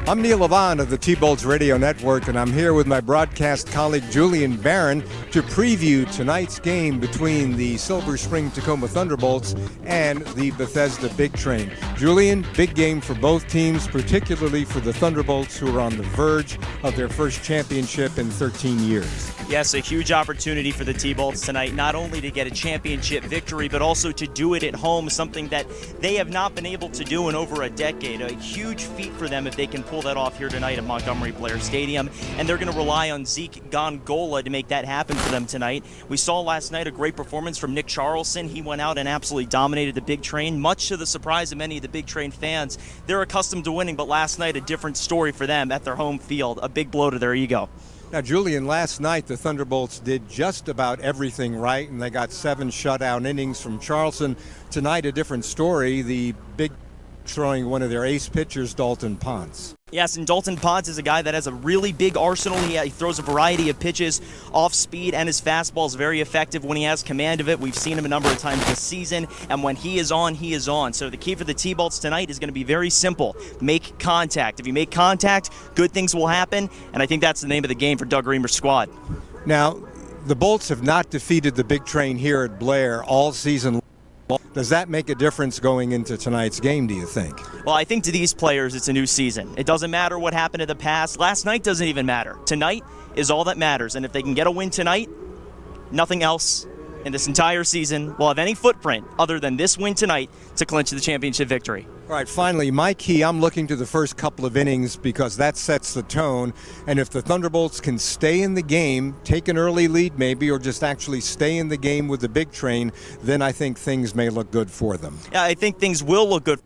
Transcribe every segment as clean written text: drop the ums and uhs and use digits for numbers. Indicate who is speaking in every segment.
Speaker 1: I'm Neil Levon of the T-Bolts Radio Network, and I'm here with my broadcast colleague Julian Barron to preview tonight's game between the Silver Spring Takoma Thunderbolts and the Bethesda Big Train. Julian, big game for both teams, particularly for the Thunderbolts, who are on the verge of their first championship in 13 years.
Speaker 2: Yes, a huge opportunity for the T-Bolts tonight, not only to get a championship victory, but also to do it at home, something that they have not been able to do in over a decade. A huge feat for them if they can pull that off here tonight at Montgomery Blair Stadium, and they're going to rely on Zeke Gongola to make that happen for them tonight. We saw last night a great performance from Nick Charlson. He went out and absolutely dominated the Big Train, much to the surprise of many of the Big Train fans. They're accustomed to winning, but last night a different story for them at their home field, a big blow to their ego.
Speaker 1: Now, Julian, last night the Thunderbolts did just about everything right, and they got 7 shutout innings from Charlson. Tonight, a different story. The Big throwing one of their ace pitchers, Dalton Ponce.
Speaker 2: Yes, and Dalton Ponce is a guy that has a really big arsenal. He throws a variety of pitches off speed, and his fastball is very effective when he has command of it. We've seen him a number of times this season, and when he is on, he is on. So the key for the T-Bolts tonight is going to be very simple. Make contact. If you make contact, good things will happen, and I think that's the name of the game for Doug Reamer's squad.
Speaker 1: Now, the Bolts have not defeated the Big Train here at Blair all season long. Does that make a difference going into tonight's game, do you think?
Speaker 2: Well, I think to these players, it's a new season. It doesn't matter what happened in the past. Last night doesn't even matter. Tonight is all that matters. And if they can get a win tonight, nothing else in this entire season will have any footprint other than this win tonight to clinch the championship victory. All
Speaker 1: right, finally, my key, I'm looking to the first couple of innings because that sets the tone. And if the Thunderbolts can stay in the game, take an early lead maybe, or just actually stay in the game with the Big Train, then I think things may look good for them.
Speaker 2: Yeah, I think things will look good.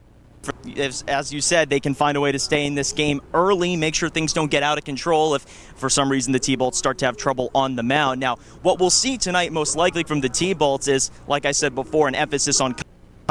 Speaker 2: As you said, they can find a way to stay in this game early, make sure things don't get out of control if for some reason the T-Bolts start to have trouble on the mound. Now, what we'll see tonight most likely from the T-Bolts is, like I said before, an emphasis on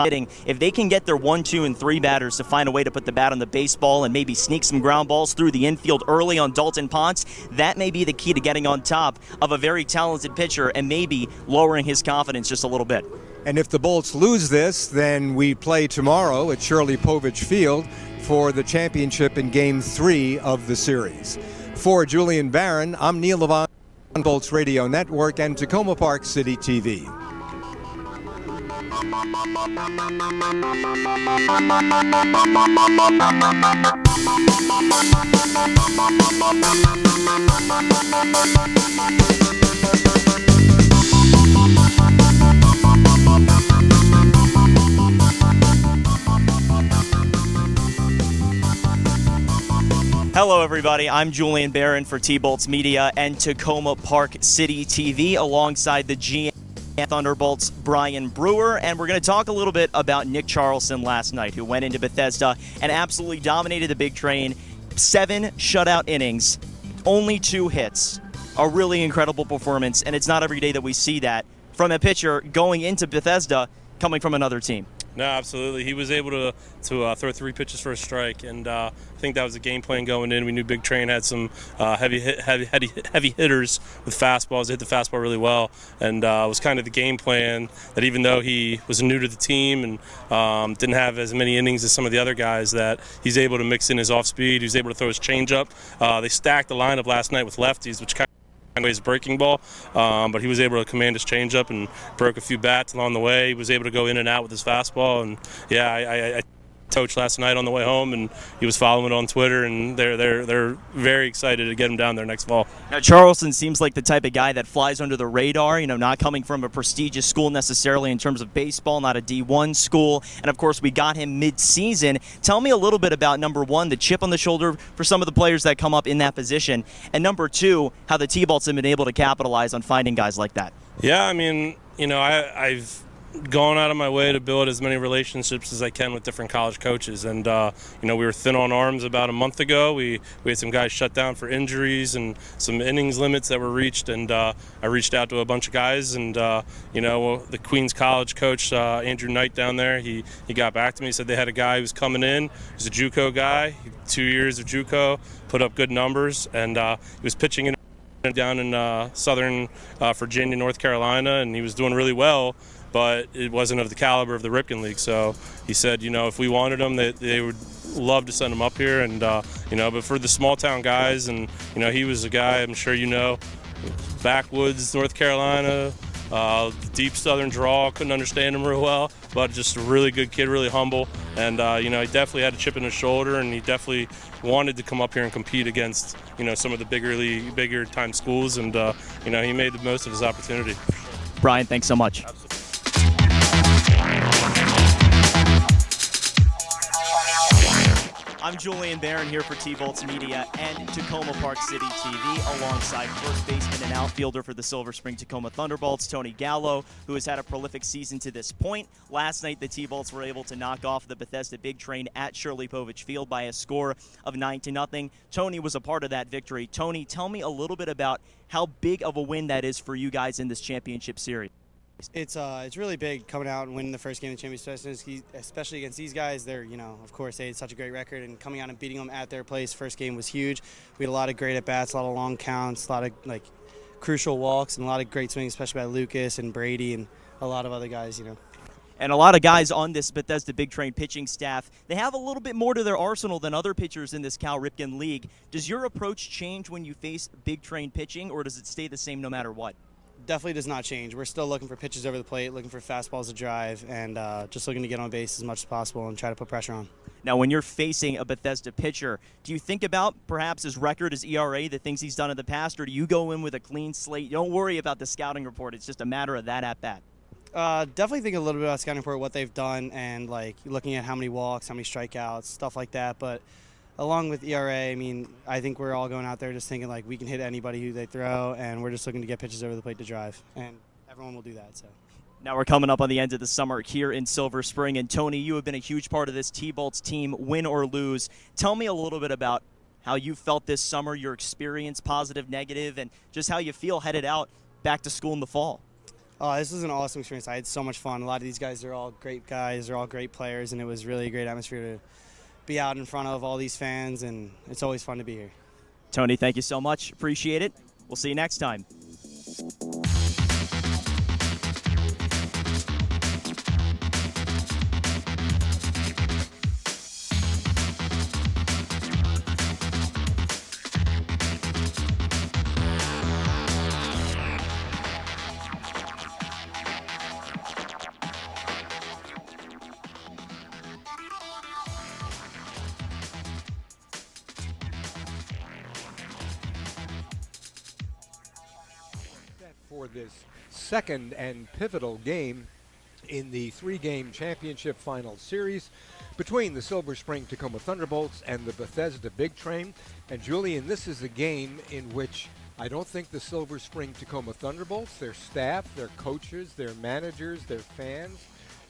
Speaker 2: hitting. If they can get their 1, 2, and 3 batters to find a way to put the bat on the baseball and maybe sneak some ground balls through the infield early on Dalton Ponce, that may be the key to getting on top of a very talented pitcher and maybe lowering his confidence just a little bit.
Speaker 1: And if the Bolts lose this, then we play tomorrow at Shirley Povich Field for the championship in Game 3 of the series. For Julian Barron, I'm Neil Levon, Bolts Radio Network and Takoma Park City TV.
Speaker 2: Hello everybody, I'm Julian Barron for T-Bolts Media and Takoma Park City TV alongside the GM Thunderbolts Brian Brewer, and we're going to talk a little bit about Nick Charlson last night, who went into Bethesda and absolutely dominated the Big Train. 7 shutout innings, only 2 hits. A really incredible performance, and it's not every day that we see that from a pitcher going into Bethesda coming from another team.
Speaker 3: No, absolutely. He was able to throw 3 pitches for a strike, and I think that was the game plan going in. We knew Big Train had some heavy hitters with fastballs. They hit the fastball really well, and it was kind of the game plan that even though he was new to the team and didn't have as many innings as some of the other guys, that he's able to mix in his off speed. He's able to throw his changeup. They stacked the lineup last night with lefties, which kind of his breaking ball, but he was able to command his changeup and broke a few bats along the way. He was able to go in and out with his fastball, and yeah, I coached last night on the way home, and he was following it on Twitter, and they're very excited to get him down there next fall.
Speaker 2: Now, Charlson seems like the type of guy that flies under the radar, not coming from a prestigious school necessarily in terms of baseball, not a D1 school, and of course we got him mid-season. Tell me a little bit about, number 1, the chip on the shoulder for some of the players that come up in that position, and number 2, how the T-Bolts have been able to capitalize on finding guys like that.
Speaker 3: Yeah, I mean, I've gone out of my way to build as many relationships as I can with different college coaches, and we were thin on arms about a month ago. We had some guys shut down for injuries and some innings limits that were reached, and I reached out to a bunch of guys, and the Queens College coach Andrew Knight down there, he got back to me. He said they had a guy who was coming in. He's a JUCO guy, 2 years of JUCO, put up good numbers, and he was pitching in down in southern Virginia, North Carolina, and he was doing really well, but it wasn't of the caliber of the Ripken League. So he said, if we wanted him, they would love to send him up here, and but for the small town guys, and he was a guy I'm sure backwoods North Carolina, deep southern drawl, couldn't understand him real well, but just a really good kid, really humble, and he definitely had a chip in his shoulder, and he definitely wanted to come up here and compete against some of the bigger time schools, and he made the most of his opportunity.
Speaker 2: Brian, thanks so much.
Speaker 3: Absolutely.
Speaker 2: I'm Julian Barron here for T-Bolts Media and Takoma Park City TV, alongside first baseman and outfielder for the Silver Spring Takoma Thunderbolts, Tony Gallo, who has had a prolific season to this point. Last night, the T-Bolts were able to knock off the Bethesda Big Train at Shirley Povich Field by a score of 9-0. Tony was a part of that victory. Tony, tell me a little bit about how big of a win that is for you guys in this championship series.
Speaker 4: It's really big coming out and winning the first game of the championship, especially against these guys. They're, of course, they had such a great record, and coming out and beating them at their place first game was huge. We had a lot of great at-bats, a lot of long counts, a lot of crucial walks, and a lot of great swings, especially by Lucas and Brady and a lot of other guys,
Speaker 2: And a lot of guys on this Bethesda Big Train pitching staff, they have a little bit more to their arsenal than other pitchers in this Cal Ripken League. Does your approach change when you face Big Train pitching, or does it stay the same no matter what?
Speaker 4: Definitely does not change. We're still looking for pitches over the plate, looking for fastballs to drive, and just looking to get on base as much as possible and try to put pressure on.
Speaker 2: Now, when you're facing a Bethesda pitcher, do you think about perhaps his record, his ERA, the things he's done in the past, or do you go in with a clean slate? You don't worry about the scouting report. It's just a matter of that at-bat.
Speaker 4: Definitely think a little bit about scouting report, what they've done, and looking at how many walks, how many strikeouts, stuff like that. But along with ERA, I think we're all going out there just thinking we can hit anybody who they throw, and we're just looking to get pitches over the plate to drive, and everyone will do that. So.
Speaker 2: Now we're coming up on the end of the summer here in Silver Spring, and Tony, you have been a huge part of this T-Bolts team, win or lose. Tell me a little bit about how you felt this summer, your experience, positive, negative, and just how you feel headed out back to school in the fall.
Speaker 4: This was an awesome experience. I had so much fun. A lot of these guys are all great guys. They're all great players, and it was really a great atmosphere to be out in front of all these fans, and it's always fun to be here.
Speaker 2: Tony, thank you so much. Appreciate it. We'll see you next time.
Speaker 1: For this second and pivotal game in the three-game championship final series between the Silver Spring Takoma Thunderbolts and the Bethesda Big Train. And Julian, this is a game in which I don't think the Silver Spring Takoma Thunderbolts, their staff, their coaches, their managers, their fans,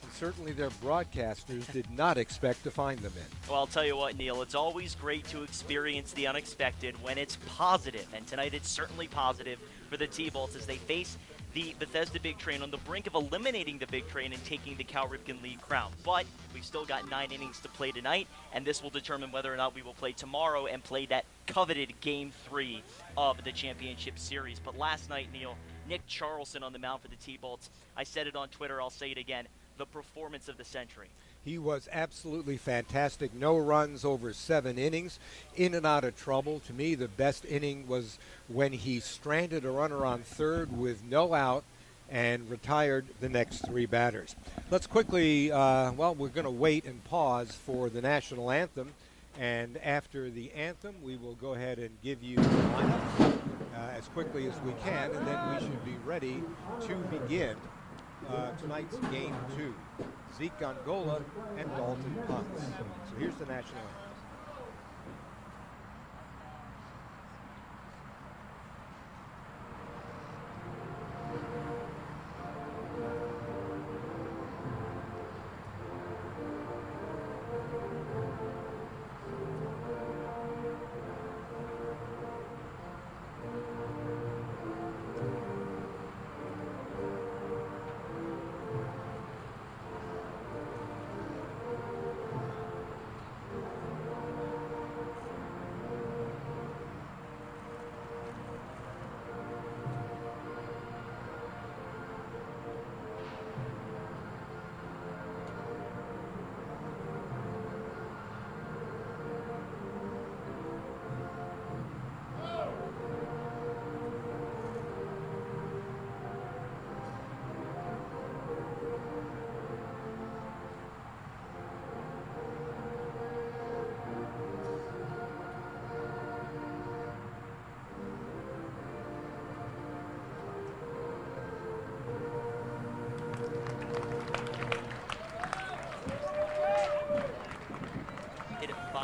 Speaker 1: and certainly their broadcasters did not expect to find them in.
Speaker 2: Well, I'll tell you what, Neil, it's always great to experience the unexpected when it's positive, and tonight it's certainly positive for the T-Bolts as they face the Bethesda Big Train on the brink of eliminating the Big Train and taking the Cal Ripken League crown. But we've still got 9 innings to play tonight, and this will determine whether or not we will play tomorrow and play that coveted Game 3 of the championship series. But last night, Neil, Nick Charlson on the mound for the T-Bolts. I said it on Twitter, I'll say it again, the performance of the century.
Speaker 1: He was absolutely fantastic. No runs over 7 innings, in and out of trouble. To me, the best inning was when he stranded a runner on third with no out and retired the next 3 batters. Let's quickly, we're going to wait and pause for the national anthem. And after the anthem, we will go ahead and give you the lineup as quickly as we can, and then we should be ready to begin tonight's Game 2. Zeke Angola and Dalton Ponce. So here's the national anthem.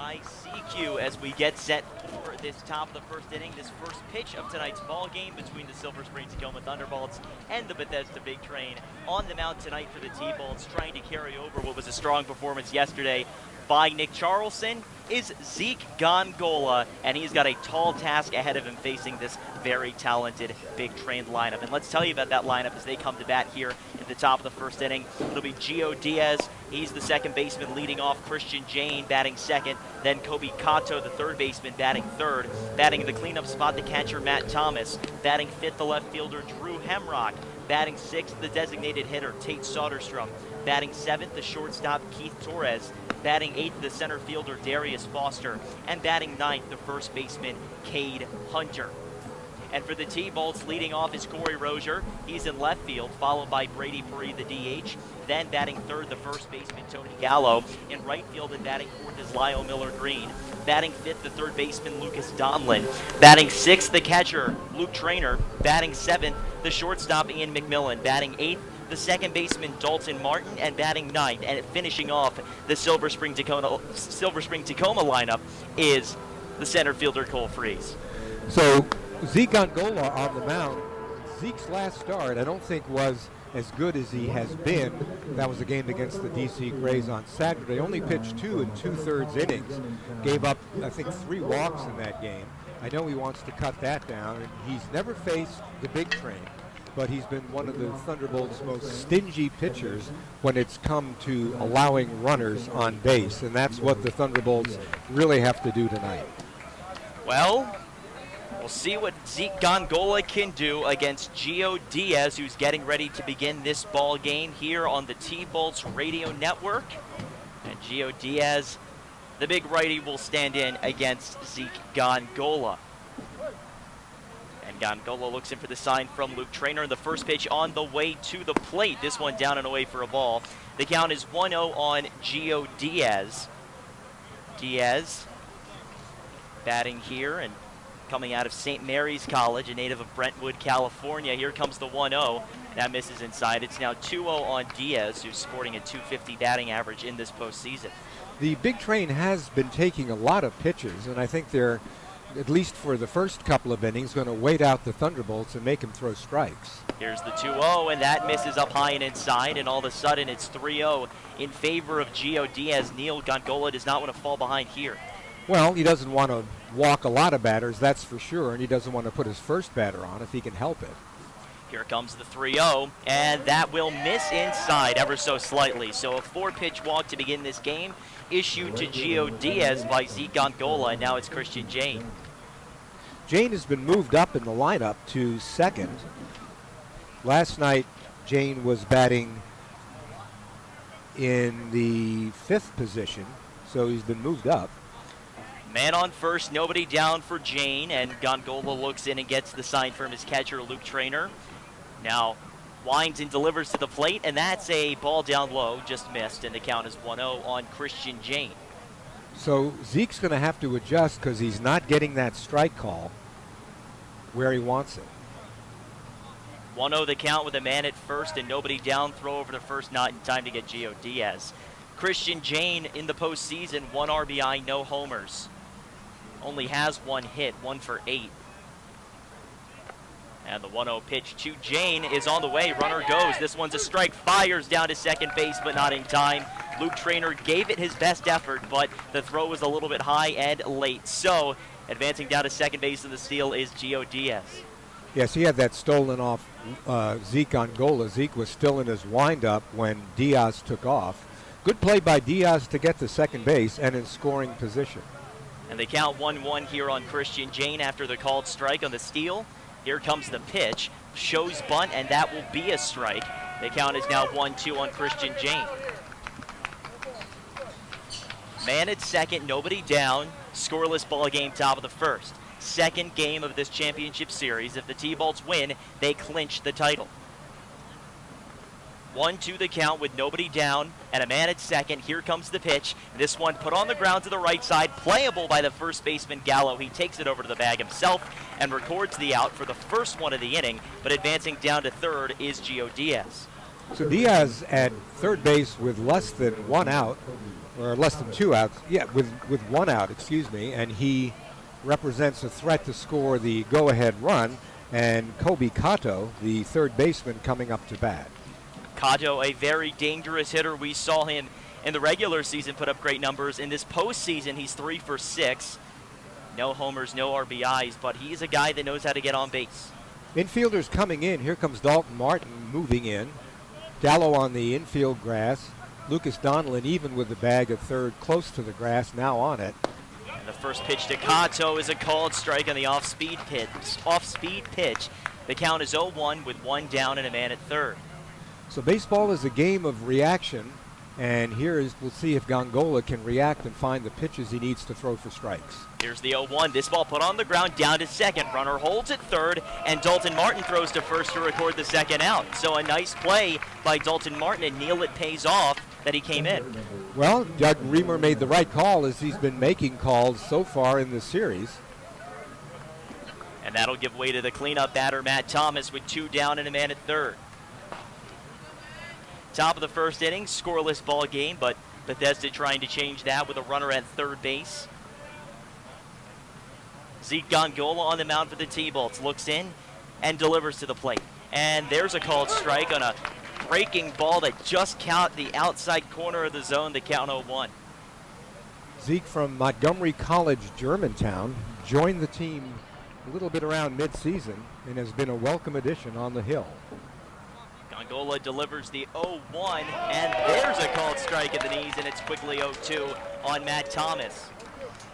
Speaker 2: by CQ as we get set for this top of the first inning, this first pitch of tonight's ball game between the Silver Spring Takoma Thunderbolts and the Bethesda Big Train. On the mound tonight for the T-Bolts, trying to carry over what was a strong performance yesterday by Nick Charlson, is Zeke Gongola, and he's got a tall task ahead of him facing this very talented Big Train lineup. And let's tell you about that lineup as they come to bat here at the top of the first inning. It'll be Gio Diaz. He's the second baseman leading off. Christian Jane batting second. Then Kobe Kato, the third baseman, batting third. Batting in the cleanup spot, the catcher Matt Thomas. Batting fifth, the left fielder Drew Hemrock. Batting sixth, the designated hitter Tate Soderstrom. Batting seventh, the shortstop Keith Torres. Batting eighth, the center fielder Darius Foster. And batting ninth, the first baseman Cade Hunter. And for the T-Bolts, leading off is Corey Rozier. He's in left field, followed by Brady Paree, the DH. Then batting third, the first baseman Tony Gallo. In right field and batting fourth is Lyle Miller-Green. Batting fifth, the third baseman Lucas Donlin. Batting sixth, the catcher Luke Traynor. Batting seventh, the shortstop Ian McMillan. Batting eighth, the second baseman Dalton Martin, and batting ninth and finishing off the Silver Spring Takoma lineup is the center fielder Cole Freese.
Speaker 1: So Zeke Angola on the mound. Zeke's last start I don't think was as good as he has been. That was a game against the DC Grays on Saturday. Only pitched 2 2/3 innings. Gave up, I think, 3 walks in that game. I know he wants to cut that down, and he's never faced the Big Train, but he's been one of the Thunderbolts' most stingy pitchers when it's come to allowing runners on base, and that's what the Thunderbolts really have to do tonight.
Speaker 2: Well, we'll see what Zeke Gongola can do against Gio Diaz, who's getting ready to begin this ball game here on the T-Bolts Radio Network. And Gio Diaz, the big righty, will stand in against Zeke Gongola. And Gongola looks in for the sign from Luke Traynor. The first pitch on the way to the plate. This one down and away for a ball. The count is 1-0 on Gio Diaz. Diaz batting here and coming out of St. Mary's College, a native of Brentwood, California. Here comes the 1-0. That misses inside. It's now 2-0 on Diaz, who's sporting a .250 batting average in this postseason.
Speaker 1: The Big Train has been taking a lot of pitches, and I think they're, at least for the first couple of innings, going to wait out the Thunderbolts and make them throw strikes.
Speaker 2: Here's the 2-0, and that misses up high and inside, and all of a sudden it's 3-0 in favor of Gio Diaz. Neil Gongola does not want to fall behind here.
Speaker 1: Well, he doesn't want to walk a lot of batters, that's for sure, and he doesn't want to put his first batter on if he can help it.
Speaker 2: Here comes the 3-0, and that will miss inside ever so slightly. So a 4-pitch walk to begin this game issued to Gio Diaz by Zeke Gongola, and now it's Christian Jane.
Speaker 1: Jane has been moved up in the lineup to second. Last night, Jane was batting in the 5th position, so he's been moved up.
Speaker 2: Man on first, nobody down for Jane, and Gongola looks in and gets the sign from his catcher, Luke Traynor. Now winds and delivers to the plate, and that's a ball down low, just missed, and the count is 1-0 on Christian Jane.
Speaker 1: So Zeke's going to have to adjust because he's not getting that strike call where he wants it.
Speaker 2: 1-0 the count with a man at first and nobody down. Throw over to first, not in time to get Gio Diaz. Christian Jane in the postseason, 1 RBI, no homers. Only has 1 hit, 1 for 8. And the 1-0 pitch to Jane is on the way. Runner goes. This one's a strike. Fires down to second base, but not in time. Luke Traynor gave it his best effort, but the throw was a little bit high and late. So, advancing down to second base in the steal is Gio Diaz.
Speaker 1: Yes, he had that stolen off Zeke Angola. Zeke was still in his windup when Diaz took off. Good play by Diaz to get to second base and in scoring position.
Speaker 2: And they count 1-1 here on Christian Jane after the called strike on the steal. Here comes the pitch. Shows bunt, and that will be a strike. The count is now 1-2 on Christian Jane. Man at second, nobody down. Scoreless ball game, top of the first. Second game of this championship series. If the T-Bolts win, they clinch the title. 1-2 the count with nobody down and a man at second. Here comes the pitch. This one put on the ground to the right side, playable by the first baseman Gallo. He takes it over to the bag himself and records the out for the first one of the inning, but advancing down to third is Gio Diaz.
Speaker 1: So Diaz at third base with less than 1 out or less than 2 outs. Yeah, with 1 out, excuse me, and he represents a threat to score the go-ahead run, and Kobe Kato, the third baseman, coming up to bat.
Speaker 2: Kato, a very dangerous hitter. We saw him in the regular season put up great numbers. In this postseason, he's 3 for 6. No homers, no RBIs, but he's a guy that knows how to get on base.
Speaker 1: Infielders coming in. Here comes Dalton Martin moving in. Gallo on the infield grass. Lucas Donlin even with the bag at third, close to the grass, now on it.
Speaker 2: And the first pitch to Kato is a called strike on the off-speed pitch. The count is 0-1 with 1 down and a man at third.
Speaker 1: So baseball is a game of reaction, and we'll see if Gongola can react and find the pitches he needs to throw for strikes.
Speaker 2: Here's the 0-1. This ball put on the ground, down to second. Runner holds at third, and Dalton Martin throws to first to record the second out. So a nice play by Dalton Martin, and Neal, it pays off that he came in.
Speaker 1: Well, Doug Reamer made the right call, as he's been making calls so far in this series.
Speaker 2: And that'll give way to the cleanup batter, Matt Thomas, with 2 down and a man at third. Top of the first inning, scoreless ball game, but Bethesda trying to change that with a runner at third base. Zeke Gongola on the mound for the T-Bolts, looks in and delivers to the plate. And there's a called strike on a breaking ball that just caught the outside corner of the zone, the count 0-1.
Speaker 1: Zeke from Montgomery College, Germantown, joined the team a little bit around mid-season and has been a welcome addition on the hill.
Speaker 2: Gongola delivers the 0-1, and there's a called strike at the knees, and it's quickly 0-2 on Matt Thomas.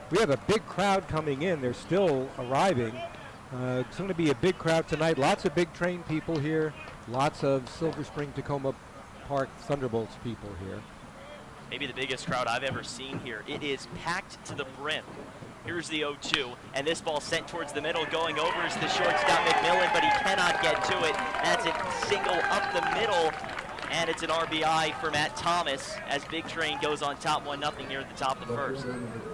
Speaker 1: We have a big crowd coming in. They're still arriving. It's going to be a big crowd tonight. Lots of Big Train people here. Lots of Silver Spring Takoma Park Thunderbolts people here.
Speaker 2: Maybe the biggest crowd I've ever seen here. It is packed to the brim. Here's the 0-2, and this ball sent towards the middle. Going over is the shortstop McMillan, but he cannot get to it. That's a single up the middle, and it's an RBI for Matt Thomas as Big Train goes on top 1-0 here at the top of the first.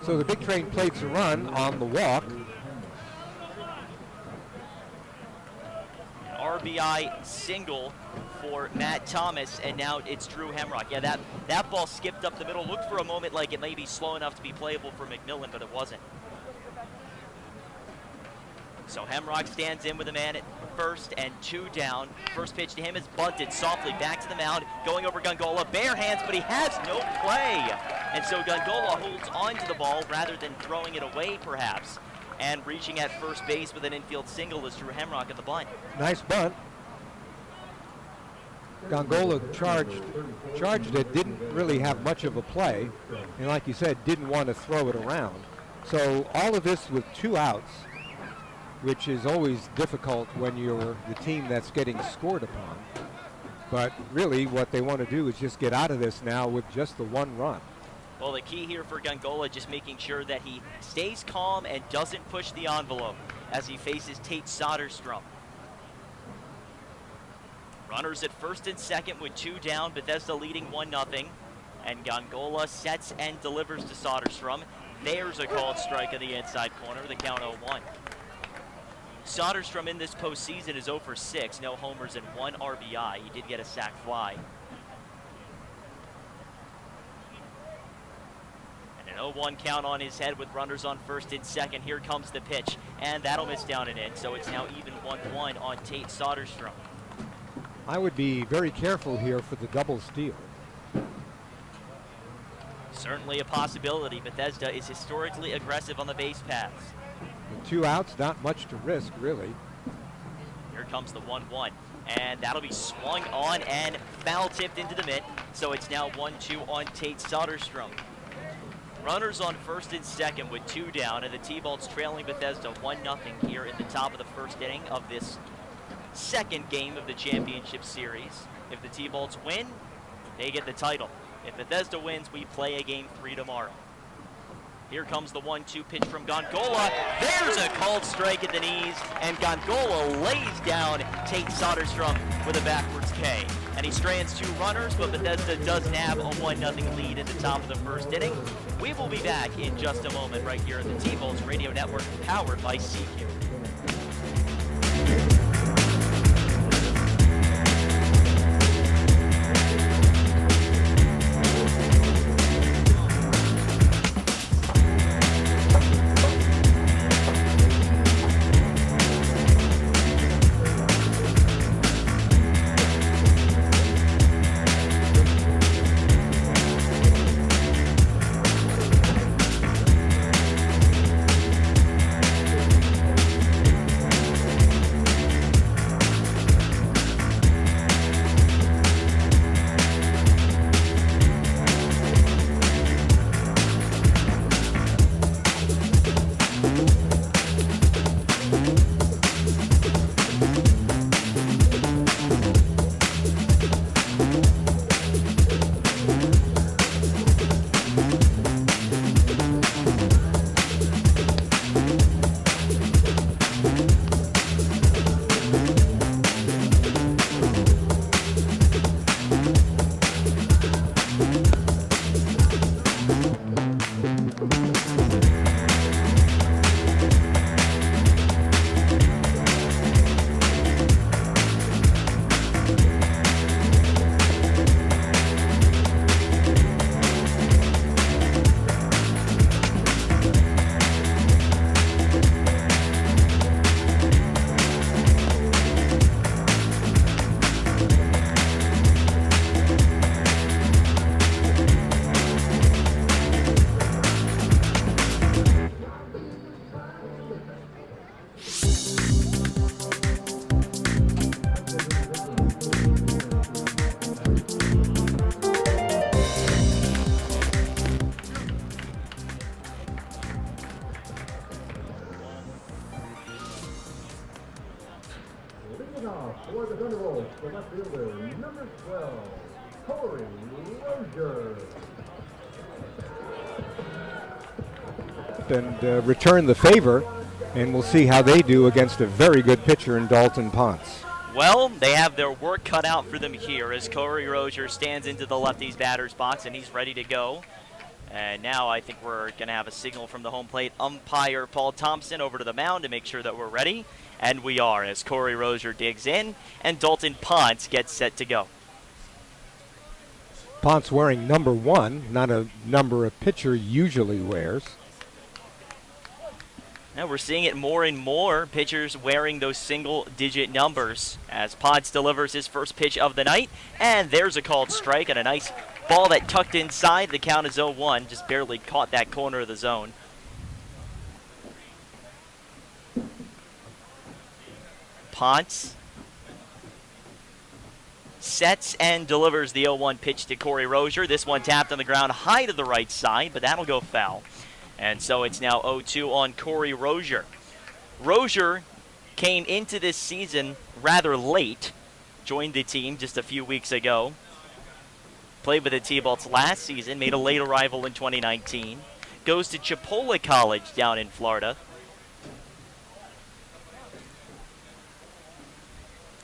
Speaker 1: So the Big Train plates a run on the walk.
Speaker 2: An RBI single for Matt Thomas, and now it's Drew Hemrock. Yeah, that ball skipped up the middle. Looked for a moment like it may be slow enough to be playable for McMillan, but it wasn't. So Hemrock stands in with a man at first and 2 down. First pitch to him is bunted softly back to the mound, going over Gongola. Bare hands, but he has no play. And so Gongola holds on to the ball rather than throwing it away, perhaps. And reaching at first base with an infield single is Drew Hemrock at the bunt.
Speaker 1: Nice bunt. Gongola charged it, didn't really have much of a play, and like you said, didn't want to throw it around. So all of this with 2 outs, which is always difficult when you're the team that's getting scored upon. But really what they want to do is just get out of this now with just the 1 run.
Speaker 2: Well, the key here for Gongola, just making sure that he stays calm and doesn't push the envelope as he faces Tate Soderstrom. Runners at first and second with 2 down, Bethesda leading 1-0. And Gongola sets and delivers to Soderstrom. There's a called strike on the inside corner, the count 0-1. Soderstrom in this postseason is 0 for 6, no homers and 1 RBI. He did get a sac fly. And an 0-1 count on his head with runners on first and second. Here comes the pitch, and that'll miss down and in, so it's now even 1-1 on Tate Soderstrom.
Speaker 1: I would be very careful here for the double steal.
Speaker 2: Certainly a possibility. Bethesda is historically aggressive on the base paths.
Speaker 1: With 2 outs, not much to risk, really.
Speaker 2: Here comes the 1-1, and that'll be swung on and foul tipped into the mitt, so it's now 1-2 on Tate Soderstrom. Runners on first and second with 2 down, and the T-Bolts trailing Bethesda 1-0 here in the top of the first inning of this second game of the championship series. If the T-Bolts win, they get the title. If Bethesda wins, we play a game 3 tomorrow. Here comes the 1-2 pitch from Gongola. There's a called strike at the knees, and Gongola lays down Tate Soderstrom with a backwards K. And he strands 2 runners, but Bethesda does nab a 1-0 lead at the top of the first inning. We will be back in just a moment right here at the T-Bolts Radio Network, powered by CQ.
Speaker 5: Leading off for the Thunderbolts, the left fielder, number 12, Corey Rozier.
Speaker 1: And return the favor, and we'll see how they do against a very good pitcher in Dalton Ponce.
Speaker 2: Well, they have their work cut out for them here as Corey Rozier stands into the lefty's batter's box, and he's ready to go. And now I think we're going to have a signal from the home plate umpire, Paul Thompson, over to the mound to make sure that we're ready. And we are, as Corey Rozier digs in, and Dalton Ponce gets set to go.
Speaker 1: Ponce wearing number 1, not a number a pitcher usually wears.
Speaker 2: Now we're seeing it more and more, pitchers wearing those single-digit numbers as Ponce delivers his first pitch of the night. And there's a called strike and a nice ball that tucked inside. The count is 0-1, just barely caught that corner of the zone. Ponce sets and delivers the 0-1 pitch to Corey Rozier. This one tapped on the ground high to the right side, but that'll go foul. And so it's now 0-2 on Corey Rozier. Rozier came into this season rather late, joined the team just a few weeks ago. Played with the T-Bolts last season, made a late arrival in 2019. Goes to Chipola College down in Florida.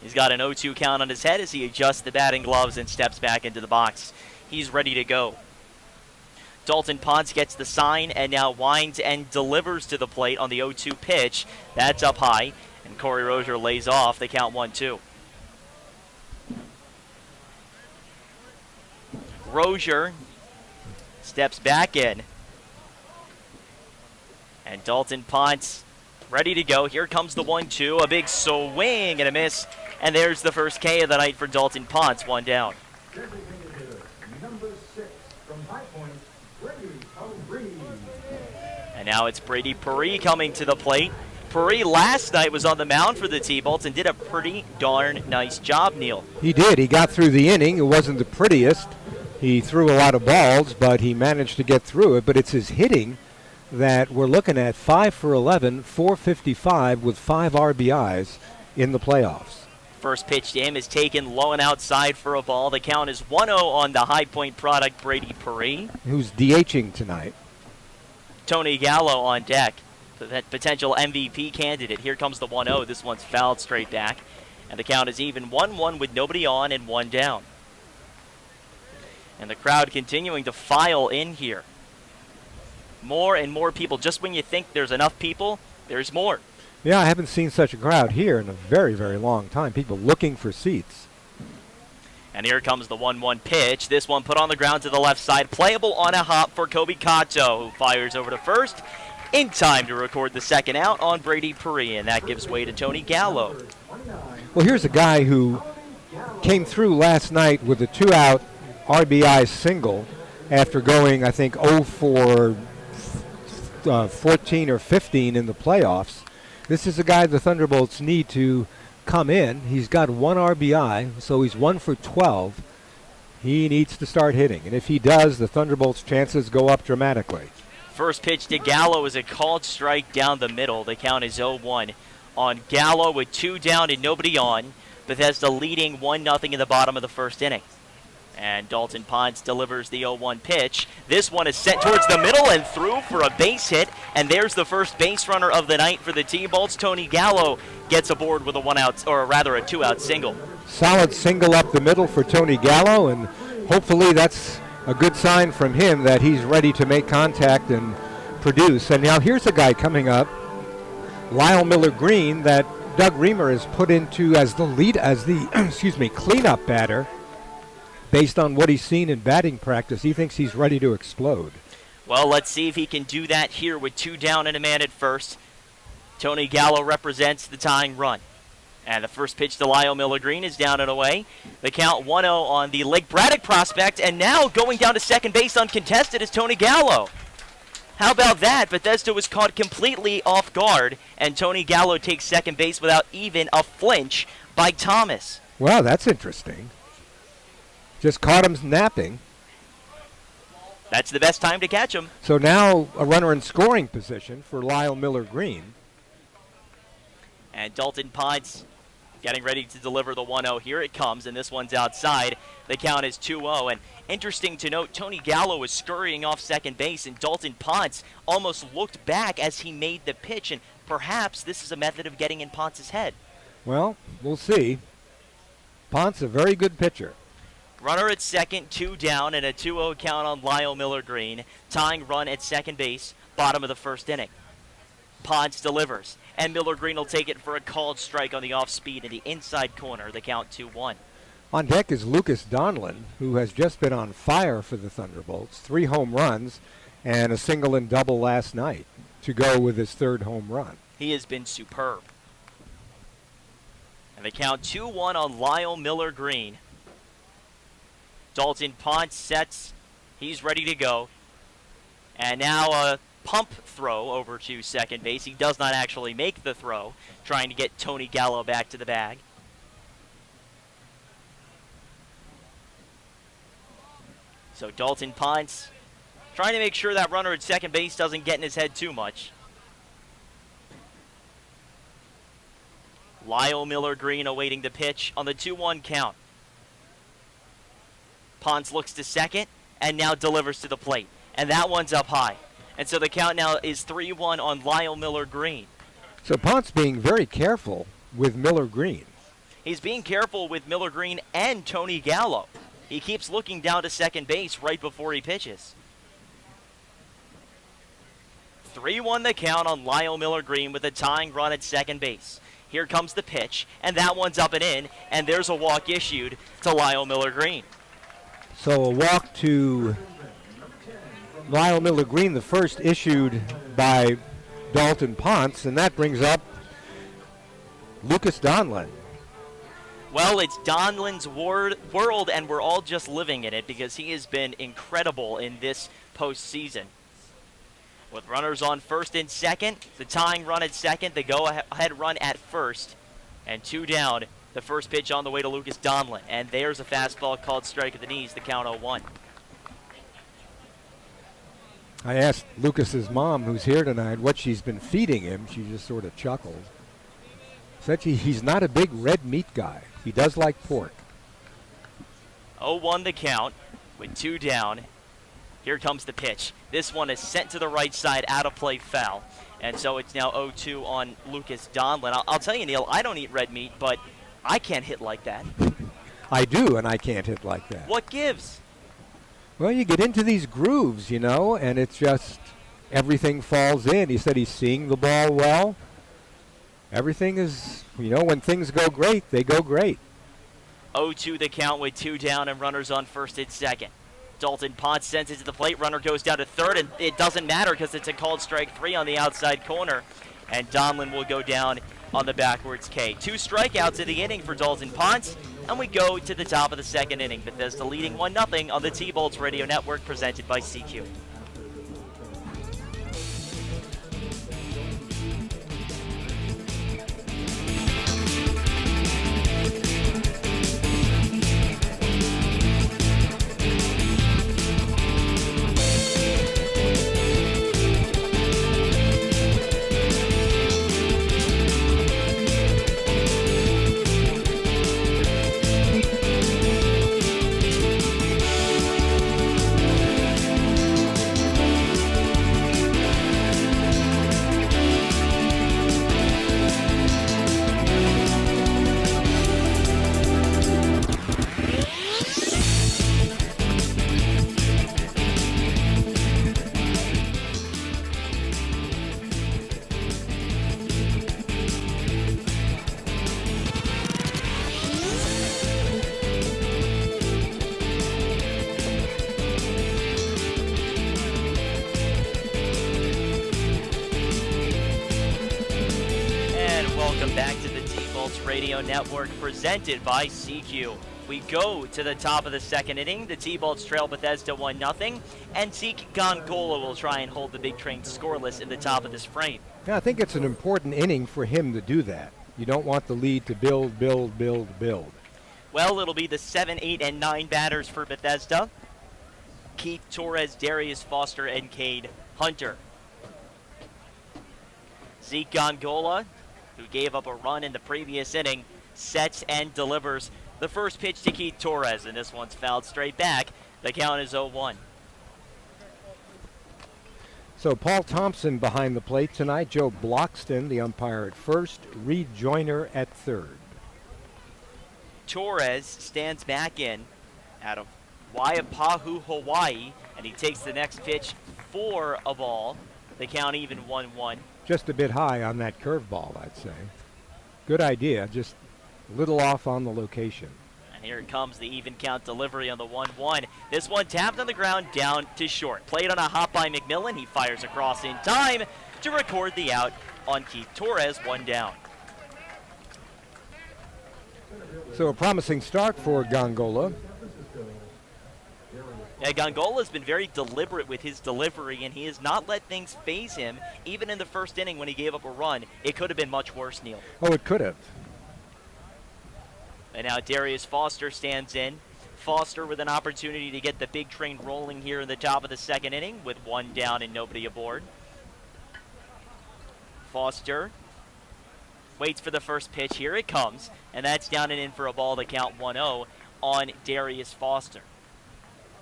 Speaker 2: He's got an 0-2 count on his head as he adjusts the batting gloves and steps back into the box. He's ready to go. Dalton Ponce gets the sign and now winds and delivers to the plate on the 0-2 pitch. That's up high, and Corey Rozier lays off. They count 1-2. Rozier steps back in, and Dalton Ponce ready to go. Here comes the 1-2, a big swing and a miss, and there's the first K of the night for Dalton Ponce, one down.
Speaker 5: Number 6 from High Point, Brady Puri.
Speaker 2: And now it's Brady Puri coming to the plate. Puri last night was on the mound for the T-Bolts and did a pretty darn nice job, Neil.
Speaker 1: He did. He got through the inning. It wasn't the prettiest. He threw a lot of balls, but he managed to get through it. But it's his hitting that we're looking at. 5 for 11, 455 with 5 RBIs in the playoffs.
Speaker 2: First pitch to him is taken low and outside for a ball. The count is 1-0 on the High Point product, Brady Puri.
Speaker 1: Who's DHing tonight.
Speaker 2: Tony Gallo on deck, that potential MVP candidate. Here comes the 1-0. This one's fouled straight back. And the count is even 1-1 with nobody on and 1 down. And the crowd continuing to file in here. More and more people. Just when you think there's enough people, there's more.
Speaker 1: Yeah, I haven't seen such a crowd here in a very, very long time. People looking for seats.
Speaker 2: And here comes the 1-1 pitch. This one put on the ground to the left side. Playable on a hop for Kobe Kato, who fires over to first in time to record the second out on Brady Puri. And that gives way to Tony Gallo.
Speaker 1: Well, here's a guy who came through last night with a 2-out RBI single after going, I think, 0 for 14 or 15 in the playoffs. This is a guy the Thunderbolts need to come in. He's got 1 RBI, so he's 1 for 12. He needs to start hitting, and if he does, the Thunderbolts' chances go up dramatically.
Speaker 2: First pitch to Gallo is a called strike down the middle. The count is 0-1 on Gallo with 2 down and nobody on. Bethesda leading 1-0 in the bottom of the first inning. And Dalton Ponce delivers the 0-1 pitch. This one is sent towards the middle and through for a base hit. And there's the first base runner of the night for the T-Bolts. Tony Gallo gets aboard with a 1-out, or rather a 2-out single.
Speaker 1: Solid single up the middle for Tony Gallo, and hopefully that's a good sign from him that he's ready to make contact and produce. And now here's a guy coming up, Lyle Miller Green, that Doug Reamer has put into as the excuse me, cleanup batter. Based on what he's seen in batting practice, he thinks he's ready to explode.
Speaker 2: Well, let's see if he can do that here with 2 down and a man at first. Tony Gallo represents the tying run. And the first pitch to Lyle Miller Green is down and away. The count 1-0 on the Lake Braddock prospect, and now going down to second base uncontested is Tony Gallo. How about that? Bethesda was caught completely off guard, and Tony Gallo takes second base without even a flinch by Thomas.
Speaker 1: Wow, that's interesting. Just caught him napping.
Speaker 2: That's the best time to catch him.
Speaker 1: So now a runner in scoring position for Lyle Miller Green.
Speaker 2: And Dalton Ponce getting ready to deliver the 1-0. Here it comes, and this one's outside. The count is 2-0. And interesting to note, Tony Gallo was scurrying off second base, and Dalton Ponce almost looked back as he made the pitch. And perhaps this is a method of getting in Ponce's head.
Speaker 1: Well, we'll see. Ponce, a very good pitcher.
Speaker 2: Runner at second, 2 down, and a 2-0 count on Lyle Miller Green. Tying run at second base, bottom of the first inning. Ponce delivers, and Miller Green will take it for a called strike on the off-speed in the inside corner. The count 2-1.
Speaker 1: On deck is Lucas Donlin, who has just been on fire for the Thunderbolts. 3 home runs and a single and double last night to go with his 3rd home run.
Speaker 2: He has been superb. And the count 2-1 on Lyle Miller Green. Dalton Ponce sets. He's ready to go. And now a pump throw over to second base. He does not actually make the throw, trying to get Tony Gallo back to the bag. So Dalton Ponce trying to make sure that runner at second base doesn't get in his head too much. Lyle Miller Green awaiting the pitch on the 2-1 count. Ponce looks to second and now delivers to the plate. And that one's up high. And so the count now is 3-1 on Lyle Miller Green.
Speaker 1: So Ponce being very careful with Miller Green.
Speaker 2: He's being careful with Miller Green and Tony Gallo. He keeps looking down to second base right before he pitches. 3-1 the count on Lyle Miller Green with a tying run at second base. Here comes the pitch, and that one's up and in, and there's a walk issued to Lyle Miller Green.
Speaker 1: So a walk to Lyle Miller Green, the first issued by Dalton Ponce, and that brings up Lucas Donlin.
Speaker 2: Well, it's Donlin's world, and we're all just living in it because he has been incredible in this postseason. With runners on first and second, the tying run at second, the go-ahead run at first, and 2 down. The first pitch on the way to Lucas Donlin, and there's a fastball called strike at the knees, the count 0-1.
Speaker 1: I asked Lucas's mom, who's here tonight, what she's been feeding him. She just sort of chuckled. Said he's not a big red meat guy. He does like pork.
Speaker 2: 0-1 the count with 2 down. Here comes the pitch. This one is sent to the right side, out of play, foul. And so it's now 0-2 on Lucas Donlin. I'll tell you, Neil, I don't eat red meat, but I can't hit like that.
Speaker 1: I do, and I can't hit like that.
Speaker 2: What gives?
Speaker 1: Well, you get into these grooves, and it's just everything falls in. He said he's seeing the ball well. Everything is, when things go great, they go great.
Speaker 2: 0-2 the count with 2 down and runners on first and second. Dalton Ponce sends it to the plate. Runner goes down to third, and it doesn't matter because it's a called strike 3 on the outside corner. And Donlin will go down on the backwards K. 2 strikeouts in the inning for Dalton Ponce, and we go to the top of the second inning. Bethesda leading 1-0 on the T-Bolts Radio Network, presented by CQ. Radio Network presented by CQ. We go to the top of the second inning. The T-Bolts trail Bethesda 1-0, and Zeke Gongola will try and hold the Big Train scoreless in the top of this frame.
Speaker 1: Yeah, I think it's an important inning for him to do that. You don't want the lead to build.
Speaker 2: Well, it'll be the 7, 8, and 9 batters for Bethesda. Keith Torres, Darius Foster, and Cade Hunter. Zeke Gongola, who gave up a run in the previous inning, sets and delivers the first pitch to Keith Torres, and this one's fouled straight back. The count is 0-1.
Speaker 1: So Paul Thompson behind the plate tonight. Joe Bloxton, the umpire at first. Reed Joyner at third.
Speaker 2: Torres stands back in out of Waipahu, Hawaii, and he takes the next pitch for a ball. The count even 1-1.
Speaker 1: Just a bit high on that curveball, I'd say. Good idea, just a little off on the location.
Speaker 2: And here comes the even count delivery on the 1-1. This one tapped on the ground down to short. Played on a hop by McMillan. He fires across in time to record the out on Keith Torres, 1 down.
Speaker 1: So a promising start for Gongola.
Speaker 2: Yeah, Gongola's been very deliberate with his delivery, and he has not let things faze him. Even in the first inning when he gave up a run, it could have been much worse, Neil.
Speaker 1: Oh, it could have.
Speaker 2: And now Darius Foster stands in. Foster with an opportunity to get the Big Train rolling here in the top of the second inning with 1 down and nobody aboard. Foster waits for the first pitch. Here it comes, and that's down and in for a ball to count 1-0 on Darius Foster,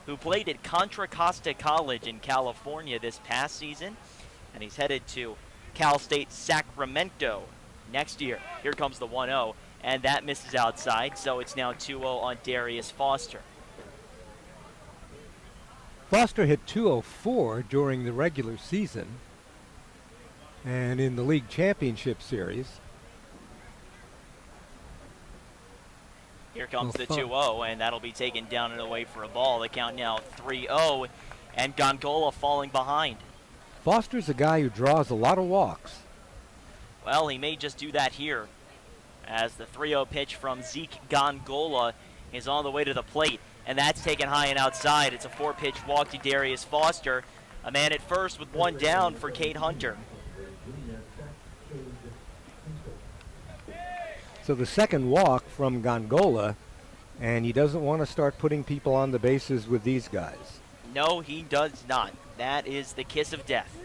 Speaker 2: who played at Contra Costa College in California this past season, and he's headed to Cal State Sacramento next year. Here comes the 1-0, and that misses outside, so it's now 2-0 on Darius Foster.
Speaker 1: Foster hit .204 during the regular season and in the league championship series.
Speaker 2: Here comes the 2-0, and that'll be taken down and away for a ball. The count now 3-0, and Gongola falling behind.
Speaker 1: Foster's a guy who draws a lot of walks.
Speaker 2: Well, he may just do that here, as the 3-0 pitch from Zeke Gongola is on the way to the plate, and that's taken high and outside. It's a 4-pitch walk to Darius Foster. A man at first with 1 down for Cade Hunter.
Speaker 1: So the second walk from Gongola, and he doesn't want to start putting people on the bases with these guys.
Speaker 2: No, he does not. That is the kiss of death.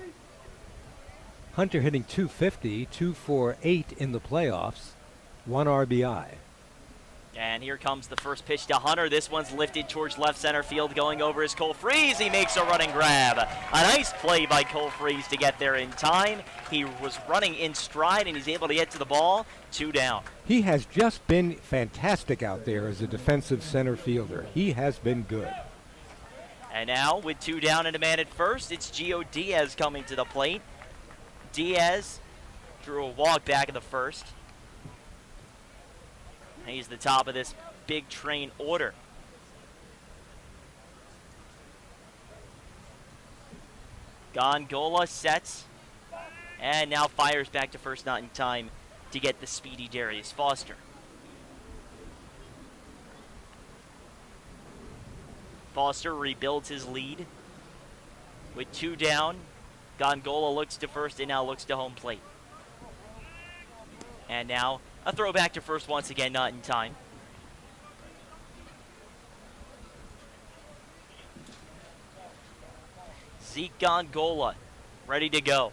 Speaker 1: Hunter hitting .250, 248 in the playoffs, 1 RBI.
Speaker 2: And here comes the first pitch to Hunter. This one's lifted towards left center field, going over is Cole Freeze. He makes a running grab. A nice play by Cole Freeze to get there in time. He was running in stride, and he's able to get to the ball. 2 down.
Speaker 1: He has just been fantastic out there as a defensive center fielder. He has been good.
Speaker 2: And now, with 2 down and a man at first, it's Gio Diaz coming to the plate. Diaz drew a walk back in the first. He's the top of this Big Train order. Gongola sets and now fires back to first, not in time to get the speedy Darius Foster. Foster rebuilds his lead with 2 down. Gongola looks to first and now looks to home plate. And now a throw back to first once again, not in time. Zeke Gongola ready to go.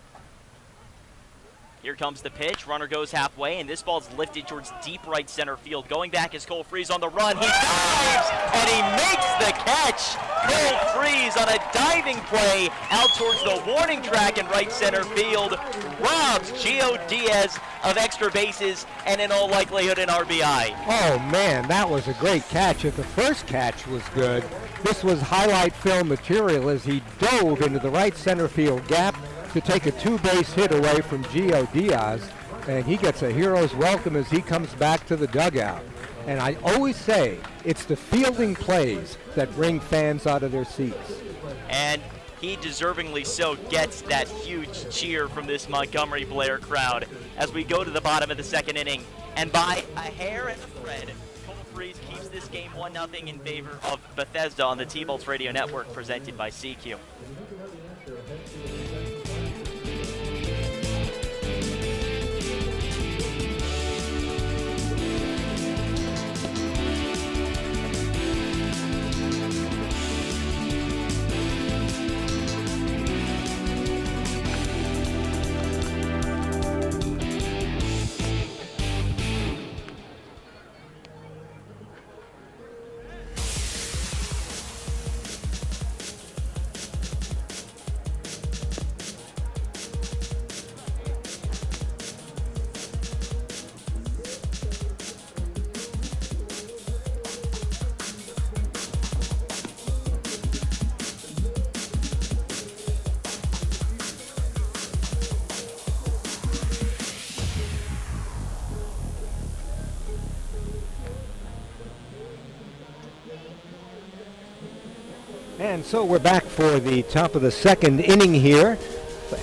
Speaker 2: Here comes the pitch. Runner goes halfway, and this ball's lifted towards deep right center field. Going back is Cole Freeze on the run. He dives, and he makes the catch. Cole Freeze on a diving play out towards the warning track in right center field. Robs Gio Diaz of extra bases and in all likelihood an RBI.
Speaker 1: Oh, man, that was a great catch. If the first catch was good, this was highlight film material as he dove into the right center field gap to take a 2-base hit away from Gio Diaz, and he gets a hero's welcome as he comes back to the dugout. And I always say it's the fielding plays that bring fans out of their seats.
Speaker 2: And he deservingly so gets that huge cheer from this Montgomery Blair crowd as we go to the bottom of the second inning. And by a hair and a thread, Cole Freeze keeps this game 1-0 in favor of Bethesda on the T-Bolts Radio Network, presented by CQ.
Speaker 1: And so we're back for the top of the second inning here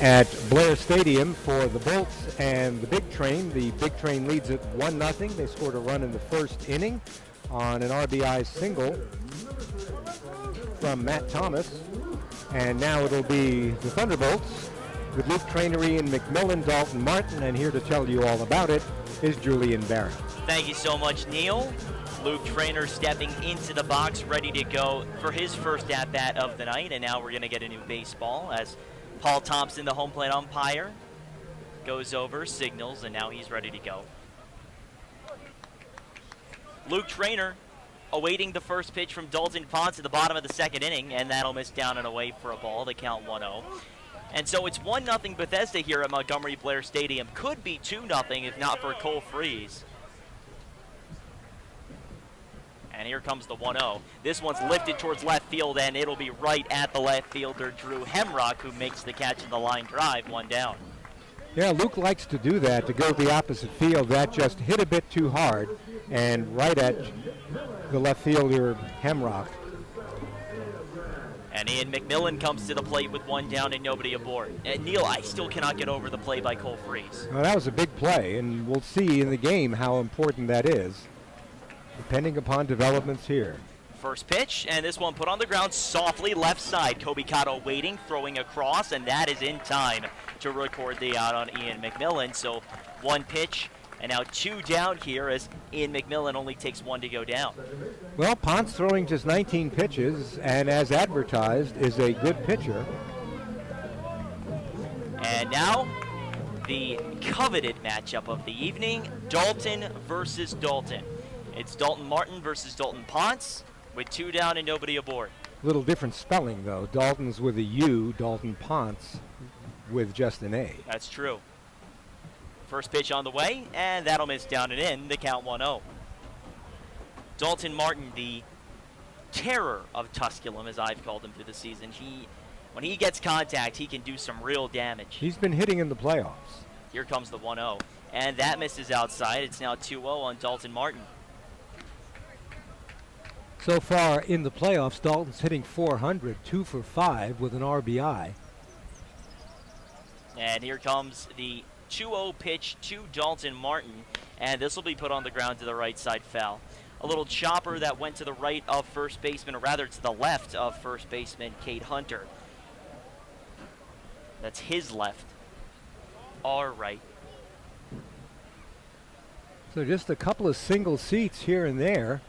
Speaker 1: at Blair Stadium for the Bolts and the Big Train. The Big Train leads at 1-0. They scored a run in the first inning on an RBI single from Matt Thomas. And now it'll be the Thunderbolts with Luke Trainer, Ian McMillan, Dalton Martin, and here to tell you all about it is Julian Barron.
Speaker 2: Thank you so much, Neil. Luke Trainer stepping into the box, ready to go for his first at-bat of the night. And now we're going to get a new baseball as Paul Thompson, the home plate umpire, goes over, signals, and now he's ready to go. Luke Trainer awaiting the first pitch from Dalton Ponce at the bottom of the second inning, and that'll miss down and away for a ball. The count 1-0. And so it's 1-0 Bethesda here at Montgomery Blair Stadium. Could be 2-0 if not for Cole Freeze. And here comes the 1-0. This one's lifted towards left field, and it'll be right at the left fielder, Drew Hemrock, who makes the catch in the line drive, 1 down.
Speaker 1: Yeah, Luke likes to do that, to go to the opposite field. That just hit a bit too hard, and right at the left fielder, Hemrock.
Speaker 2: And Ian McMillan comes to the plate with 1 down and nobody aboard. And Neil, I still cannot get over the play by Cole Freeze.
Speaker 1: Well, that was a big play, and we'll see in the game how important that is, depending upon developments here.
Speaker 2: First pitch, and this one put on the ground softly, left side. Kobe Cotto waiting, throwing across, and that is in time to record the out on Ian McMillan. So 1 pitch, and now 2 down here as Ian McMillan only takes 1 to go down.
Speaker 1: Well, Ponce throwing just 19 pitches, and as advertised, is a good pitcher.
Speaker 2: And now the coveted matchup of the evening, Dalton versus Dalton. It's Dalton Martin versus Dalton Ponce with 2 down and nobody aboard.
Speaker 1: Little different spelling, though. Dalton's with a U, Dalton Ponce with just an A.
Speaker 2: That's true. First pitch on the way, and that'll miss down and in, the count 1-0. Dalton Martin, the terror of Tusculum, as I've called him through the season. When he gets contact, he can do some real damage.
Speaker 1: He's been hitting in the playoffs.
Speaker 2: Here comes the 1-0, and that misses outside. It's now 2-0 on Dalton Martin.
Speaker 1: So far in the playoffs, Dalton's hitting .400, 2 for 5 with an RBI.
Speaker 2: And here comes the 2-0 pitch to Dalton Martin, and this will be put on the ground to the right side foul. A little chopper that went to the right of first baseman, or rather to the left of first baseman Cade Hunter. That's his left, our right.
Speaker 1: So just a couple of single seats here and there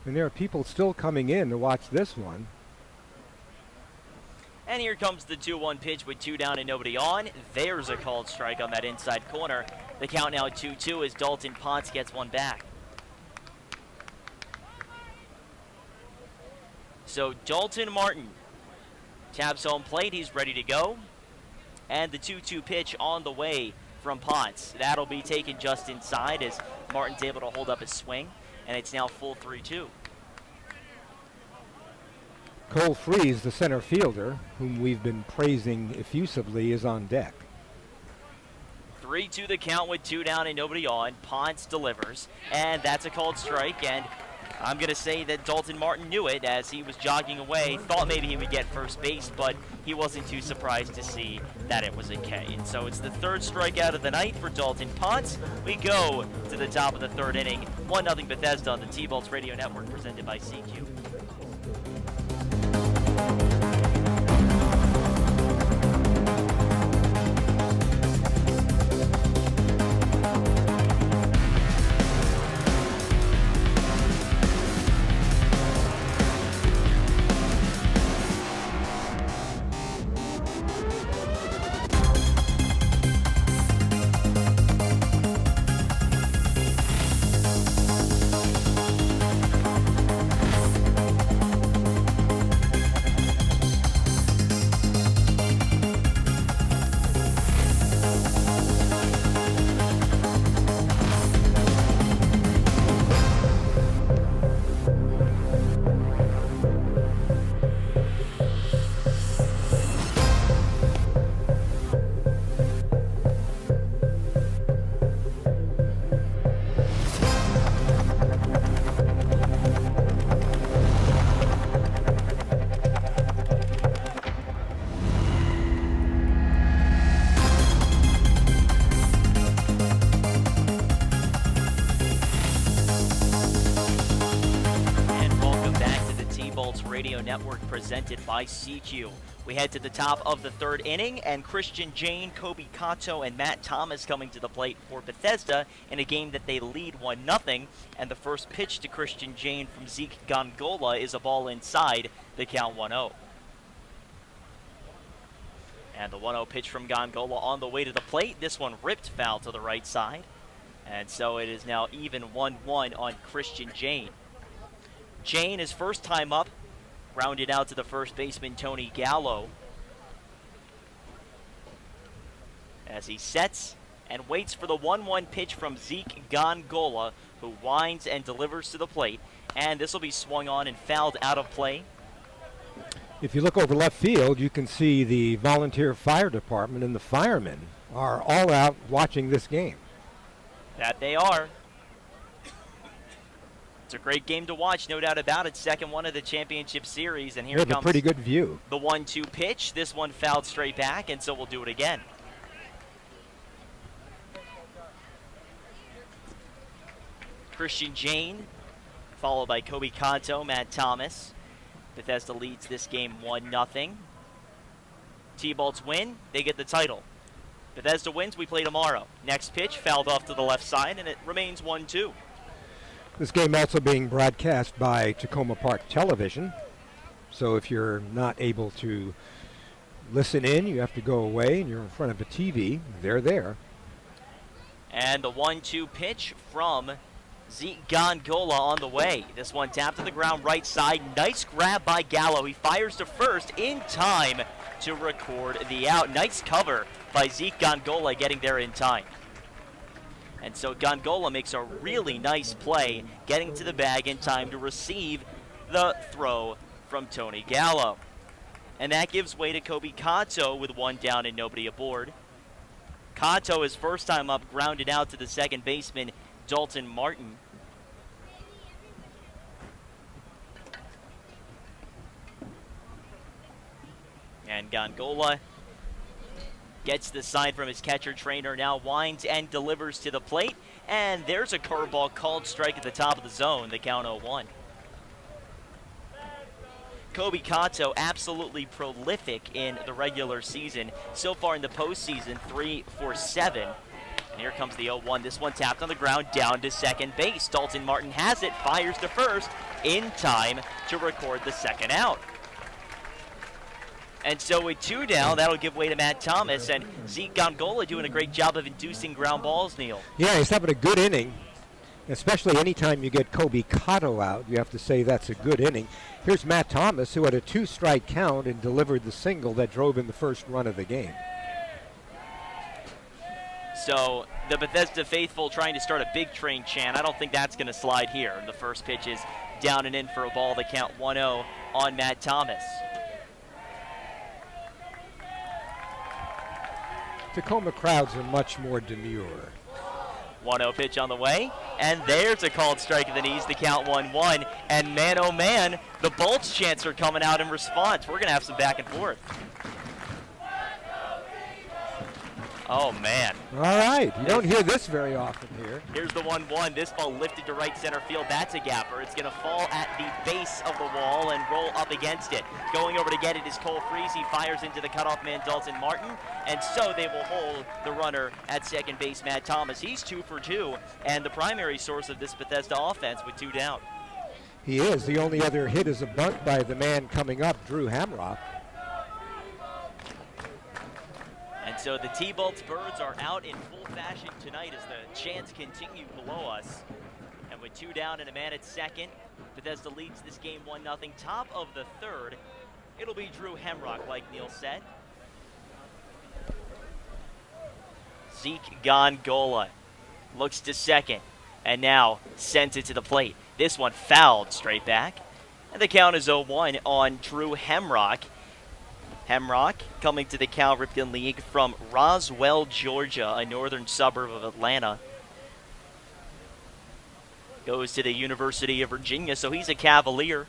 Speaker 1: there are people still coming in to watch this one.
Speaker 2: And here comes the 2-1 pitch with 2 down and nobody on. There's a called strike on that inside corner. The count now at 2-2 as Dalton Ponce gets one back. So Dalton Martin taps home plate. He's ready to go. And the 2-2 pitch on the way from Ponce. That'll be taken just inside as Martin's able to hold up his swing. And it's now full 3-2.
Speaker 1: Cole Freeze, the center fielder, whom we've been praising effusively, is on deck.
Speaker 2: 3-2 the count with 2 down and nobody on. Ponce delivers, and that's a called strike, and I'm going to say that Dalton Martin knew it as he was jogging away, thought maybe he would get first base, but he wasn't too surprised to see that it was a K. And so it's the third strikeout of the night for Dalton Ponce. We go to the top of the third inning. 1-0 Bethesda on the T-Bolts Radio Network presented by CQ. Radio Network presented by CQ. We head to the top of the third inning, and Christian Jane, Kobe Kato, and Matt Thomas coming to the plate for Bethesda in a game that they lead 1-0. And the first pitch to Christian Jane from Zeke Gongola is a ball inside, the count 1-0. And the 1-0 pitch from Gongola on the way to the plate. This one ripped foul to the right side. And so it is now even 1-1 on Christian Jane. Jane, his first time up, rounded out to the first baseman, Tony Gallo, as he sets and waits for the 1-1 pitch from Zeke Gongola, who winds and delivers to the plate. And this will be swung on and fouled out of play.
Speaker 1: If you look over left field, you can see the volunteer fire department and the firemen are all out watching this game.
Speaker 2: That they are. It's a great game to watch, no doubt about it. Second one of the championship series, and here comes
Speaker 1: a pretty good view.
Speaker 2: The 1-2 pitch. This one fouled straight back, and so we'll do it again. Christian Jane, followed by Kobe Kato, Matt Thomas. Bethesda leads this game 1-0. T-Bolts win, they get the title. Bethesda wins, we play tomorrow. Next pitch, fouled off to the left side, and it remains 1-2.
Speaker 1: This game also being broadcast by Takoma Park Television. So if you're not able to listen in, you have to go away and you're in front of a TV. They're there.
Speaker 2: And the 1-2 pitch from Zeke Gongola on the way. This one tapped to the ground right side. Nice grab by Gallo. He fires to first in time to record the out. Nice cover by Zeke Gongola getting there in time. And so Gongola makes a really nice play, getting to the bag in time to receive the throw from Tony Gallo. And that gives way to Kobe Kato with one down and nobody aboard. Kato, his first time up, grounded out to the second baseman, Dalton Martin. And Gongola gets the sign from his catcher trainer, now winds and delivers to the plate. And there's a curveball called strike at the top of the zone, the count 0-1. Kobe Kato, absolutely prolific in the regular season. So far in the postseason, 3 for 7. And here comes the 0-1. This one tapped on the ground, down to second base. Dalton Martin has it, fires to first, in time to record the second out. And so with 2 down, that'll give way to Matt Thomas. And Zeke Gongola doing a great job of inducing ground balls, Neil.
Speaker 1: Yeah, he's having a good inning. Especially anytime you get Kobe Kato out, you have to say that's a good inning. Here's Matt Thomas, who had a 2-strike count and delivered the single that drove in the first run of the game.
Speaker 2: So the Bethesda faithful trying to start a big train chant. I don't think that's going to slide here. The first pitch is down and in for a ball. The count 1-0 on Matt Thomas.
Speaker 1: Takoma crowds are much more demure.
Speaker 2: 1-0 pitch on the way, and there's a called strike at the knees, the count 1-1. And man, oh man, the Bolts chants are coming out in response. We're going to have some back and forth. Oh, man.
Speaker 1: All right. You don't hear this very often here.
Speaker 2: Here's the 1-1. This ball lifted to right center field. That's a gapper. It's going to fall at the base of the wall and roll up against it. Going over to get it is Cole Freese. He fires into the cutoff man, Dalton Martin. And so they will hold the runner at second base, Matt Thomas. He's 2 for 2, and the primary source of this Bethesda offense with 2 down.
Speaker 1: He is. The only other hit is a bunt by the man coming up, Drew Hamrock.
Speaker 2: And so the T-Bolts Birds are out in full fashion tonight as the chants continue below us. And with 2 down and a man at second, Bethesda leads this game 1-0. Top of the third, it'll be Drew Hamrock, like Neil said. Zeke Gongola looks to second and now sends it to the plate. This one fouled straight back. And the count is 0-1 on Drew Hamrock. Hamrock coming to the Cal Ripken League from Roswell, Georgia, a northern suburb of Atlanta. Goes to the University of Virginia, so he's a Cavalier.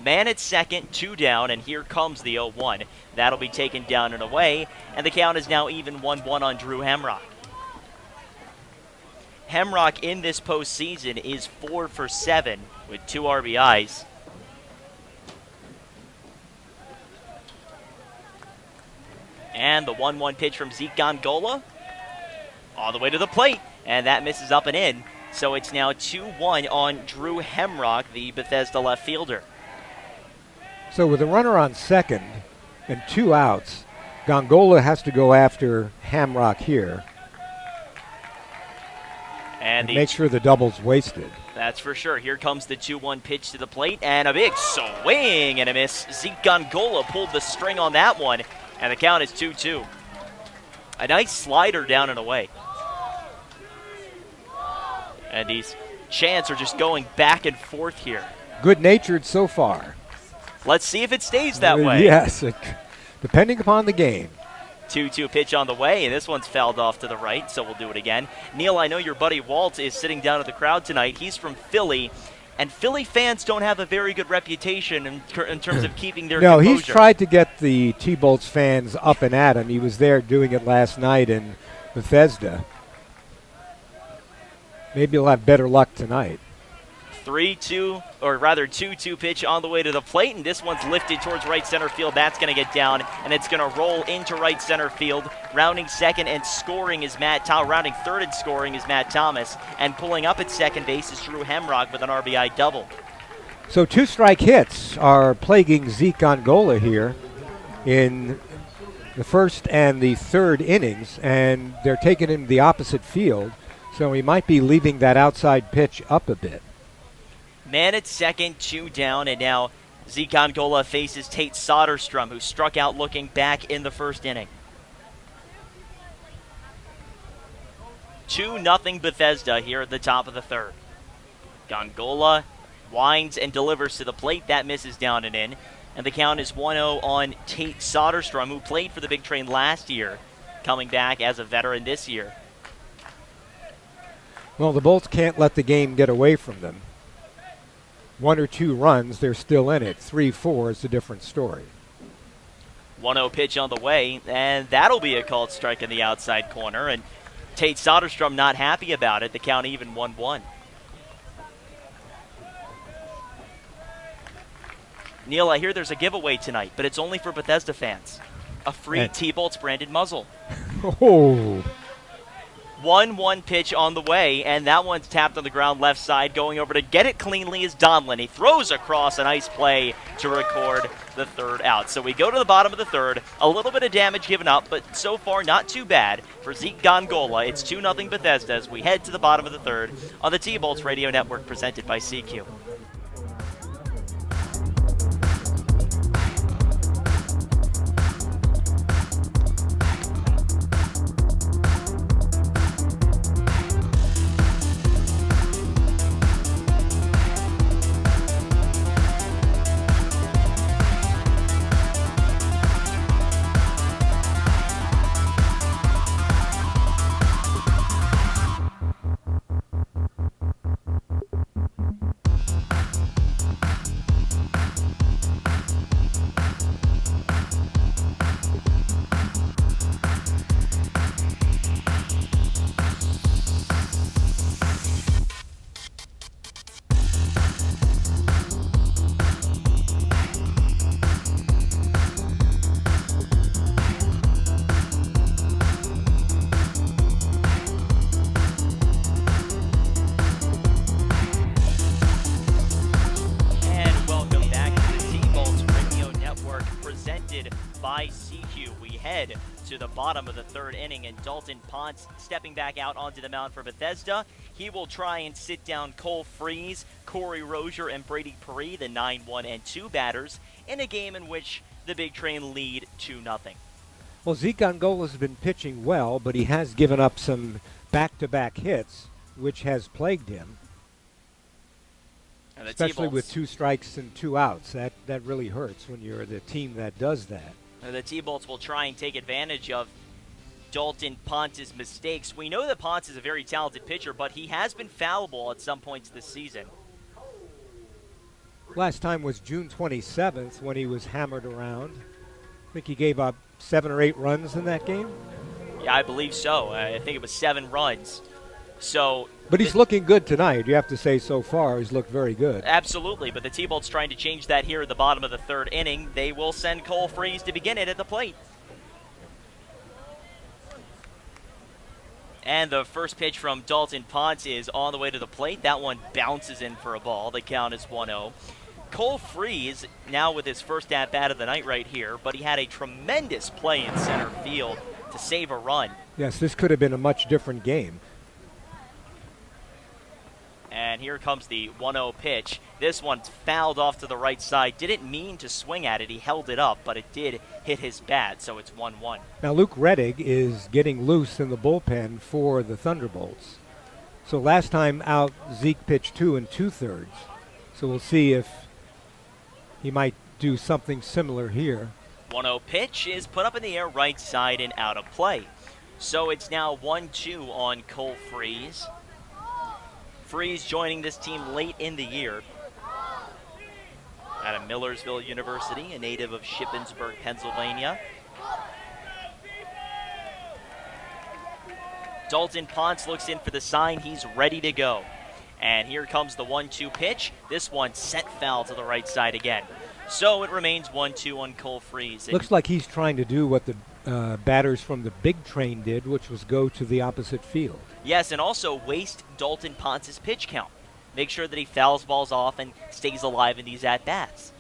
Speaker 2: Man at second, 2 down, and here comes the 0-1. That'll be taken down and away, and the count is now even 1-1 on Drew Hamrock. Hamrock in this postseason is 4 for 7 with 2 RBIs. And the 1-1 pitch from Zeke Gongola all the way to the plate, and that misses up and in. So it's now 2-1 on Drew Hamrock, the Bethesda left fielder.
Speaker 1: So with a runner on second and 2 outs, Gongola has to go after Hamrock here and make sure the double's wasted.
Speaker 2: That's for sure. Here comes the 2-1 pitch to the plate, and a big swing and a miss. Zeke Gongola pulled the string on that one, and the count is 2-2. A nice slider down and away. And these chants are just going back and forth here.
Speaker 1: Good-natured so far.
Speaker 2: Let's see if it stays that way.
Speaker 1: Yes, depending upon the game.
Speaker 2: 2-2 pitch on the way, and this one's fouled off to the right, so we'll do it again. Neil, I know your buddy Walt is sitting down at the crowd tonight. He's from Philly, and Philly fans don't have a very good reputation in terms of keeping their composure.
Speaker 1: He's tried to get the T-Bolts fans up and at him. He was there doing it last night in Bethesda. Maybe he'll have better luck tonight.
Speaker 2: 2-2 pitch on the way to the plate, and this one's lifted towards right center field. That's going to get down, and it's going to roll into right center field. Rounding second and scoring is rounding third and scoring is Matt Thomas, and pulling up at second base is Drew Hamrock with an RBI double.
Speaker 1: So 2 strike hits are plaguing Zeke Gongola here in the first and the third innings, and they're taking him to the opposite field, so he might be leaving that outside pitch up a bit.
Speaker 2: Man at second, 2 down, and now Zeke Gongola faces Tate Soderstrom, who struck out looking back in the first inning. 2-0 Bethesda here at the top of the third. Gongola winds and delivers to the plate. That misses down and in. And the count is 1-0 on Tate Soderstrom, who played for the Big Train last year, coming back as a veteran this year.
Speaker 1: Well, the Bolts can't let the game get away from them. 1 or 2 runs, they're still in it. 3-4 is a different story.
Speaker 2: 1-0 pitch on the way, and that'll be a called strike in the outside corner. And Tate Soderstrom not happy about it. The count even 1-1. Neil, I hear there's a giveaway tonight, but it's only for Bethesda fans. A free T-Bolts branded muzzle.
Speaker 1: Oh.
Speaker 2: 1-1 pitch on the way, and that one's tapped on the ground left side. Going over to get it cleanly is Donlin. He throws across a nice play to record the third out. So we go to the bottom of the third. A little bit of damage given up, but so far not too bad for Zeke Gongola. It's 2-0 Bethesda as we head to the bottom of the third on the T-Bolts Radio Network presented by CQ. presented by CQ. We head to the bottom of the third inning, and Dalton Ponce stepping back out onto the mound for Bethesda. He will try and sit down Cole Freeze, Corey Rozier, and Brady Perry, the 9, 1, and 2 batters, in a game in which the Big Train lead 2-0.
Speaker 6: Well, Zeke Angola's been pitching well, but he has given up some back-to-back hits, which has plagued him. Especially with 2 strikes and 2 outs. That really hurts when you're the team that does that.
Speaker 2: The T-Bolts will try and take advantage of Dalton Ponce's mistakes. We know that Ponce is a very talented pitcher, but he has been fallible at some points this season.
Speaker 6: Last time was June 27th when he was hammered around. I think he gave up 7 or 8 runs in that game.
Speaker 2: Yeah, I believe so. I think it was 7 runs.
Speaker 6: But he's looking good tonight. You have to say so far he's looked very good.
Speaker 2: Absolutely, but the T-Bolts trying to change that here at the bottom of the third inning. They will send Cole Freeze to begin it at the plate. And the first pitch from Dalton Ponce is on the way to the plate. That one bounces in for a ball. The count is 1-0. Cole Freeze now with his first at-bat of the night right here, but he had a tremendous play in center field to save a run.
Speaker 6: Yes, this could have been a much different game.
Speaker 2: And here comes the 1-0 pitch. This one's fouled off to the right side. Didn't mean to swing at it. He held it up, but it did hit his bat, so it's 1-1.
Speaker 6: Now Luke Reddick is getting loose in the bullpen for the Thunderbolts. So last time out, Zeke pitched 2 2/3. So we'll see if he might do something similar here.
Speaker 2: 1-0 pitch is put up in the air right side and out of play. So it's now 1-2 on Cole Freeze. Freeze joining this team late in the year out of Millersville University, a native of Shippensburg, Pennsylvania. Dalton Ponce looks in for the sign. He's ready to go. And here comes the 1-2 pitch. This one sent foul to the right side again. So it remains 1-2 on Cole Freeze.
Speaker 6: Looks like he's trying to do what the batters from the Big Train did, which was go to the opposite field.
Speaker 2: Yes, and also waste Dalton Ponce's pitch count. Make sure that he fouls balls off and stays alive in these at-bats.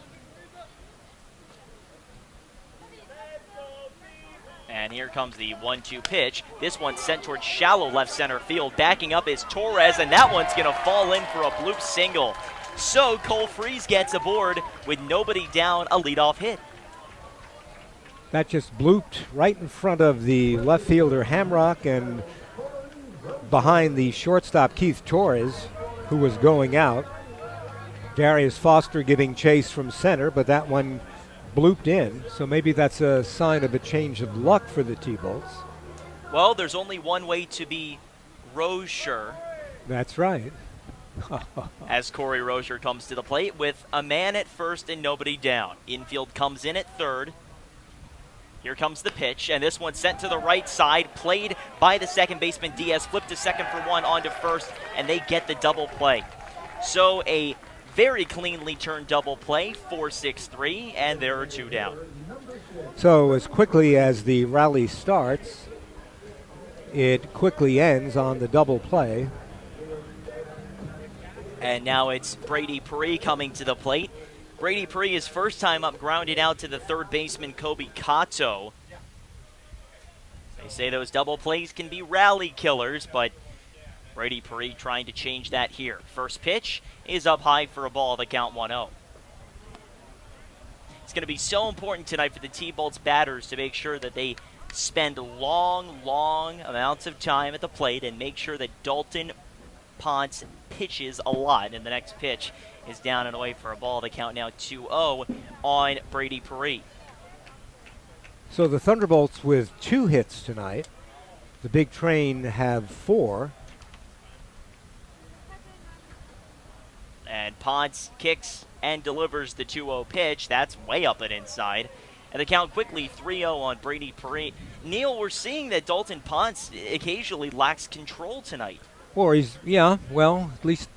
Speaker 2: And here comes the 1-2 pitch. This one sent towards shallow left center field. Backing up is Torres, and that one's going to fall in for a bloop single. So Cole Freeze gets aboard with nobody down, a leadoff hit.
Speaker 6: That just blooped right in front of the left fielder Hamrock and behind the shortstop Keith Torres, who was going out. Darius Foster giving chase from center, but that one blooped in. So maybe that's a sign of a change of luck for the T-Bolts.
Speaker 2: Well, there's only one way to be Rozier.
Speaker 6: That's right.
Speaker 2: As Corey Rozier comes to the plate with a man at first and nobody down. Infield comes in at third. Here comes the pitch, and this one sent to the right side, played by the second baseman Diaz, flipped to second for one, onto first, and they get the double play. So a very cleanly turned double play, 4-6-3, and there are 2 down.
Speaker 6: So as quickly as the rally starts, it quickly ends on the double play.
Speaker 2: And now it's Brady Perry coming to the plate. Brady Perry, his first time up, grounded out to the third baseman, Kobe Kato. They say those double plays can be rally killers, but Brady Perry trying to change that here. First pitch is up high for a ball, the count 1-0. It's going to be so important tonight for the T-Bolts batters to make sure that they spend long amounts of time at the plate and make sure that Dalton Ponce pitches a lot. And the next pitch is down and away for a ball. The count now 2-0 on Brady Perry.
Speaker 6: So the Thunderbolts with 2 hits tonight. The Big Train have 4.
Speaker 2: And Ponce kicks and delivers the 2-0 pitch. That's way up and inside. And the count quickly 3-0 on Brady Perry. Neil, we're seeing that Dalton Ponce occasionally lacks control tonight.
Speaker 6: Or at least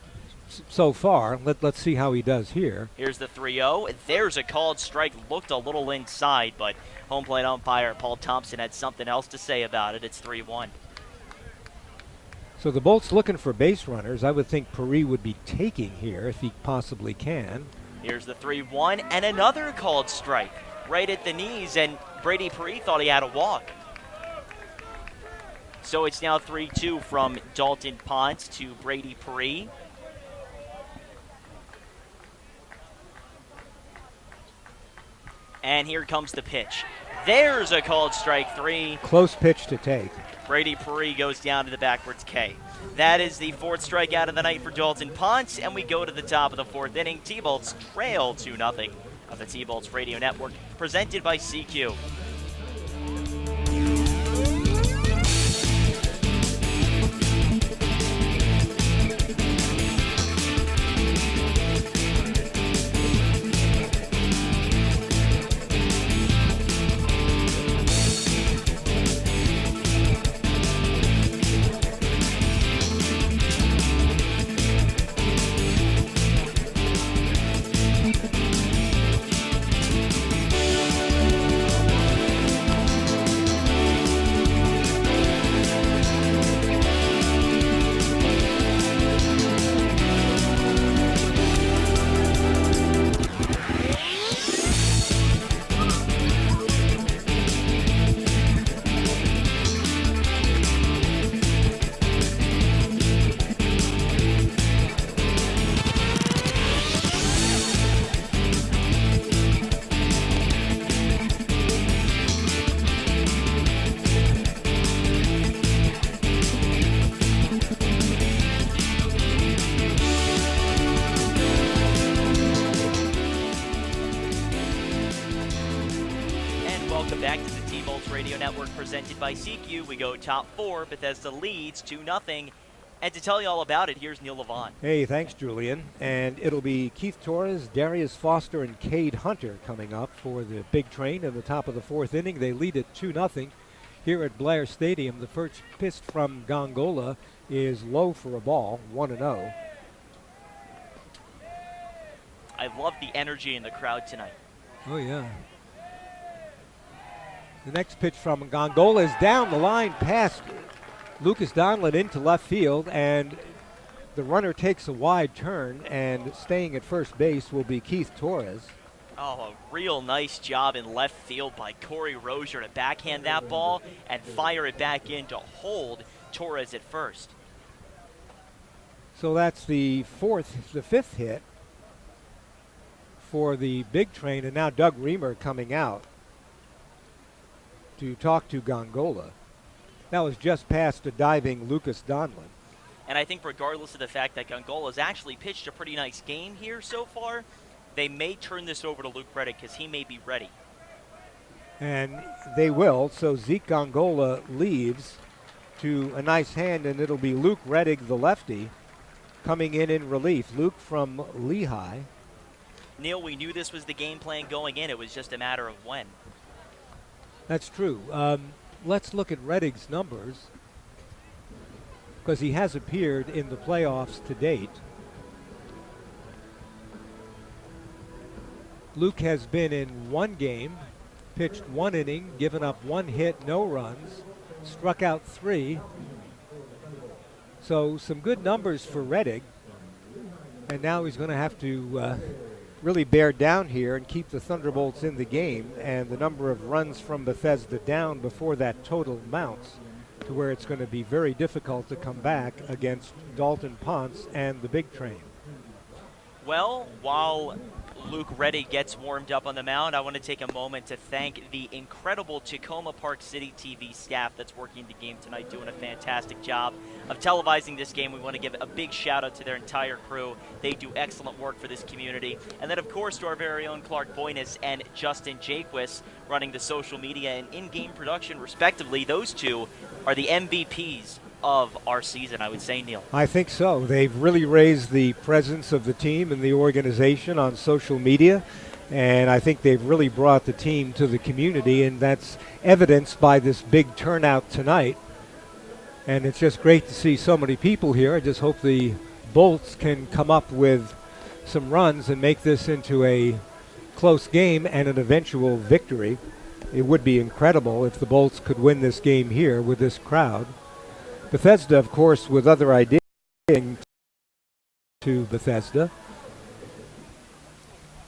Speaker 6: so far. Let's see how he does here.
Speaker 2: Here's the 3-0. There's a called strike. Looked a little inside, but home plate umpire Paul Thompson had something else to say about it. It's 3-1.
Speaker 6: So the Bolts looking for base runners. I would think Perry would be taking here if he possibly can.
Speaker 2: Here's the 3-1 and another called strike. right at the knees, and Brady Perry thought he had a walk. So it's now 3-2 from Dalton Ponce to Brady Perry. And here comes the pitch. There's a called strike 3.
Speaker 6: Close pitch to take.
Speaker 2: Brady Perry goes down to the backwards K. That is the 4th strikeout of the night for Dalton Ponce, and we go to the top of the 4th inning. T-Bolts trail 2-0 of the T-Bolts Radio Network, presented by CQ. Presented by CQ. We go top 4. Bethesda leads 2-0. And to tell you all about it, here's Neil Levant.
Speaker 6: Hey, thanks, Julian. And it'll be Keith Torres, Darius Foster, and Cade Hunter coming up for the big train in the top of the 4th inning. They lead it 2-0 here at Blair Stadium. The first pitch from Gongola is low for a ball, 1-0.
Speaker 2: I love the energy in the crowd tonight.
Speaker 6: Oh, yeah. The next pitch from Gongola is down the line past Lucas Donlin into left field, and the runner takes a wide turn, and staying at first base will be Keith Torres.
Speaker 2: Oh, a real nice job in left field by Corey Rozier to backhand that ball and fire it back in to hold Torres at first.
Speaker 6: So that's the 5th hit for the big train, and now Doug Reamer coming out to talk to Gongola. That was just past a diving Lucas Donlin.
Speaker 2: And I think regardless of the fact that Gongola's actually pitched a pretty nice game here so far, they may turn this over to Luke Reddick because he may be ready.
Speaker 6: And they will, so Zeke Gongola leaves to a nice hand, and it'll be Luke Reddick, the lefty, coming in relief. Luke from Lehigh.
Speaker 2: Neil, we knew this was the game plan going in. It was just a matter of when.
Speaker 6: That's true. Let's look at Reddick's numbers, because he has appeared in the playoffs to date. Luke has been in 1 game, pitched 1 inning, given up 1 hit, no runs, struck out 3. So some good numbers for Reddick, and now he's going to have to really bear down here and keep the Thunderbolts in the game, and the number of runs from Bethesda down before that total mounts to where it's going to be very difficult to come back against Dalton Ponce and the big train.
Speaker 2: Well, while Luke Reddick gets warmed up on the mound, I want to take a moment to thank the incredible Takoma Park City TV staff that's working the game tonight, doing a fantastic job of televising this game. We want to give a big shout out to their entire crew. They do excellent work for this community. And then, of course, to our very own Clark Boyness and Justin Jaquist running the social media and in-game production, respectively. Those two are the MVPs of our season, I would say, Neil.
Speaker 6: I think so. They've really raised the presence of the team and the organization on social media, and I think they've really brought the team to the community, and that's evidenced by this big turnout tonight. And it's just great to see so many people here. I just hope the Bolts can come up with some runs and make this into a close game and an eventual victory. It would be incredible if the Bolts could win this game here with this crowd. Bethesda, of course, with other ideas to Bethesda.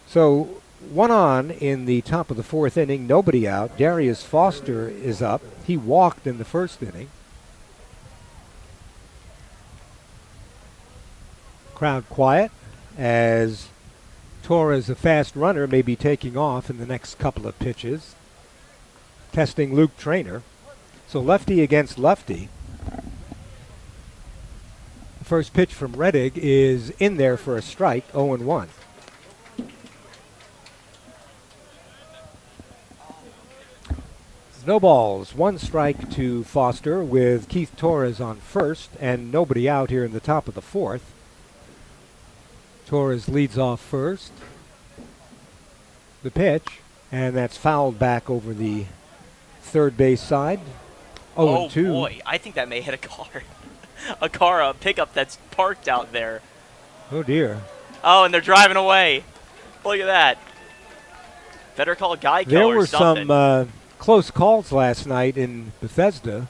Speaker 6: So one on in the top of the fourth inning, nobody out. Darius Foster is up. He walked in the first inning. Crowd quiet as Torres, a fast runner, may be taking off in the next couple of pitches. Testing Luke Trainer. So lefty against lefty. The first pitch from Reddick is in there for a strike, 0-1. No balls, one strike to Foster with Keith Torres on first and nobody out here in the top of the fourth. Torres leads off first. The pitch, and that's fouled back over the third base side. 0-2.
Speaker 2: Oh boy, I think that may hit a car, a pickup that's parked out there.
Speaker 6: Oh dear.
Speaker 2: Oh, and they're driving away. Look at that. Better call Geico
Speaker 6: There
Speaker 2: or
Speaker 6: were
Speaker 2: something.
Speaker 6: some close calls last night in Bethesda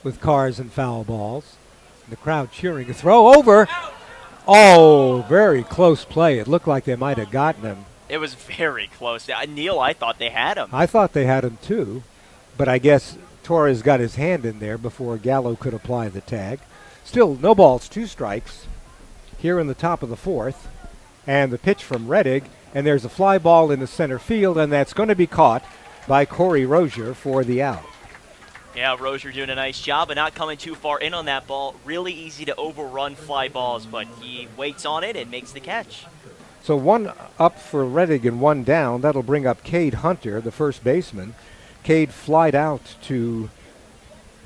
Speaker 6: with cars and foul balls. And the crowd cheering. A throw over. Oh, very close play. It looked like they might have gotten him.
Speaker 2: It was very close. Neil, I thought they had him.
Speaker 6: I thought they had him too, but I guess Torres got his hand in there before Gallo could apply the tag. Still, no balls, two strikes here in the top of the fourth. And the pitch from Reddick, and there's a fly ball in the center field, and that's going to be caught by Corey Rozier for the out.
Speaker 2: Yeah, Rozier doing a nice job and not coming too far in on that ball. Really easy to overrun fly balls, but he waits on it and makes the catch.
Speaker 6: So one up for Reddick and one down. That'll bring up Cade Hunter, the first baseman. Cade flied out to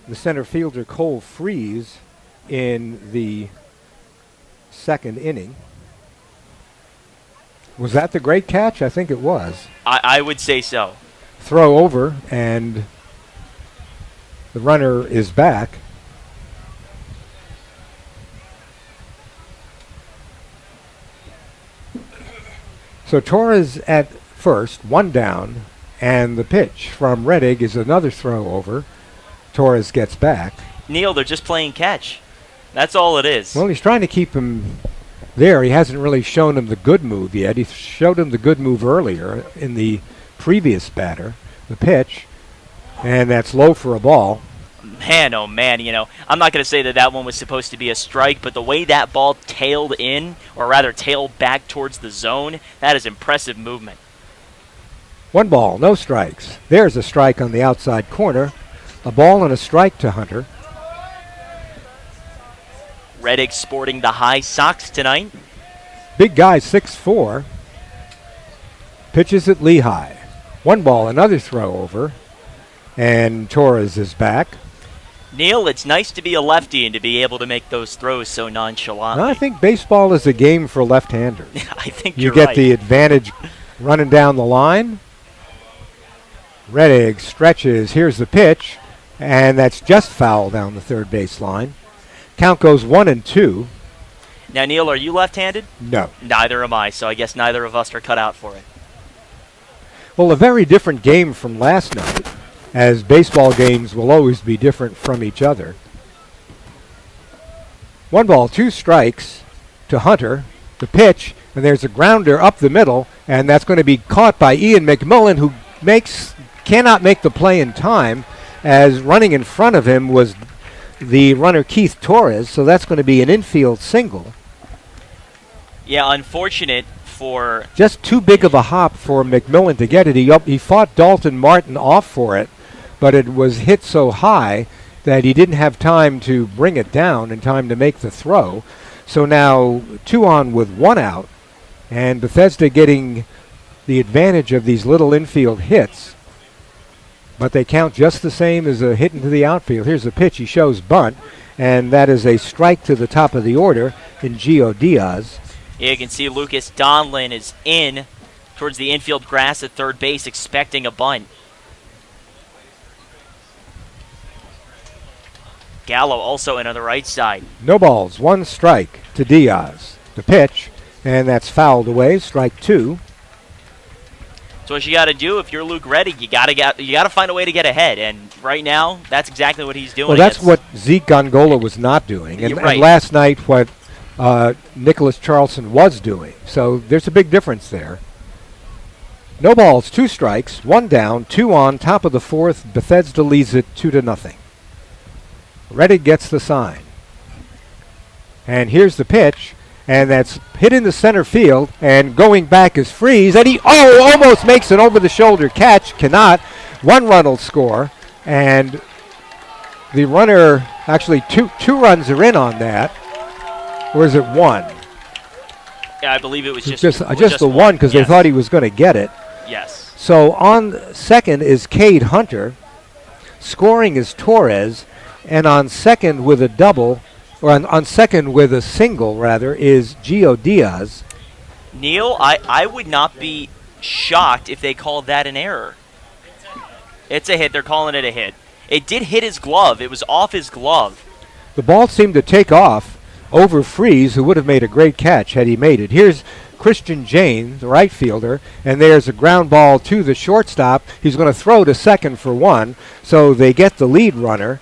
Speaker 6: the center fielder Cole Freeze in the second inning. Was that the great catch? I think it was.
Speaker 2: I would say so.
Speaker 6: Throw over, and the runner is back. So Torres at first, one down, and the pitch from Reddick is another throw over. Torres gets back.
Speaker 2: Neil, they're just playing catch. That's all it is.
Speaker 6: Well, he's trying to keep him there. He hasn't really shown him the good move yet. He showed him the good move earlier in the previous batter, the pitch, and that's low for a ball.
Speaker 2: Man, oh man, I'm not going to say that one was supposed to be a strike, but the way that ball tailed in, or rather tailed back towards the zone, that is impressive movement.
Speaker 6: One ball, no strikes. There's a strike on the outside corner. A ball and a strike to Hunter.
Speaker 2: Reddick sporting the high socks tonight.
Speaker 6: Big guy, 6'4". Pitches at Lehigh. One ball, another throw over. And Torres is back.
Speaker 2: Neil, it's nice to be a lefty and to be able to make those throws so nonchalantly.
Speaker 6: I think baseball is a game for left-handers.
Speaker 2: I think
Speaker 6: you
Speaker 2: you're
Speaker 6: get
Speaker 2: right.
Speaker 6: the advantage running down the line. Reddick stretches. Here's the pitch. And that's just foul down the third base line. Count goes 1-2.
Speaker 2: Now, Neil, are you left-handed?
Speaker 6: No.
Speaker 2: Neither am I, so I guess neither of us are cut out for it.
Speaker 6: Well, a very different game from last night, as baseball games will always be different from each other. One ball, two strikes to Hunter. The pitch, and there's a grounder up the middle, and that's going to be caught by Ian McMillan, who cannot make the play in time, as running in front of him was the runner Keith Torres, so that's going to be an infield single.
Speaker 2: Yeah, unfortunate for...
Speaker 6: Just too big of a hop for McMillan to get it. He fought Dalton Martin off for it, but it was hit so high that he didn't have time to bring it down in time to make the throw. So now 2 on with 1 out, and Bethesda getting the advantage of these little infield hits. But they count just the same as a hit into the outfield. Here's the pitch. He shows bunt, and that is a strike to the top of the order in Gio Diaz.
Speaker 2: Yeah, you can see Lucas Donlin is in towards the infield grass at third base, expecting a bunt. Gallo also in on the right side.
Speaker 6: No balls, 1 strike to Diaz. The pitch, and that's fouled away, strike 2.
Speaker 2: So what you got to do if you're Luke Reddick, you got to find a way to get ahead, and right now that's exactly what he's doing.
Speaker 6: Well, that's what Zeke Gongola was not doing, and,
Speaker 2: right.
Speaker 6: and last night what Nicholas Charlson was doing. So there's a big difference there. No balls, 2 strikes, 1 down, 2 on, top of the 4th. Bethesda leads it 2-0. Reddick gets the sign. And here's the pitch, and that's hit in the center field, and going back is Freeze, and he almost makes an over-the-shoulder catch, cannot. 1 run will score, and the runner, actually two runs are in on that, or is it 1?
Speaker 2: Yeah, I believe it was just
Speaker 6: the one, because they thought he was going to get it.
Speaker 2: Yes.
Speaker 6: So on second is Cade Hunter, scoring is Torres, and on second with a double, or on second with a single, rather, is Gio Diaz.
Speaker 2: Neil, I would not be shocked if they called that an error. It's a hit. They're calling it a hit. It did hit his glove. It was off his glove.
Speaker 6: The ball seemed to take off over Freeze, who would have made a great catch had he made it. Here's Christian Jane, the right fielder, and there's a ground ball to the shortstop. He's going to throw to second for 1, so they get the lead runner.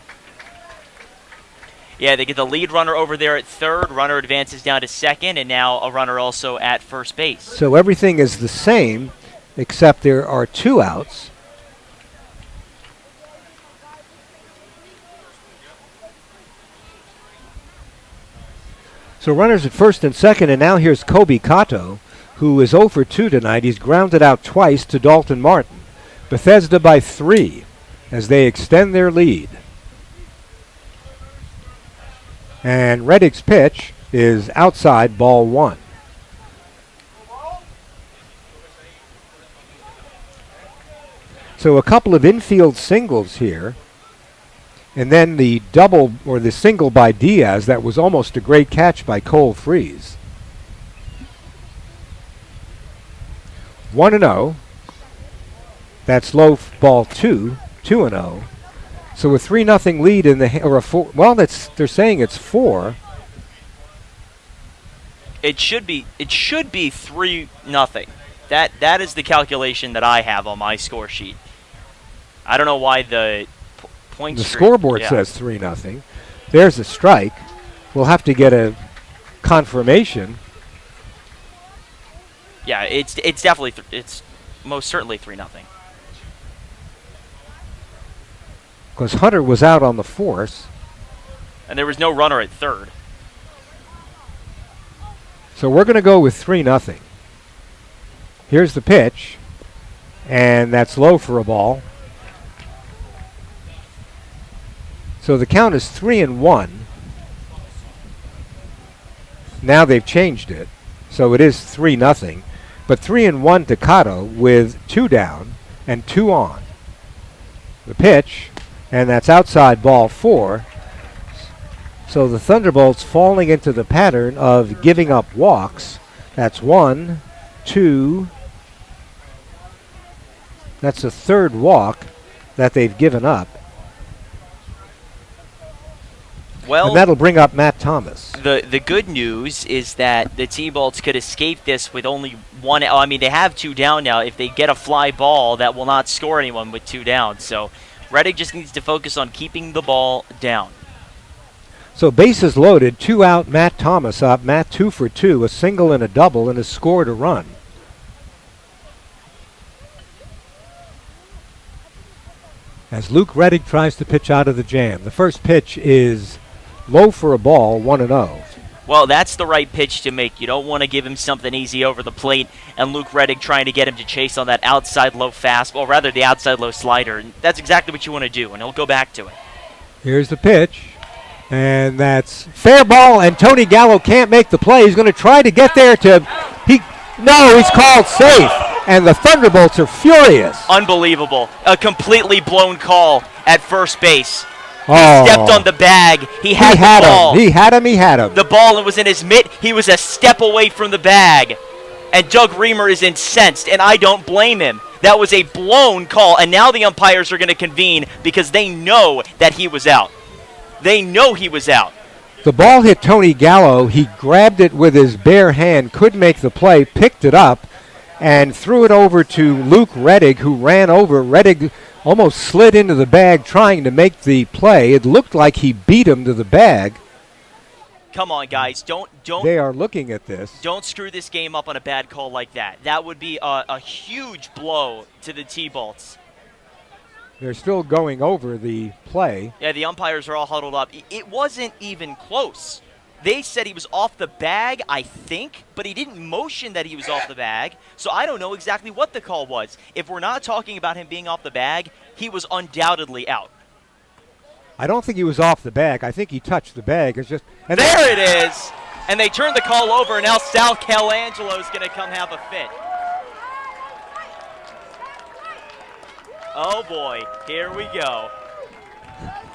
Speaker 2: Yeah, they get the lead runner over there at third. Runner advances down to second, and now a runner also at first base.
Speaker 6: So everything is the same, except there are 2 outs. So runners at first and second, and now here's Kobe Kato, who is 0 for 2 tonight. He's grounded out twice to Dalton Martin. Bethesda by 3 as they extend their lead. And Reddick's pitch is outside, ball 1. So a couple of infield singles here. And then the double, or the single by Diaz, that was almost a great catch by Cole Freeze. 1-0. That's low, ball 2, 2-0. So a 3-0 lead in the, or a 4, well, they're saying it's 4.
Speaker 2: It should be 3-0. That is the calculation that I have on my score sheet. I don't know why the
Speaker 6: the scoreboard says 3-0. There's a strike. We'll have to get a confirmation.
Speaker 2: Yeah, it's definitely it's most certainly 3-0.
Speaker 6: Because Hunter was out on the force.
Speaker 2: And there was no runner at third.
Speaker 6: So we're going to go with 3-0. Here's the pitch, and that's low for a ball. So the count is 3-1. Now they've changed it, so it is 3-0. But 3-1 to Kato with 2 down and 2 on. The pitch, and that's outside, ball 4. So the Thunderbolts falling into the pattern of giving up walks. That's 1, 2. That's the 3rd walk that they've given up.
Speaker 2: Well,
Speaker 6: and that'll bring up Matt Thomas.
Speaker 2: The good news is that the T-Bolts could escape this with only 1. I mean, they have 2 down now. If they get a fly ball, that will not score anyone with 2 down. So Reddick just needs to focus on keeping the ball down.
Speaker 6: So bases loaded, 2 out, Matt Thomas up. Matt 2 for 2, a single and a double, and has scored a run. As Luke Reddick tries to pitch out of the jam. The first pitch is low for a ball, 1-0.
Speaker 2: Well, that's the right pitch to make. You don't want to give him something easy over the plate, and Luke Reddick trying to get him to chase on that outside low fastball, rather the outside low slider. And that's exactly what you want to do, and he'll go back to it.
Speaker 6: Here's the pitch, and that's fair ball, and Tony Gallo can't make the play. He's going to try to get there to, he's called safe, and the Thunderbolts are furious.
Speaker 2: Unbelievable. A completely blown call at first base. He
Speaker 6: Oh.
Speaker 2: stepped on the bag. He had the ball.
Speaker 6: He had him.
Speaker 2: The ball was in his mitt. He was a step away from the bag. And Doug Reamer is incensed, and I don't blame him. That was a blown call, and now the umpires are going to convene because they know that he was out. They know he was out.
Speaker 6: The ball hit Tony Gallo. He grabbed it with his bare hand, couldn't make the play, picked it up, and threw it over to Luke Reddick, who ran over. Reddick almost slid into the bag trying to make the play. It looked like he beat him to the bag.
Speaker 2: Come on, guys. Don't
Speaker 6: They are looking at this.
Speaker 2: Don't screw this game up on a bad call like that. That would be a huge blow to the T-Bolts.
Speaker 6: They're still going over the play.
Speaker 2: Yeah, the umpires are all huddled up. It wasn't even close. They said he was off the bag, I think, but he didn't motion that he was off the bag, so I don't know exactly what the call was. If we're not talking about him being off the bag, he was undoubtedly out.
Speaker 6: I don't think he was off the bag. I think he touched the bag. It's just and
Speaker 2: there it is! And they turned the call over, and now Sal Calangelo's going to come have a fit. Oh, boy. Here we go.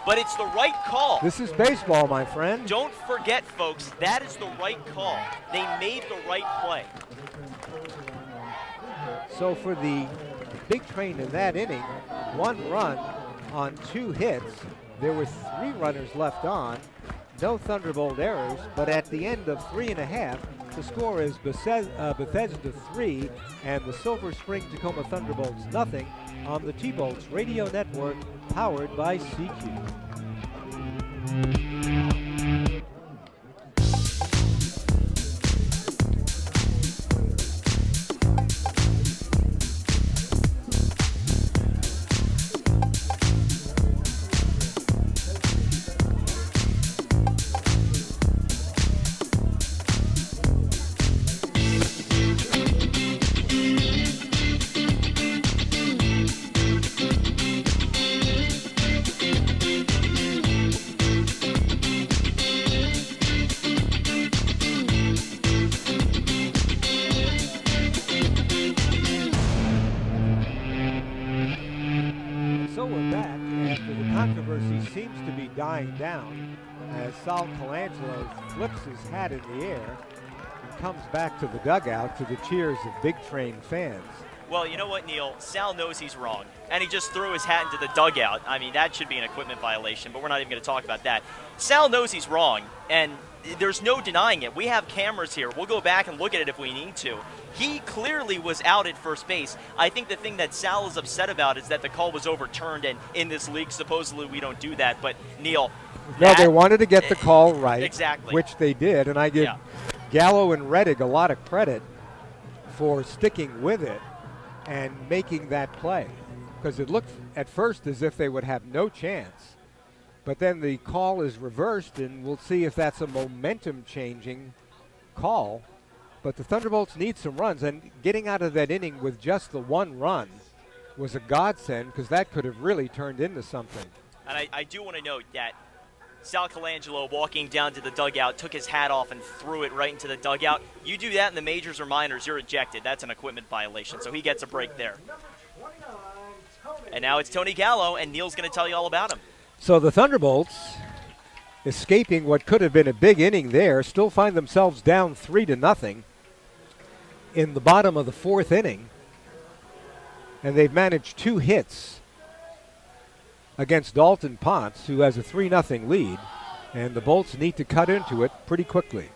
Speaker 2: But it's the right call.
Speaker 6: This is baseball, my friend.
Speaker 2: Don't forget, folks, that is the right call. They made the right play.
Speaker 6: So for the Big Train in that inning, 1 run on 2 hits. There were 3 runners left on. No Thunderbolt errors, but at the end of 3.5, the score is Bethesda 3 and the Silver Spring Takoma Thunderbolts nothing on the T-Bolts Radio Network, powered by CQ. Seems to be dying down as Sal Colangelo flips his hat in the air and comes back to the dugout to the cheers of Big Train fans.
Speaker 2: Well, you know what, Neil? Sal knows he's wrong, and he just threw his hat into the dugout. I mean, that should be an equipment violation, but we're not even going to talk about that. Sal knows he's wrong, and there's no denying it. We have cameras here. We'll go back and look at it if we need to. He clearly was out at first base. I think the thing that Sal is upset about is that the call was overturned, and in this league, supposedly we don't do that. But, Neil,
Speaker 6: no, they wanted to get the call right,
Speaker 2: exactly,
Speaker 6: which they did, and I give Gallo and Reddick a lot of credit for sticking with it and making that play, because it looked at first as if they would have no chance. But then the call is reversed, and we'll see if that's a momentum-changing call. But the Thunderbolts need some runs, and getting out of that inning with just the 1 run was a godsend, because that could have really turned into something.
Speaker 2: And I do want to note that Sal Colangelo, walking down to the dugout, took his hat off and threw it right into the dugout. You do that in the majors or minors, you're ejected. That's an equipment violation, so he gets a break there. And now it's Tony Gallo, and Neil's going to tell you all about him.
Speaker 6: So the Thunderbolts, escaping what could have been a big inning there, still find themselves down 3-0 in the bottom of the 4th inning. And they've managed 2 hits against Dalton Ponce, who has a 3-0 lead. And the Bolts need to cut into it pretty quickly.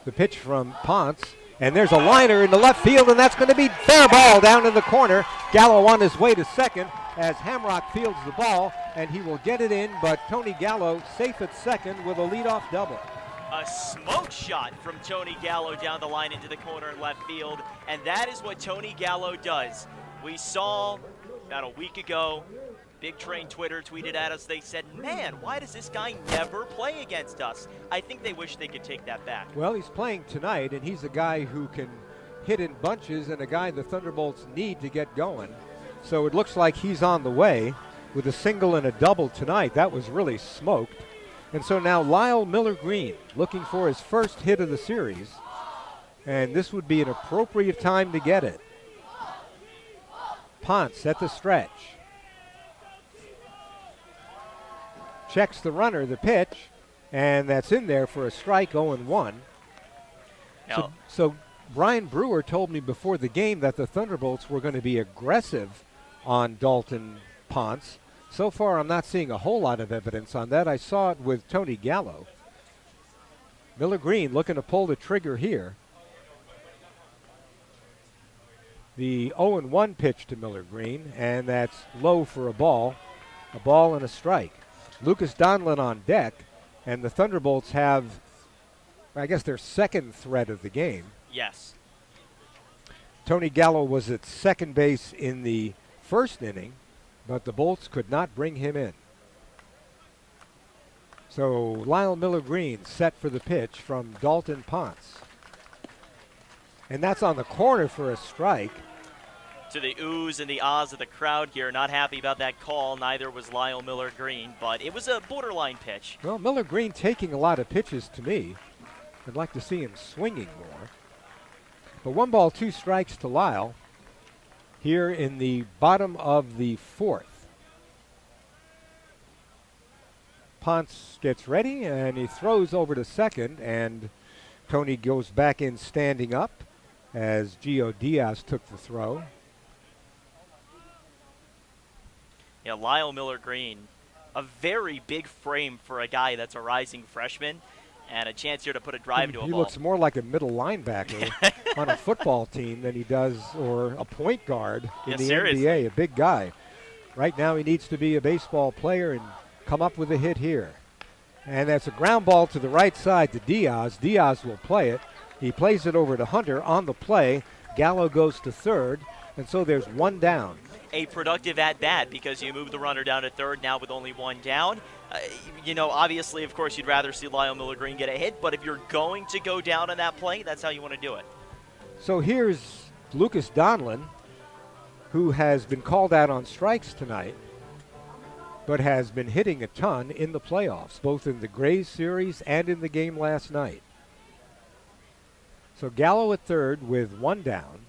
Speaker 6: The pitch from Ponce, and there's a liner in the left field, and that's going to be fair ball down in the corner. Gallo on his way to second as Hamrock fields the ball, and he will get it in, but Tony Gallo safe at second with a leadoff double.
Speaker 2: A smoke shot from Tony Gallo down the line into the corner in left field, and that is what Tony Gallo does. We saw about a week ago, Big Train Twitter tweeted at us, they said, man, why does this guy never play against us? I think they wish they could take that back.
Speaker 6: Well, he's playing tonight, and he's a guy who can hit in bunches and a guy the Thunderbolts need to get going. So it looks like he's on the way with a single and a double tonight. That was really smoked. And so now Lyle Miller-Green looking for his first hit of the series. And this would be an appropriate time to get it. Ponce at the stretch. Checks the runner, the pitch, and that's in there for a strike, 0-1. So Brian Brewer told me before the game that the Thunderbolts were going to be aggressive on Dalton Ponce. So far, I'm not seeing a whole lot of evidence on that. I saw it with Tony Gallo. Miller-Green looking to pull the trigger here. The 0-1 pitch to Miller-Green, and that's low for a ball and a strike. Lucas Donlin on deck, And the Thunderbolts have, I guess, their second threat of the game.
Speaker 2: Yes.
Speaker 6: Tony Gallo was at second base in the first inning, but the Bolts could not bring him in. So Lyle Miller Green set for the pitch from Dalton Ponce. And that's on the corner for a strike.
Speaker 2: To the oohs and the ahs of the crowd here, not happy about that call. Neither was Lyle Miller Green, but it was a borderline pitch.
Speaker 6: Well, Miller Green taking a lot of pitches to me. I'd like to see him swinging more. But 1 ball, 2 strikes to Lyle here in the bottom of the fourth. Ponce gets ready, and he throws over to second, and Tony goes back in standing up as Gio Diaz took the throw.
Speaker 2: Yeah, Lyle Miller Green, a very big frame for a guy that's a rising freshman, and a chance here to put a drive into a
Speaker 6: He
Speaker 2: ball.
Speaker 6: looks more like a middle linebacker on a football team than he does, or a point guard in the
Speaker 2: seriously.
Speaker 6: NBA, a big guy. Right now he needs to be a baseball player and come up with a hit here. And that's a ground ball to the right side to Diaz. Diaz will play it. He plays it over to Hunter on the play. Gallo goes to third, and so there's 1 down.
Speaker 2: A productive at-bat because you move the runner down to third now with only 1 down. Obviously, of course, you'd rather see Lyle Miller Green get a hit, but if you're going to go down on that play, that's how you want to do it.
Speaker 6: So here's Lucas Donlin, who has been called out on strikes tonight, but has been hitting a ton in the playoffs, both in the Grays series and in the game last night. So Gallo at third with 1 down.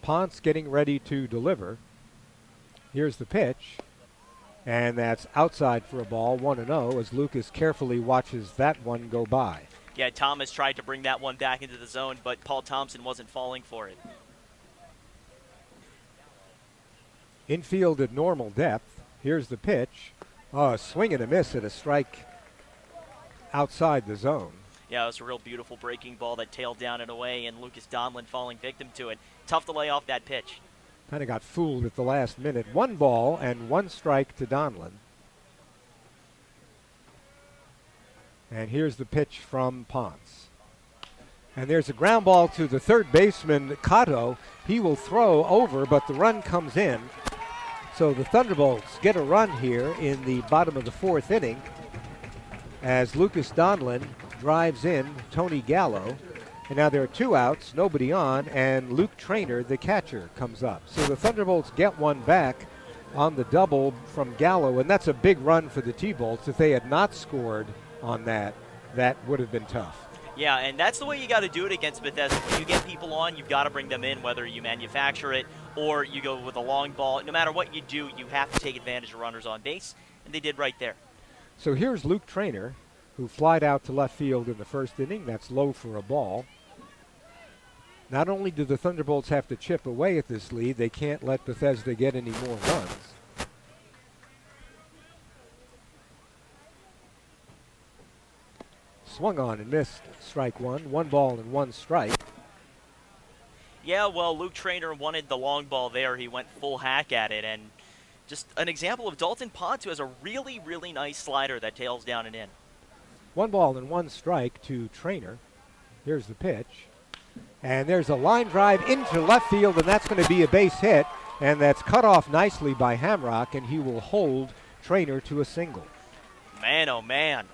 Speaker 6: Ponce getting ready to deliver. Here's the pitch, and that's outside for a ball, 1-0, as Lucas carefully watches that one go by.
Speaker 2: Yeah, Thomas tried to bring that one back into the zone, but Paul Thompson wasn't falling for it.
Speaker 6: Infield at normal depth. Here's the pitch. A swing and a miss at a strike outside the zone.
Speaker 2: Yeah, it was a real beautiful breaking ball that tailed down and away, and Lucas Donlin falling victim to it. Tough to lay off that pitch.
Speaker 6: Kind of got fooled at the last minute. 1 ball and 1 strike to Donlin. And here's the pitch from Ponce. And there's a ground ball to the third baseman, Cato. He will throw over, but the run comes in. So the Thunderbolts get a run here in the bottom of the fourth inning as Lucas Donlin drives in Tony Gallo. And now there are 2 outs, nobody on, and Luke Traynor, the catcher, comes up. So the Thunderbolts get 1 back on the double from Gallo, and that's a big run for the T-Bolts. If they had not scored on that, that would have been tough.
Speaker 2: Yeah, and that's the way you got to do it against Bethesda. When you get people on, you've got to bring them in, whether you manufacture it or you go with a long ball. No matter what you do, you have to take advantage of runners on base, and they did right there.
Speaker 6: So here's Luke Traynor, who flied out to left field in the first inning. That's low for a ball. Not only do the Thunderbolts have to chip away at this lead, they can't let Bethesda get any more runs. Swung on and missed. Strike 1. 1 ball and 1 strike.
Speaker 2: Yeah, well, Luke Traynor wanted the long ball there. He went full hack at it, and just an example of Dalton Ponce, who has a really, really nice slider that tails down and in.
Speaker 6: 1 ball and 1 strike to Traynor. Here's the pitch. And there's a line drive into left field, and that's going to be a base hit. And that's cut off nicely by Hamrock, and he will hold Traynor to a single.
Speaker 2: Man, oh man.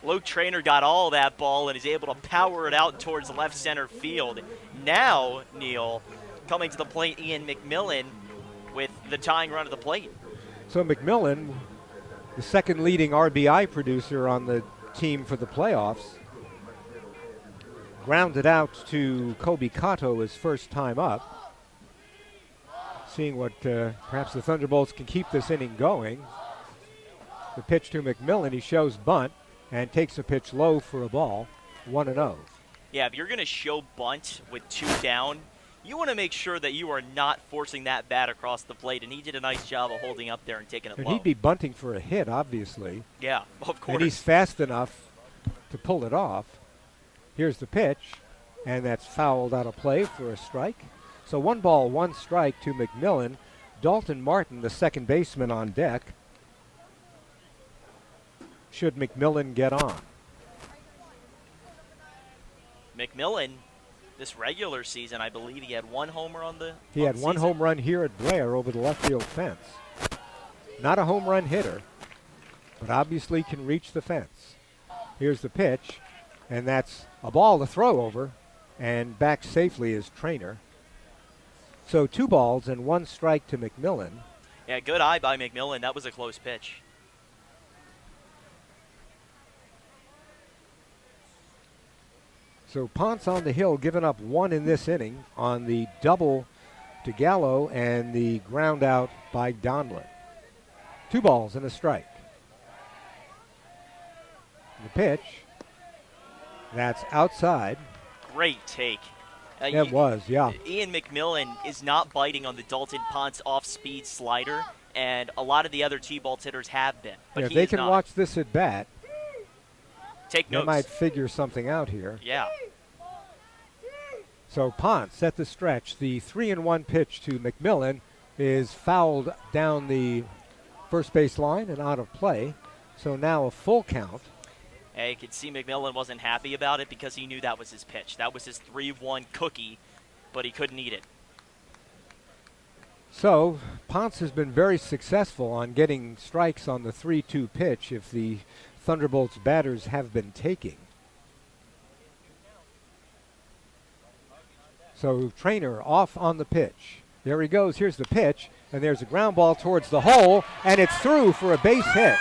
Speaker 2: Luke Traynor got all that ball and is able to power it out towards left center field. Now, Neil, coming to the plate, Ian McMillan with the tying run at the plate.
Speaker 6: So McMillan, the second leading RBI producer on the team for the playoffs, grounded out to Kobe Kato his first time up. Seeing what perhaps the Thunderbolts can keep this inning going. The pitch to McMillan, he shows bunt and takes a pitch low for a ball, 1-0.
Speaker 2: Yeah, if you're going to show bunt with 2 down, you want to make sure that you are not forcing that bat across the plate, and he did a nice job of holding up there and taking it
Speaker 6: And
Speaker 2: low.
Speaker 6: he'd be bunting for a hit, obviously.
Speaker 2: Yeah, of course.
Speaker 6: And he's fast enough to pull it off. Here's the pitch, and that's fouled out of play for a strike. So 1 ball, 1 strike to McMillan. Dalton Martin, the second baseman, on deck. should McMillan get on.
Speaker 2: McMillan, this regular season, I believe he had 1 homer on the
Speaker 6: He had one home run here at Blair over the left field fence. Not a home run hitter, but obviously can reach the fence. Here's the pitch, and that's a ball to throw over, and back safely is Trainer. So 2 balls and 1 strike to McMillan.
Speaker 2: Yeah, good eye by McMillan. That was a close pitch.
Speaker 6: So Ponce on the hill, giving up 1 in this inning on the double to Gallo and the ground out by Donlin. 2 balls and a strike. The pitch, that's outside.
Speaker 2: Great take.
Speaker 6: It was, yeah.
Speaker 2: Ian McMillan is not biting on the Dalton Ponce off-speed slider, and a lot of the other T-ball hitters have been. But
Speaker 6: If
Speaker 2: he
Speaker 6: they
Speaker 2: is
Speaker 6: can
Speaker 2: not.
Speaker 6: watch this at bat,
Speaker 2: Take
Speaker 6: they
Speaker 2: notes.
Speaker 6: might figure something out here.
Speaker 2: Yeah.
Speaker 6: So Ponce at the stretch. The 3-1 pitch to McMillan is fouled down the first base line and out of play. So now a full count.
Speaker 2: And you could see McMillan wasn't happy about it because he knew that was his pitch. That was his 3-1 cookie, but he couldn't eat it.
Speaker 6: So Ponce has been very successful on getting strikes on the 3-2 pitch if the Thunderbolts batters have been taking. So Trainer off on the pitch. There he goes. Here's the pitch, and there's a ground ball towards the hole, and it's through for a base hit.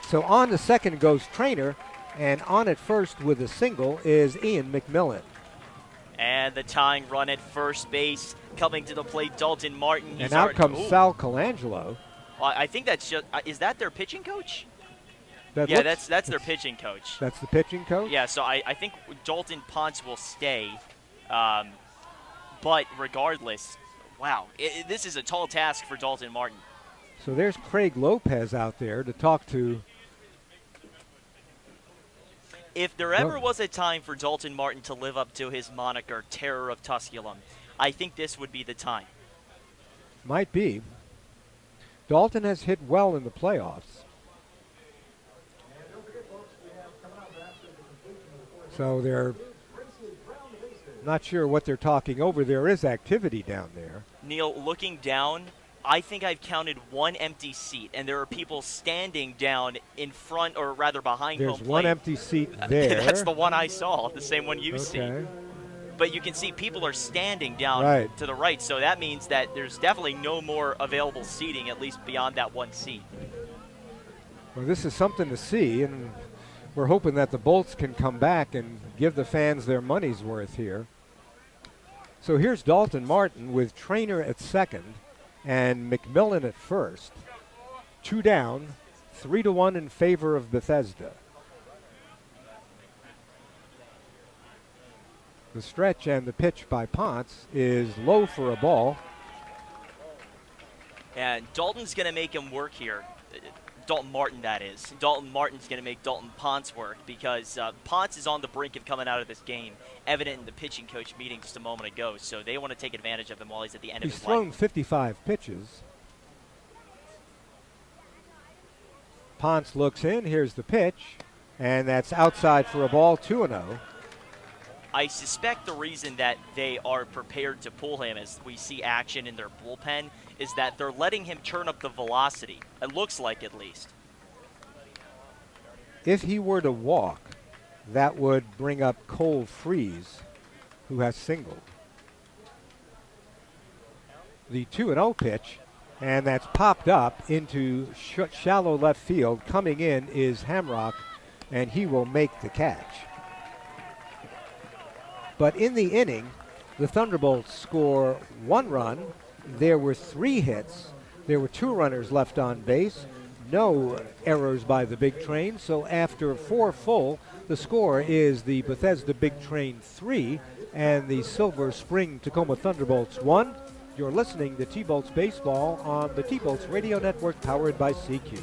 Speaker 6: So on to second goes Trainer, and on at first with a single is Ian McMillan.
Speaker 2: And the tying run at first base coming to the plate, Dalton Martin.
Speaker 6: And out comes Sal Colangelo.
Speaker 2: Well, I think that's just, is that their pitching coach?
Speaker 6: That
Speaker 2: Yeah,
Speaker 6: looks-
Speaker 2: that's their pitching coach.
Speaker 6: That's the pitching coach?
Speaker 2: Yeah, so I think Dalton Ponce will stay. But regardless, wow, this is a tall task for Dalton Martin.
Speaker 6: So there's Craig Lopez out there to talk to.
Speaker 2: If there ever was a time for Dalton Martin to live up to his moniker, Terror of Tusculum, I think this would be the time.
Speaker 6: Might be. Dalton has hit well in the playoffs. So they're not sure what they're talking over. There is activity down there.
Speaker 2: Neil, looking down, I think I've counted 1 empty seat, and there are people standing down in front, or rather behind
Speaker 6: There's
Speaker 2: home plate.
Speaker 6: one empty seat there.
Speaker 2: That's the one I saw, the same one you see.
Speaker 6: Okay.
Speaker 2: But you can see people are standing down
Speaker 6: Right.
Speaker 2: to the right, so that means that there's definitely no more available seating, at least beyond that 1 seat.
Speaker 6: Well, this is something to see, and we're hoping that the Bolts can come back and give the fans their money's worth here. So here's Dalton Martin with Trainer at second and McMillan at first. 2 down, 3-1 in favor of Bethesda. The stretch and the pitch by Ponce is low for a ball.
Speaker 2: And Dalton's going to make him work here. Dalton Martin, that is. Dalton Martin's going to make Dalton Ponce work because Ponce is on the brink of coming out of this game, evident in the pitching coach meeting just a moment ago. So they want to take advantage of him while he's at the end of
Speaker 6: He's
Speaker 2: his
Speaker 6: thrown
Speaker 2: life.
Speaker 6: 55 pitches. Ponce looks in. Here's the pitch, and that's outside for a ball, 2-0.
Speaker 2: I suspect the reason that they are prepared to pull him, as we see action in their bullpen, is that they're letting him turn up the velocity. It looks like, at least.
Speaker 6: If he were to walk, that would bring up Cole Freeze, who has singled. The 2-0 pitch, and that's popped up into shallow left field. Coming in is Hamrock, and he will make the catch. But in the inning, the Thunderbolts score 1 run. There were 3 hits. There were 2 runners left on base. No errors by the Big Train. So after 4 full, the score is the Bethesda Big Train 3 and the Silver Spring Takoma Thunderbolts 1. You're listening to T-Bolts Baseball on the T-Bolts Radio Network powered by CQ.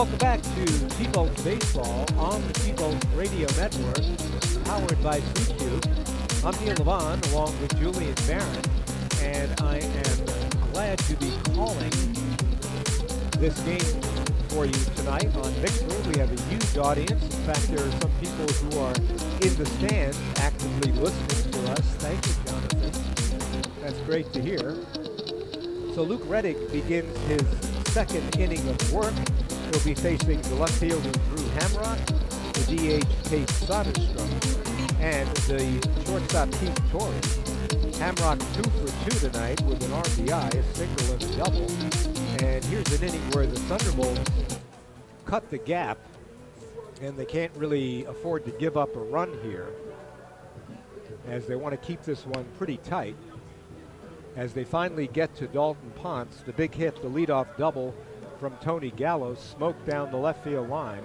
Speaker 6: Welcome back to T-Bolts Baseball on the T-Bolts Radio Network, powered by Sweet Cube. I'm Neil Levon, along with Julian Barron, and I am glad to be calling this game for you tonight on Mixer. We have a huge audience. In fact, there are some people who are in the stands actively listening to us. Thank you, Jonathan. That's great to hear. So Luke Reddick begins his second inning of work. He'll be facing the left fielder Drew Hamrock, the DH Tate Soderstrom, and the shortstop Keith Torres. Hamrock 2 for 2 tonight with an RBI, a single and a double. And here's an inning where the Thunderbolts cut the gap, and they can't really afford to give up a run here, as they want to keep this one pretty tight. As they finally get to Dalton Ponce, the big hit, the leadoff double from Tony Gallo, smoked down the left field line.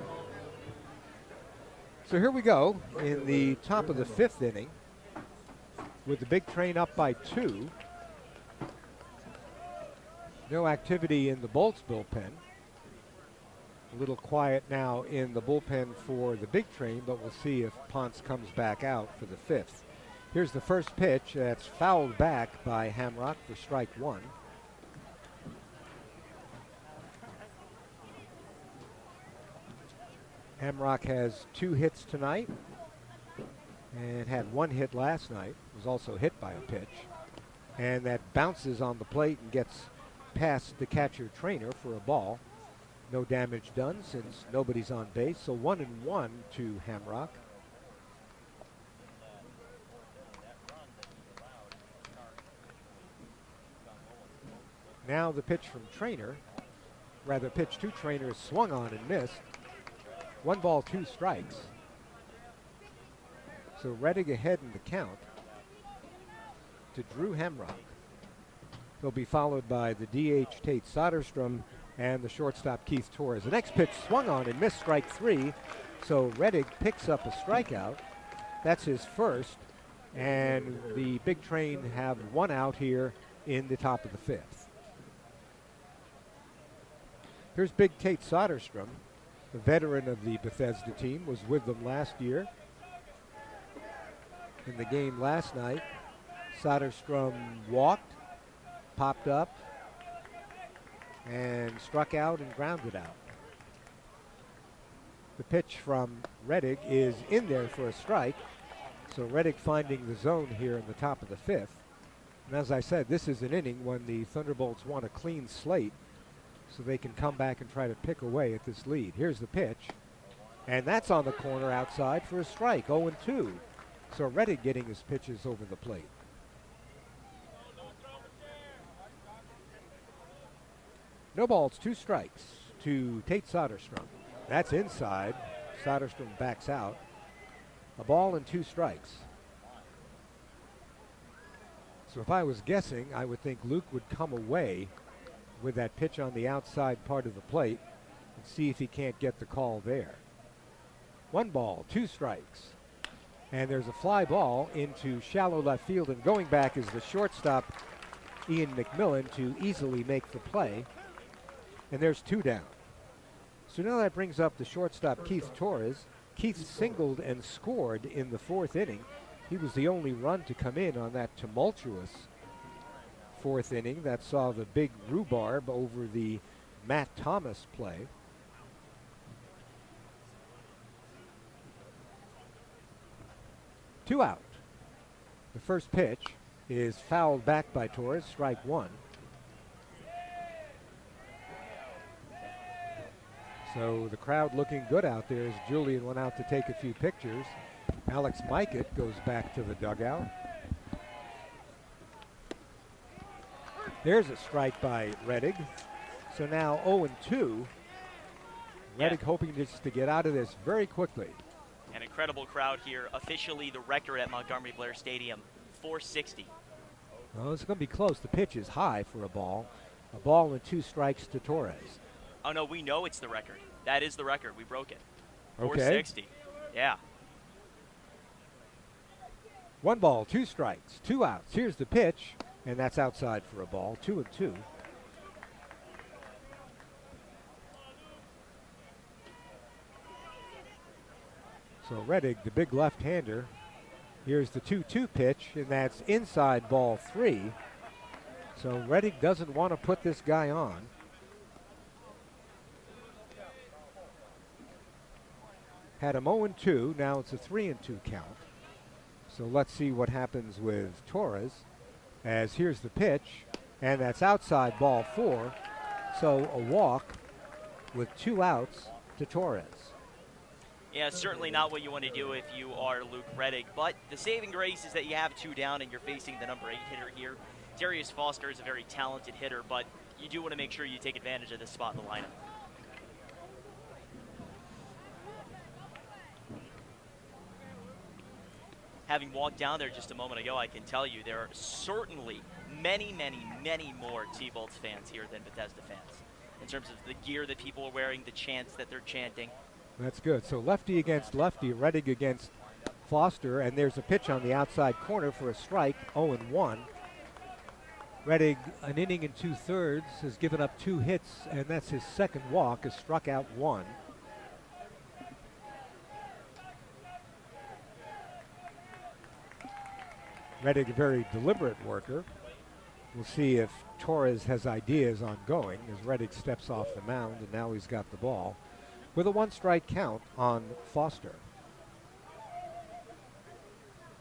Speaker 6: So here we go in the top of the 5th inning with the big train up by 2. No activity in the Bolts bullpen. A little quiet now in the bullpen for the big train, but we'll see if Ponce comes back out for the 5th. Here's the first pitch that's fouled back by Hamrock for strike 1. Hamrock has 2 hits tonight and had 1 hit last night. Was also hit by a pitch. And that bounces on the plate and gets past the catcher trainer for a ball. No damage done since nobody's on base. So 1-1 to Hamrock. Now the pitch from Trainer, rather pitch to Trainer, is swung on and missed. 1 ball, 2 strikes. So Reddick ahead in the count to Drew Hamrock. He'll be followed by the DH Tate Soderstrom and the shortstop Keith Torres. The next pitch swung on and missed, strike 3. So Reddick picks up a strikeout. That's his first. And the big train have 1 out here in the top of the 5th. Here's big Tate Soderstrom. The veteran of the Bethesda team, was with them last year. In the game last night, Soderstrom walked, popped up, and struck out and grounded out. The pitch from Reddick is in there for a strike. So Reddick finding the zone here in the top of the 5th. And as I said, this is an inning when the Thunderbolts want a clean slate, so they can come back and try to pick away at this lead. Here's the pitch, and that's on the corner outside for a strike, 0-2. So Reddick getting his pitches over the plate. No balls, 2 strikes to Tate Soderstrom. That's inside. Soderstrom backs out. A ball and 2 strikes. So if I was guessing, I would think Luke would come away with that pitch on the outside part of the plate and see if he can't get the call there. 1 ball, 2 strikes. And there's a fly ball into shallow left field, and going back is the shortstop, Ian McMillan, to easily make the play. And there's 2 down. So now that brings up the shortstop, Keith Torres. Keith singled and scored in the 4th inning. He was the only run to come in on that tumultuous 4th inning that saw the big rhubarb over the Matt Thomas play. Two out. The first pitch is fouled back by Torres, strike 1. So the crowd looking good out there as Julian went out to take a few pictures. Alex Mikett goes back to the dugout. There's a strike by Reddick. So now 0-2. Reddick hoping just to get out of this very quickly.
Speaker 2: An incredible crowd here. Officially the record at Montgomery Blair Stadium, 460.
Speaker 6: Well, it's going to be close. The pitch is high for a ball. A ball and 2 strikes to Torres.
Speaker 2: Oh, no, we know it's the record. That is the record. We broke it.
Speaker 6: Okay.
Speaker 2: 460. Yeah.
Speaker 6: 1 ball, 2 strikes, 2 outs. Here's the pitch, and that's outside for a ball, 2-2. So Reddick, the big left-hander, here's the 2-2 pitch, and that's inside ball 3. So Reddick doesn't want to put this guy on. Had him 0-2, now it's a 3-2 count. So let's see what happens with Torres, as here's the pitch, and that's outside ball 4. So a walk with 2 outs to Torres.
Speaker 2: Yeah, certainly not what you want to do if you are Luke Reddick, but the saving grace is that you have 2 down and you're facing the number 8 hitter here. Darius Foster is a very talented hitter, but you do want to make sure you take advantage of this spot in the lineup. Having walked down there just a moment ago, I can tell you there are certainly many, many, many more T-Bolts fans here than Bethesda fans. In terms of the gear that people are wearing, the chants that they're chanting.
Speaker 6: That's good. So lefty against lefty, Reddick against Foster, and there's a pitch on the outside corner for a strike, 0-1. Reddick, an inning and 2/3, has given up 2 hits, and that's his second walk, has struck out 1. Reddick, a very deliberate worker. We'll see if Torres has ideas on going as Reddick steps off the mound, and now he's got the ball with a 1-strike count on Foster.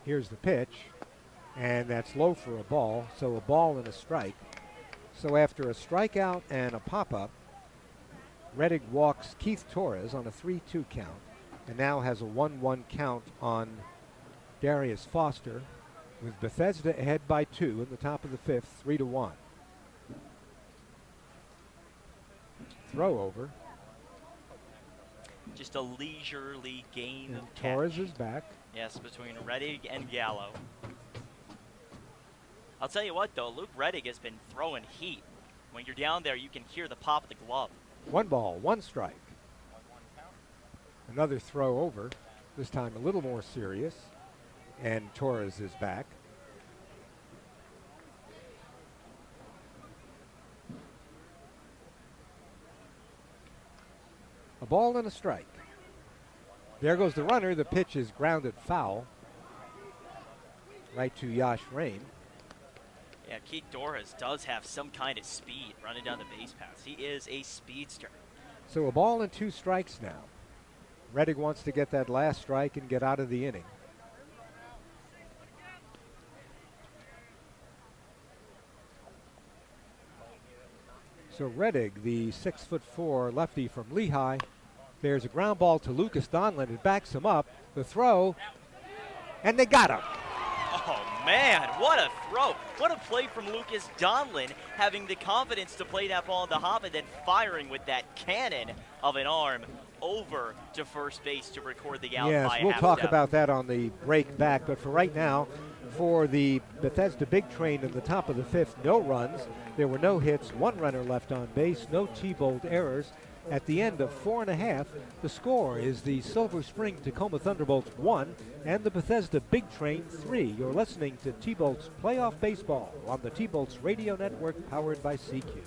Speaker 6: Here's the pitch, and that's low for a ball, so a ball and a strike. So after a strikeout and a pop-up, Reddick walks Keith Torres on a 3-2 count, and now has a 1-1 count on Darius Foster, with Bethesda ahead by 2 in the top of the 5th, 3-1. Throw over.
Speaker 2: Just a leisurely game
Speaker 6: And
Speaker 2: of
Speaker 6: Torres
Speaker 2: catch.
Speaker 6: is back.
Speaker 2: Yes, between Reddick and Gallo. I'll tell you what, though, Luke Reddick has been throwing heat. When you're down there, you can hear the pop of the glove.
Speaker 6: 1 ball, 1 strike. Another throw over, this time a little more serious, and Torres is back. A ball and a strike. There goes the runner. The pitch is grounded foul. Right to Yash Rain.
Speaker 2: Yeah, Keith Torres does have some kind of speed running down the base paths. He is a speedster.
Speaker 6: So a ball and 2 strikes now. Reddick wants to get that last strike and get out of the inning. So Reddick, the 6'4" lefty from Lehigh, there's a ground ball to Lucas Donlin. It backs him up. The throw, and they got him.
Speaker 2: Oh, man, what a throw. What a play from Lucas Donlin, having the confidence to play that ball in the hop and then firing with that cannon of an arm over to first base to record the out
Speaker 6: Yes,
Speaker 2: by a
Speaker 6: we'll
Speaker 2: half
Speaker 6: talk
Speaker 2: step.
Speaker 6: about that on the break back. But for right now, for the Bethesda Big Train in the top of the 5th, no runs. There were no hits, 1 runner left on base, no T-Bolt errors. At the end of 4 1/2, the score is the Silver Spring Takoma Thunderbolts 1 and the Bethesda Big Train 3. You're listening to T-Bolts Playoff Baseball on the T-Bolts Radio Network, powered by CQ.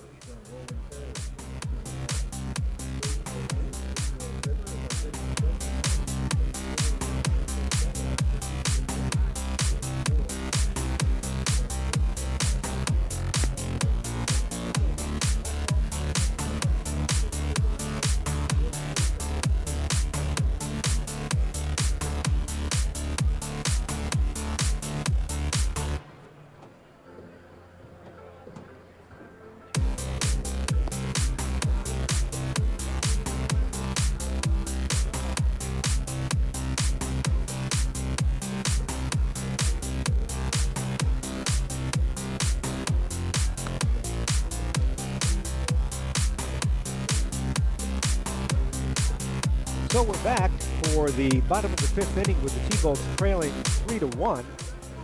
Speaker 6: So we're back for the bottom of the 5th inning with the T-Bolts trailing 3-1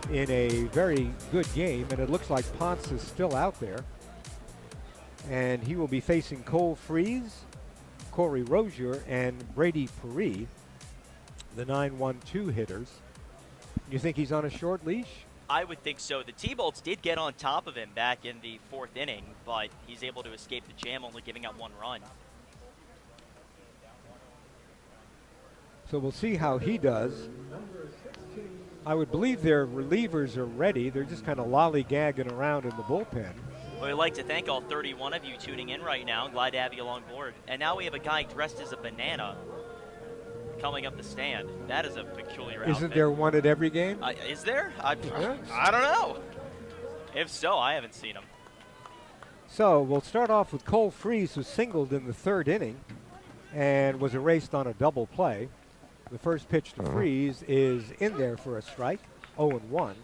Speaker 6: in a very good game, and it looks like Ponce is still out there. And he will be facing Cole Freeze, Corey Rozier, and Brady Peri, the 9-1-2 hitters. You think he's on a short leash?
Speaker 2: I would think so. The T-Bolts did get on top of him back in the 4th inning, but he's able to escape the jam, only giving up 1 run.
Speaker 6: So we'll see how he does. I would believe their relievers are ready. They're just kind of lollygagging around in the bullpen.
Speaker 2: Well, we'd like to thank all 31 of you tuning in right now. Glad to have you along board. And now we have a guy dressed as a banana coming up the stand. That is a peculiar outfit.
Speaker 6: Isn't there one at every game?
Speaker 2: Is there?
Speaker 6: Yes.
Speaker 2: I don't know. If so, I haven't seen him.
Speaker 6: So we'll start off with Cole Freese, who singled in the third inning and was erased on a double play. The first pitch to Freese is in there for a strike, 0-1.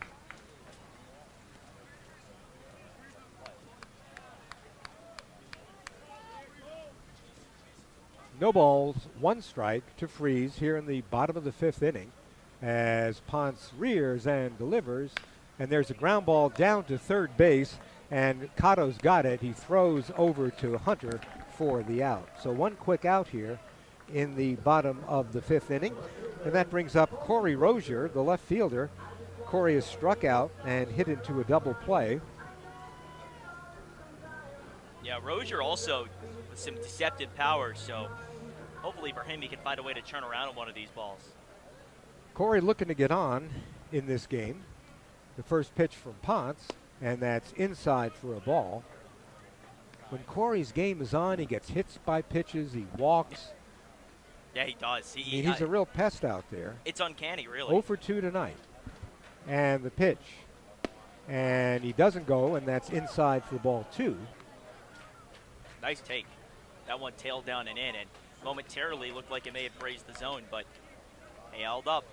Speaker 6: No balls, one strike to Freese here in the bottom of the fifth inning as Ponce rears and delivers. And there's a ground ball down to third base, and Cotto's got it. He throws over to Hunter for the out. So one quick out here in the bottom of the fifth inning. And that brings up Corey Rozier, the left fielder. Corey is struck out and hit into a double play.
Speaker 2: Yeah, Rozier also with some deceptive power, so hopefully for him he can find a way to turn around on one of these balls.
Speaker 6: Corey looking to get on in this game. The first pitch from Ponce, and that's inside for a ball. When Corey's game is on, he gets hits by pitches, he walks.
Speaker 2: Yeah, he does.
Speaker 6: He's a real pest out there.
Speaker 2: It's uncanny, really.
Speaker 6: 0 for 2 tonight. And the pitch. And he doesn't go, and that's inside for ball 2.
Speaker 2: Nice take. That one tailed down and in, and momentarily looked like it may have grazed the zone, but he held up.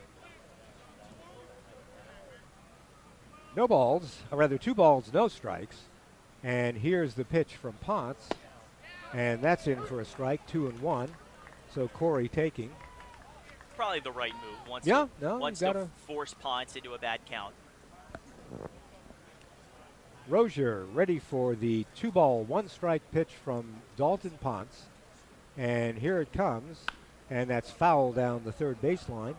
Speaker 6: No balls, or rather 2 balls, no strikes. And here's the pitch from Ponce. And that's in for a strike, 2-1. So Corey taking.
Speaker 2: Probably the right move. Once to force Ponce into a bad count.
Speaker 6: Rozier ready for the 2-ball, 1-strike pitch from Dalton Ponce. And here it comes. And that's foul down the third baseline.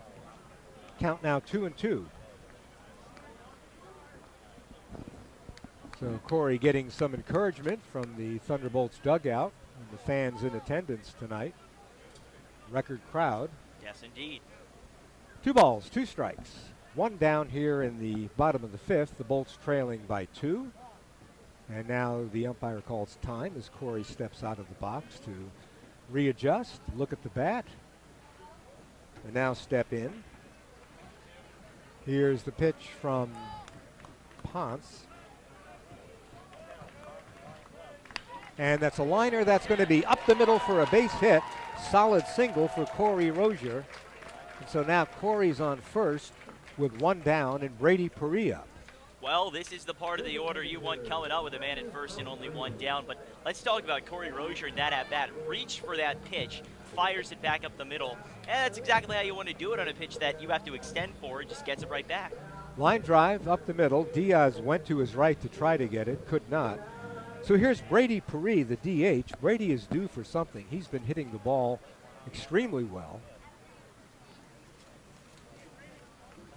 Speaker 6: Count now 2-2. So Corey getting some encouragement from the Thunderbolts dugout and the fans in attendance tonight. Record crowd.
Speaker 2: Yes, indeed.
Speaker 6: 2 balls, 2 strikes. 1 down here in the bottom of the fifth. The Bolts trailing by 2. And now the umpire calls time as Corey steps out of the box to readjust, look at the bat, and now step in. Here's the pitch from Ponce. And that's a liner that's going to be up the middle for a base hit. Solid single for Corey Rozier. And so now Corey's on first with 1 down and Brady Perry up.
Speaker 2: Well, this is the part of the order you want coming up with a man at first and only 1 down. But let's talk about Corey Rozier and that at-bat. Reached for that pitch, fires it back up the middle. And that's exactly how you want to do it on a pitch that you have to extend for. It just gets it right back.
Speaker 6: Line drive up the middle. Diaz went to his right to try to get it, could not. So here's Brady Perry, the DH. Brady is due for something. He's been hitting the ball extremely well.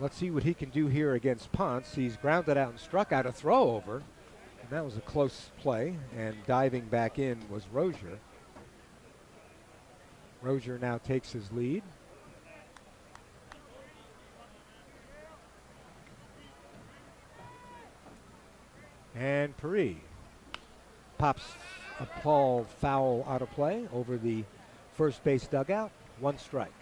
Speaker 6: Let's see what he can do here against Ponce. He's grounded out and struck out a throw over. And that was a close play. And diving back in was Rozier. Rozier now takes his lead. And Perry pops a ball foul out of play over the first base dugout. 1 strike.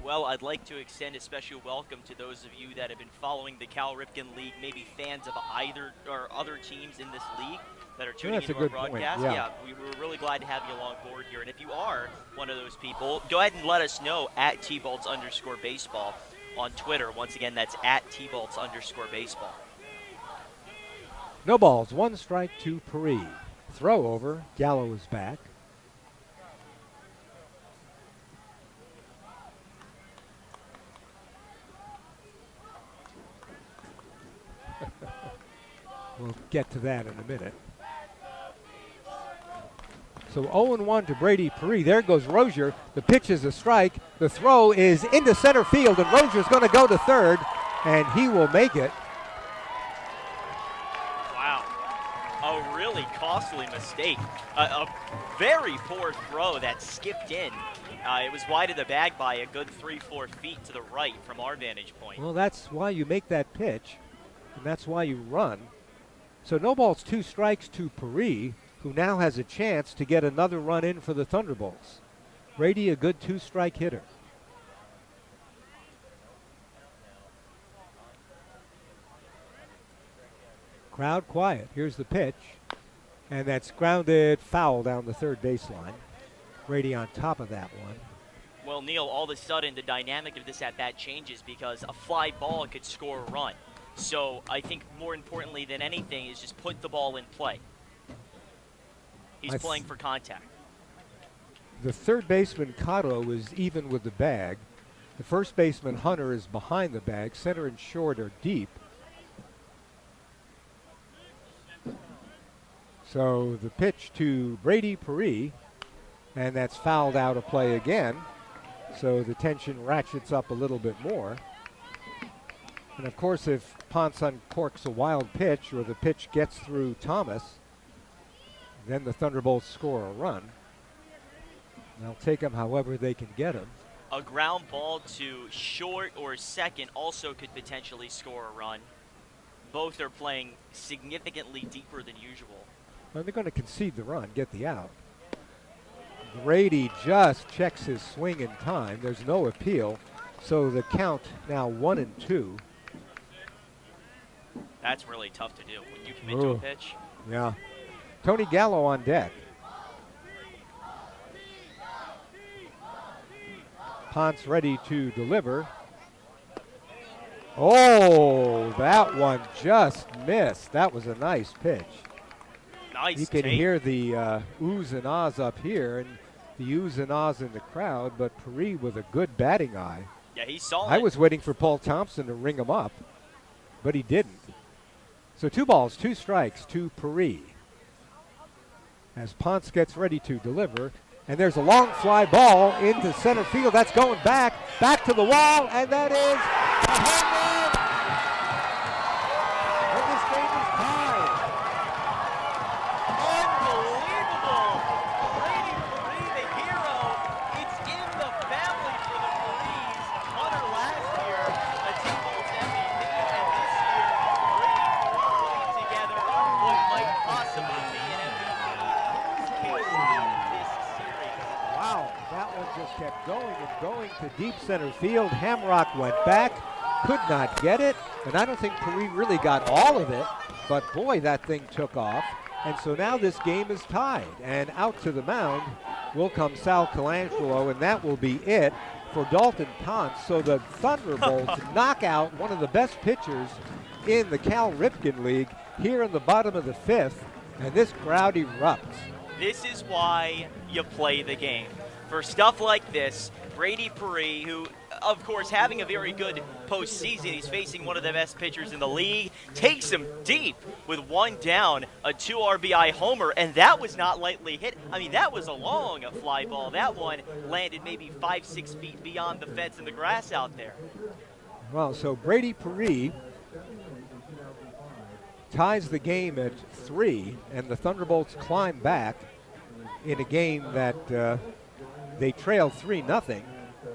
Speaker 2: Well, I'd like to extend a special welcome to those of you that have been following the Cal Ripken League, maybe fans of either or other teams in this league that are tuning into our broadcast.
Speaker 6: Yeah,
Speaker 2: we were really glad to have you along board here. And if you are one of those people, go ahead and let us know at @Tbolts_baseball on Twitter. Once again, that's at @Tbolts_baseball.
Speaker 6: No balls, 1 strike to Perry. Throw over, Gallo is back. We'll get to that in a minute. So 0-1 to Brady Perry. There goes Rozier. The pitch is a strike. The throw is into center field, and Rozier's going to go to third, and he will make it.
Speaker 2: Wow. A really costly mistake. A very poor throw that skipped in. It was wide of the bag by a good 3-4 feet to the right from our vantage point.
Speaker 6: Well, that's why you make that pitch, and that's why you run. So no balls, 2 strikes to Paris, who now has a chance to get another run in for the Thunderbolts. Brady, a good 2-strike hitter. Crowd quiet. Here's the pitch. And that's grounded foul down the third baseline. Brady on top of that one.
Speaker 2: Well, Neil, all of a sudden the dynamic of this at-bat changes because a fly ball could score a run. So I think more importantly than anything is just put the ball in play. He's playing for contact.
Speaker 6: The third baseman, Cotto, is even with the bag. The first baseman, Hunter, is behind the bag. Center and short are deep. So the pitch to Brady Paris, and that's fouled out of play again. So the tension ratchets up a little bit more. And of course, if Ponce uncorks a wild pitch or the pitch gets through Thomas, then the Thunderbolts score a run. They'll take him however they can get him.
Speaker 2: A ground ball to short or second also could potentially score a run. Both are playing significantly deeper than usual.
Speaker 6: Well, they're going to concede the run, get the out. Brady just checks his swing in time. There's no appeal. So the count now 1-2.
Speaker 2: That's really tough to do when you commit to a pitch.
Speaker 6: Yeah. Tony Gallo on deck. Ponce ready to deliver. Oh, that one just missed. That was a nice pitch.
Speaker 2: Nice.
Speaker 6: You can hear the oohs and ahs up here and the oohs and ahs in the crowd, but Paris with a good batting eye.
Speaker 2: Yeah, he saw it.
Speaker 6: I was waiting for Paul Thompson to ring him up, but he didn't. So 2 balls, 2 strikes to Paris. As Ponce gets ready to deliver, and there's a long fly ball into center field. That's going back to the wall, and that is a home run. And this game is tied.
Speaker 2: Unbelievable. Brady Paris, the hero. It's in the family for the Paris. Hunter last year, a T-Bolts MVP, and this year, Brady Paris putting together what might possibly be an MVP. Case in this series.
Speaker 6: Wow, that one just kept going and going to deep center field. Hamrock went back, could not get it, and I don't think Paris really got all of it, but boy, that thing took off. And so now this game is tied, and out to the mound will come Sal Colangelo, and that will be it for Dalton Ponce. So the Thunderbolts knock out one of the best pitchers in the Cal Ripken League here in the bottom of the 5th, and this crowd erupts.
Speaker 2: This is why you play the game. For stuff like this, Brady Paris, who, of course, having a very good postseason, he's facing one of the best pitchers in the league, takes him deep with 1 down, a 2 RBI homer, and that was not lightly hit. I mean, that was a long fly ball. That one landed maybe 5-6 feet beyond the fence and the grass out there.
Speaker 6: Well, so Brady Paris ties the game at 3, and the Thunderbolts climb back in a game that they trail 3-0,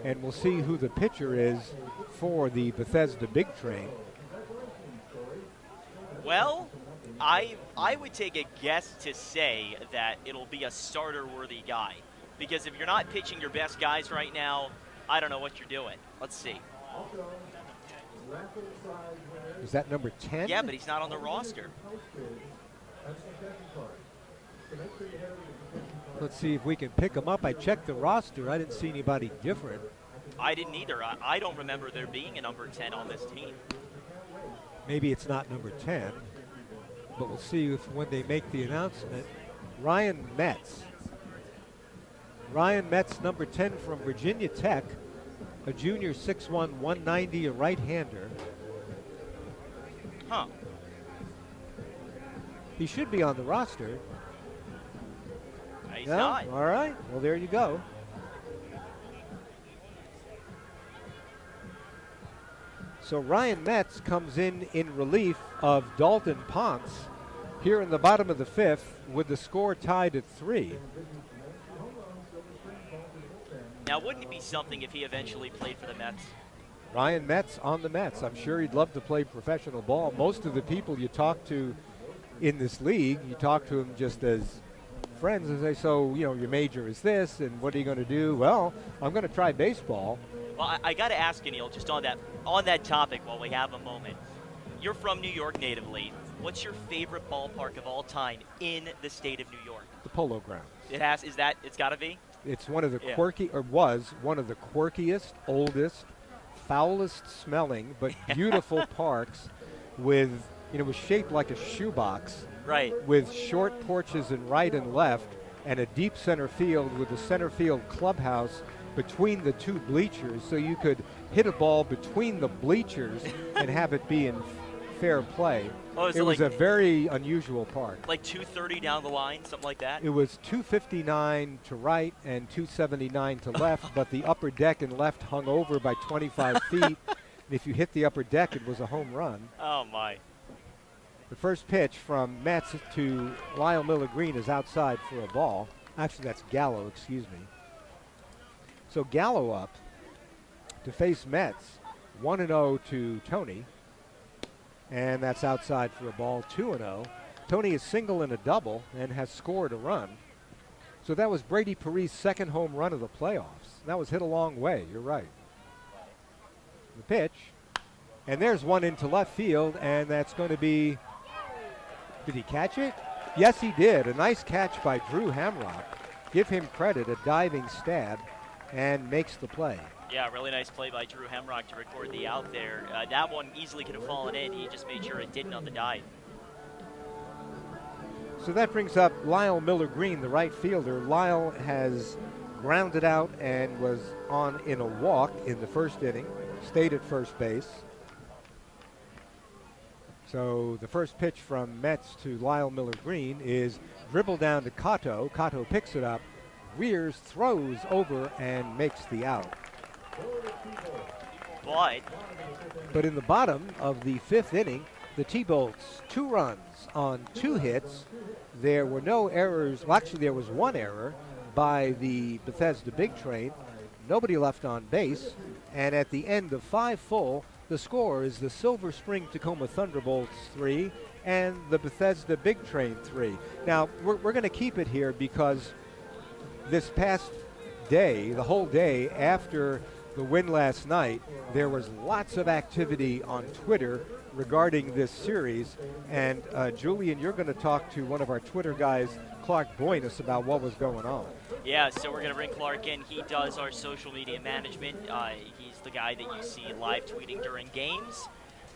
Speaker 6: and we'll see who the pitcher is for the Bethesda Big Train.
Speaker 2: Well, I would take a guess to say that it'll be a starter-worthy guy, because if you're not pitching your best guys right now, I don't know what you're doing. Let's see.
Speaker 6: Is that number 10?
Speaker 2: Yeah, but he's not on the roster.
Speaker 6: Let's see if we can pick him up. I checked the roster. I didn't see anybody different.
Speaker 2: I didn't either. I don't remember there being a number 10 on this team.
Speaker 6: Maybe it's not number 10, but we'll see if when they make the announcement. Ryan Metz. Ryan Metz, number 10 from Virginia Tech, a junior, 6'1", 190, a right-hander.
Speaker 2: Huh.
Speaker 6: He should be on the roster.
Speaker 2: He's
Speaker 6: No?
Speaker 2: not.
Speaker 6: All right. Well, there you go. So Ryan Metz comes in relief of Dalton Ponce, here in the bottom of the fifth with the score tied at 3.
Speaker 2: Now, wouldn't it be something if he eventually played for the Mets?
Speaker 6: Ryan Metz on the Mets. I'm sure he'd love to play professional ball. Most of the people you talk to in this league, you talk to them just as friends and say, so, your major is this, and what are you going to do? Well, I'm going to try baseball.
Speaker 2: Well, I got to ask you, Neil, just on that topic while we have a moment. You're from New York natively. What's your favorite ballpark of all time in the state of New York?
Speaker 6: The Polo Grounds.
Speaker 2: It's got to be?
Speaker 6: It's one of the was one of the quirkiest, oldest, foulest smelling, but beautiful parks with, it was shaped like a shoebox.
Speaker 2: Right.
Speaker 6: With short porches in right and left and a deep center field with the center field clubhouse between the two bleachers, so you could hit a ball between the bleachers and have it be in fair play.
Speaker 2: Oh,
Speaker 6: it was a very unusual park.
Speaker 2: Like 230 down the line, something like that?
Speaker 6: It was 259 to right and 279 to left, but the upper deck and left hung over by 25 feet. And if you hit the upper deck, it was a home run.
Speaker 2: Oh, my.
Speaker 6: The first pitch from Metz to Lyle Miller Green is outside for a ball. Actually, that's Gallo, excuse me. So Gallo up to face Metz, 1-0 to Tony. And that's outside for a ball, 2-0. Tony is single and a double and has scored a run. So that was Brady Paris' second home run of the playoffs. That was hit a long way, you're right. The pitch, and there's one into left field, and that's going to be, did he catch it? Yes, he did. A nice catch by Drew Hamrock. Give him credit, a diving stab, and makes the play.
Speaker 2: Yeah, really nice play by Drew Hamrock to record the out there. That one easily could have fallen in. He just made sure it didn't on the dive.
Speaker 6: So that brings up Lyle Miller Green, the right fielder. Lyle has grounded out and was on in a walk in the first inning, stayed at first base. So the first pitch from Metz to Lyle Miller Green is dribbled down to Cato. Cato picks it up, rears, throws over, and makes the out. But in the bottom of the fifth inning, the T-Bolts, 2 runs on 2 hits. There were no errors. Well, actually, there was one error by the Bethesda Big Train. Nobody left on base. And at the end of 5 full, the score is the Silver Spring Takoma Thunderbolts 3 and the Bethesda Big Train 3. Now, we're going to keep it here because this past day, the whole day after the win last night, there was lots of activity on Twitter regarding this series. And Julian, you're going to talk to one of our Twitter guys, Clark Boyness, about what was going on.
Speaker 2: Yeah, so we're going to bring Clark in. He does our social media management. He's the guy that you see live tweeting during games.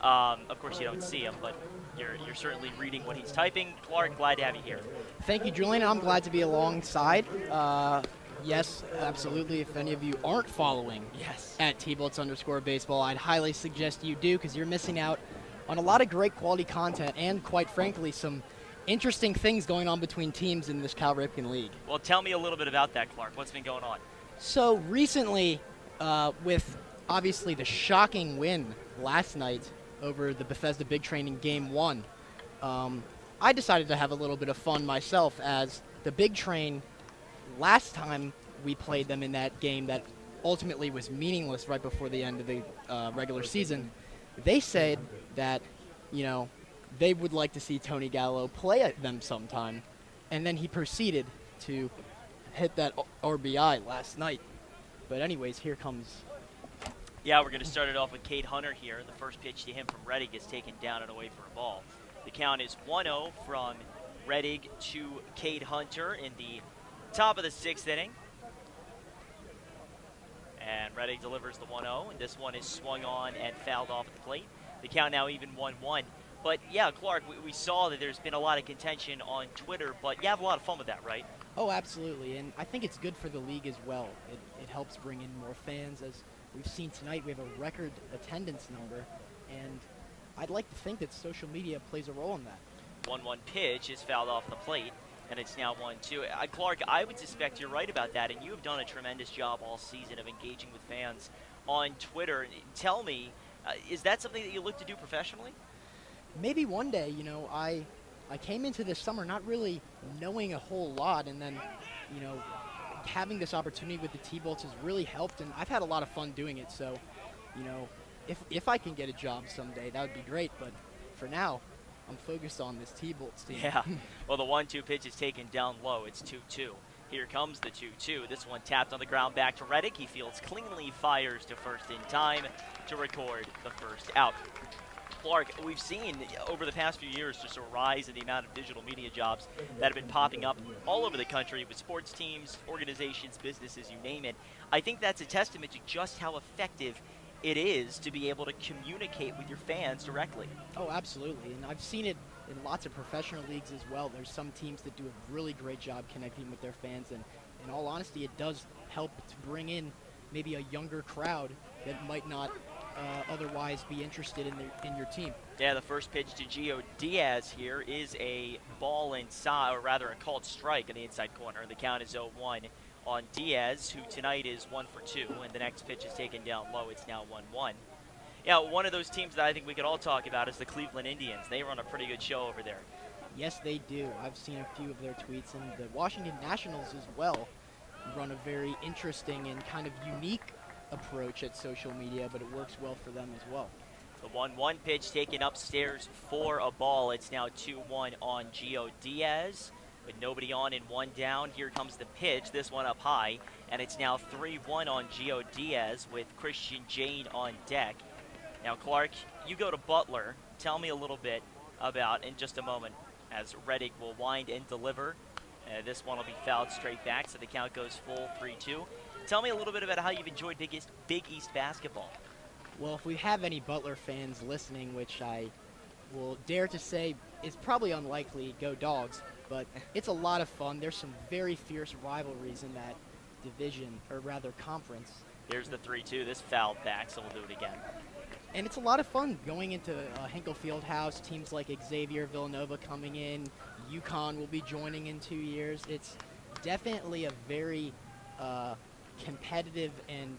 Speaker 2: Of course, you don't see him, but you're certainly reading what he's typing. Clark, glad to have you here.
Speaker 7: Thank you, Julian. I'm glad to be alongside. Yes, absolutely. If any of you aren't following at T-Bolts_baseball, I'd highly suggest you do, because you're missing out on a lot of great quality content and, quite frankly, some interesting things going on between teams in this Cal Ripken League.
Speaker 2: Well, tell me a little bit about that, Clark. What's been going on?
Speaker 7: So recently, with obviously the shocking win last night over the Bethesda Big Train in Game 1, I decided to have a little bit of fun myself, as the Big Train, last time we played them in that game that ultimately was meaningless right before the end of the regular season, they said that, they would like to see Tony Gallo play at them sometime. And then he proceeded to hit that RBI last night. But anyways, here comes.
Speaker 2: Yeah, we're going to start it off with Cade Hunter here. The first pitch to him from Reddick is taken down and away for a ball. The count is 1-0 from Reddick to Cade Hunter in the top of the 6th inning. And Reddick delivers the 1-0, and this one is swung on and fouled off at the plate. The count now even 1-1. But, yeah, Clark, we saw that there's been a lot of contention on Twitter, but you have a lot of fun with that, right?
Speaker 7: Oh, absolutely, and I think it's good for the league as well. It helps bring in more fans. As we've seen tonight, we have a record attendance number, and I'd like to think that social media plays a role in that.
Speaker 2: 1-1 pitch is fouled off the plate, and it's now 1-2. Clark, I would suspect you're right about that, and you have done a tremendous job all season of engaging with fans on Twitter. Tell me, is that something that you look to do professionally?
Speaker 7: Maybe one day. I came into this summer not really knowing a whole lot, and then, you know, having this opportunity with the T-Bolts has really helped, and I've had a lot of fun doing it. So, you know, if I can get a job someday, that would be great. But for now, I'm focused on this T-Bolts team.
Speaker 2: Yeah. Well, the 1-2 pitch is taken down low. It's 2-2. Here comes the 2-2. This one tapped on the ground back to Reddick. He fields cleanly, fires to first in time to record the first out. Clark, we've seen over the past few years just a rise in the amount of digital media jobs that have been popping up all over the country with sports teams, organizations, businesses, you name it. I think that's a testament to just how effective it is to be able to communicate with your fans directly.
Speaker 7: Oh, absolutely. And I've seen it in lots of professional leagues as well. There's some teams that do a really great job connecting with their fans, and in all honesty, it does help to bring in maybe a younger crowd that might not otherwise be interested in your team.
Speaker 2: Yeah, the first pitch to Gio Diaz here is a ball inside, or rather a called strike in the inside corner. The count is 0-1 on Diaz, who tonight is 1 for 2, and the next pitch is taken down low. It's now 1-1. Yeah, one of those teams that I think we could all talk about is the Cleveland Indians. They run a pretty good show over there.
Speaker 7: Yes, they do. I've seen a few of their tweets, and the Washington Nationals as well run a very interesting and kind of unique approach at social media, but it works well for them as well.
Speaker 2: The 1-1 pitch taken upstairs for a ball. It's now 2-1 on Gio Diaz. With nobody on and one down, here comes the pitch, this one up high, and it's now 3-1 on Gio Diaz with Christian Jane on deck. Now, Clark, you go to Butler. Tell me a little bit about, in just a moment, as Reddick will wind and deliver. This one will be fouled straight back, so the count goes full 3-2. Tell me a little bit about how you've enjoyed Big East basketball.
Speaker 7: Well, if we have any Butler fans listening, which I will dare to say is probably unlikely, go Dogs, but it's a lot of fun. There's some very fierce rivalries in that division, or rather conference.
Speaker 2: Here's the 3-2. This fouled back, so we'll do it again.
Speaker 7: And it's a lot of fun going into Hinkle Fieldhouse, teams like Xavier, Villanova coming in, UConn will be joining in 2 years. It's definitely a very competitive and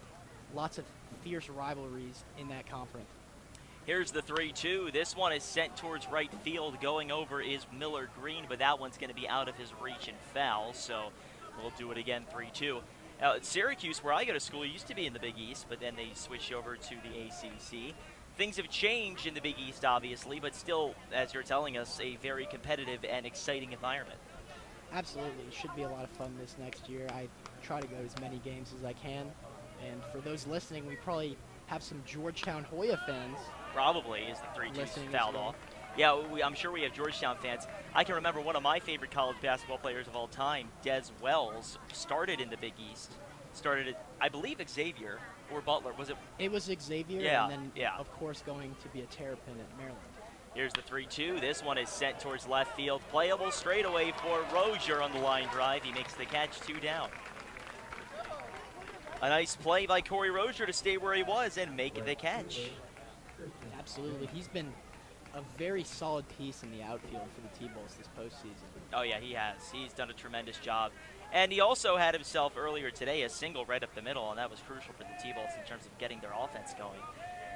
Speaker 7: lots of fierce rivalries in that conference.
Speaker 2: Here's the 3-2. This one is sent towards right field. Going over is Miller Green, but that one's going to be out of his reach and foul, so we'll do it again, 3-2. Syracuse, where I go to school, used to be in the Big East, but then they switched over to the ACC. Things have changed in the Big East, obviously, but still, as you're telling us, a very competitive and exciting environment.
Speaker 7: Absolutely. It should be a lot of fun this next year. I try to go to as many games as I can. And for those listening, we probably have some Georgetown Hoya fans.
Speaker 2: Probably, is the 3-2 fouled off. Yeah, I'm sure we have Georgetown fans. I can remember one of my favorite college basketball players of all time, Des Wells, started in the Big East. Started at, I believe, Xavier or Butler. Was it?
Speaker 7: It was Xavier,
Speaker 2: yeah,
Speaker 7: and then, of course, going to be a Terrapin at Maryland.
Speaker 2: Here's the 3-2. This one is sent towards left field. Playable straightaway for Rozier on the line drive. He makes the catch, 2 down. A nice play by Corey Rozier to stay where he was and make the catch.
Speaker 7: Absolutely. He's been a very solid piece in the outfield for the T-Bolts this postseason.
Speaker 2: Oh, yeah, he has. He's done a tremendous job. And he also had himself earlier today a single right up the middle, and that was crucial for the T-Bolts in terms of getting their offense going.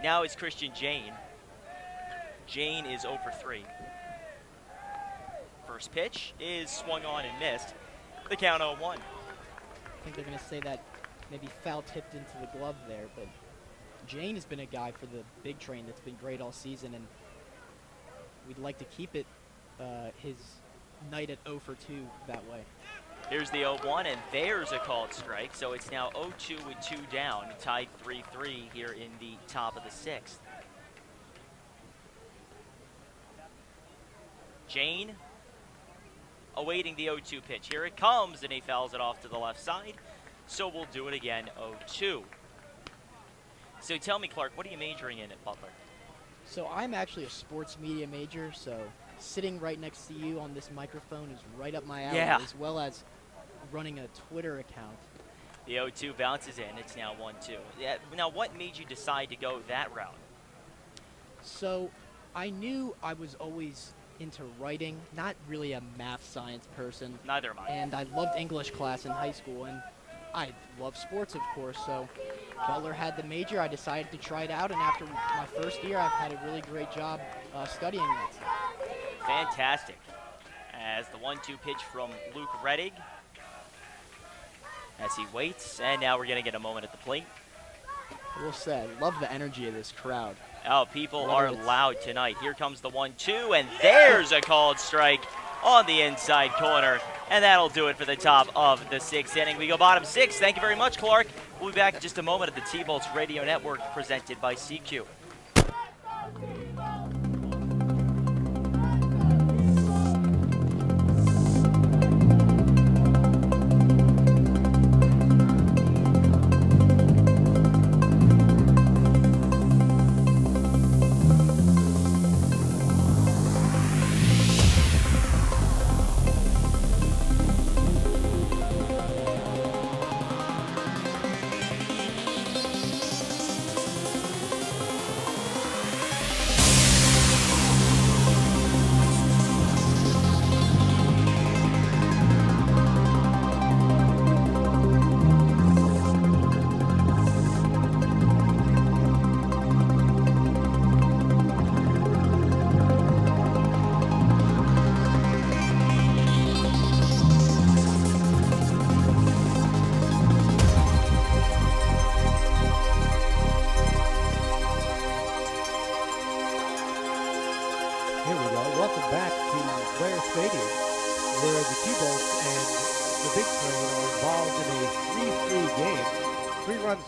Speaker 2: Now it's Christian Jane. Jane is 0 for 3. First pitch is swung on and missed. The count 0-1.
Speaker 7: I think they're going to say that maybe foul tipped into the glove there, but Jane has been a guy for the big train that's been great all season, and we'd like to keep it his night at 0 for 2 that way.
Speaker 2: Here's the 0-1, and there's a called strike, so it's now 0-2 with 2 down, tied 3-3 here in the top of the 6th. Jane awaiting the 0-2 pitch. Here it comes, and he fouls it off to the left side, so we'll do it again, 0-2. So tell me, Clark, what are you majoring in at Butler?
Speaker 7: So I'm actually a sports media major, so sitting right next to you on this microphone is right up my alley, as well as running a Twitter account.
Speaker 2: The 0-2 bounces in. It's now 1-2. Yeah, now, what made you decide to go that route?
Speaker 7: So I knew I was always into writing, not really a math science person.
Speaker 2: Neither am I.
Speaker 7: And I loved English class in high school, and I love sports, of course, so Butler had the major. I decided to try it out, and after my first year, I've had a really great job studying that stuff.
Speaker 2: Fantastic. as the 1-2 pitch from Luke Rettig. As he waits, and now we're going to get a moment at the plate.
Speaker 7: I will say, I love the energy of this crowd.
Speaker 2: Oh, people are loud tonight. Here comes the 1-2, and there's a called strike on the inside corner. And that'll do it for the top of the 6th inning. We go bottom 6. Thank you very much, Clark. We'll be back in just a moment at the T-Bolts Radio Network presented by CQ.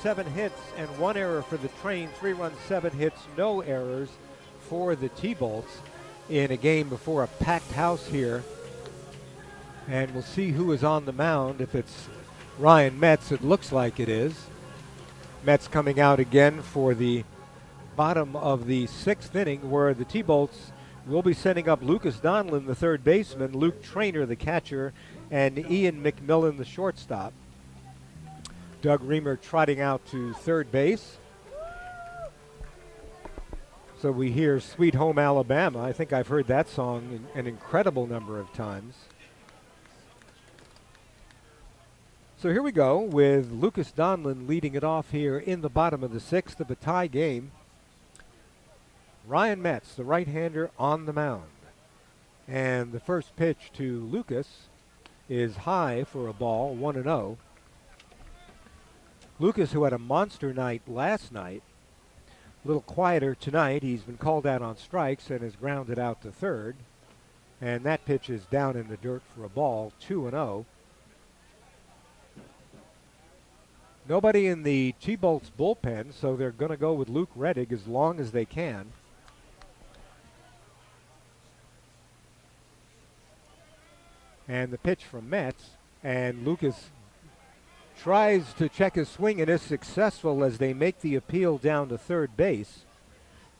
Speaker 6: Seven hits and 1 error for the Train. 3 runs, 7 hits, no errors for the T-Bolts in a game before a packed house here. And we'll see who is on the mound. If it's Ryan Metz, it looks like it is. Metz coming out again for the bottom of the 6th inning, where the T-Bolts will be sending up Lucas Donlin, the third baseman, Luke Trainer, the catcher, and Ian McMillan, the shortstop. Doug Reamer trotting out to third base. So we hear Sweet Home Alabama. I think I've heard that song an incredible number of times. So here we go with Lucas Donlin leading it off here in the bottom of the 6th of a tie game. Ryan Metz, the right-hander, on the mound. And the first pitch to Lucas is high for a ball, 1-0. Lucas, who had a monster night last night, a little quieter tonight. He's been called out on strikes and has grounded out to third. And that pitch is down in the dirt for a ball, 2-0. Nobody in the T-Bolts bullpen, so they're going to go with Luke Rettig as long as they can. And the pitch from Metz, and Lucas tries to check his swing and is successful as they make the appeal down to third base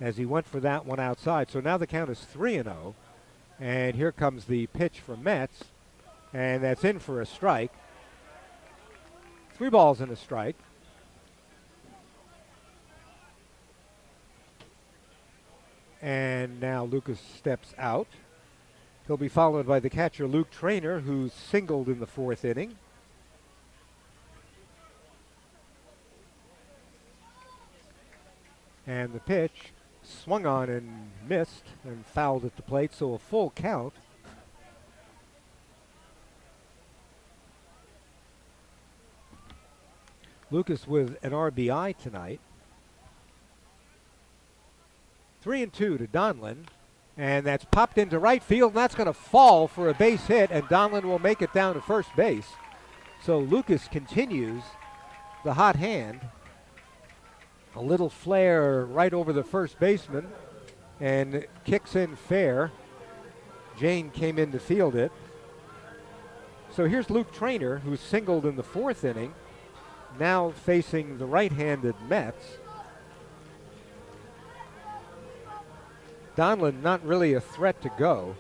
Speaker 6: as he went for that one outside. So now the count is 3-0. And here comes the pitch from Metz, and that's in for a strike. 3 balls and a strike. And now Lucas steps out. He'll be followed by the catcher Luke Trainer, who's singled in the 4th inning. And the pitch swung on and missed and fouled at the plate, so a full count. Lucas with an RBI tonight. 3-2 to Donlin, and that's popped into right field, and that's going to fall for a base hit, and Donlin will make it down to first base. So Lucas continues the hot hand. A little flare right over the first baseman, and kicks in fair. Jane came in to field it. So here's Luke Trainer, who singled in the 4th inning, now facing the right-handed Metz. Donlin not really a threat to go,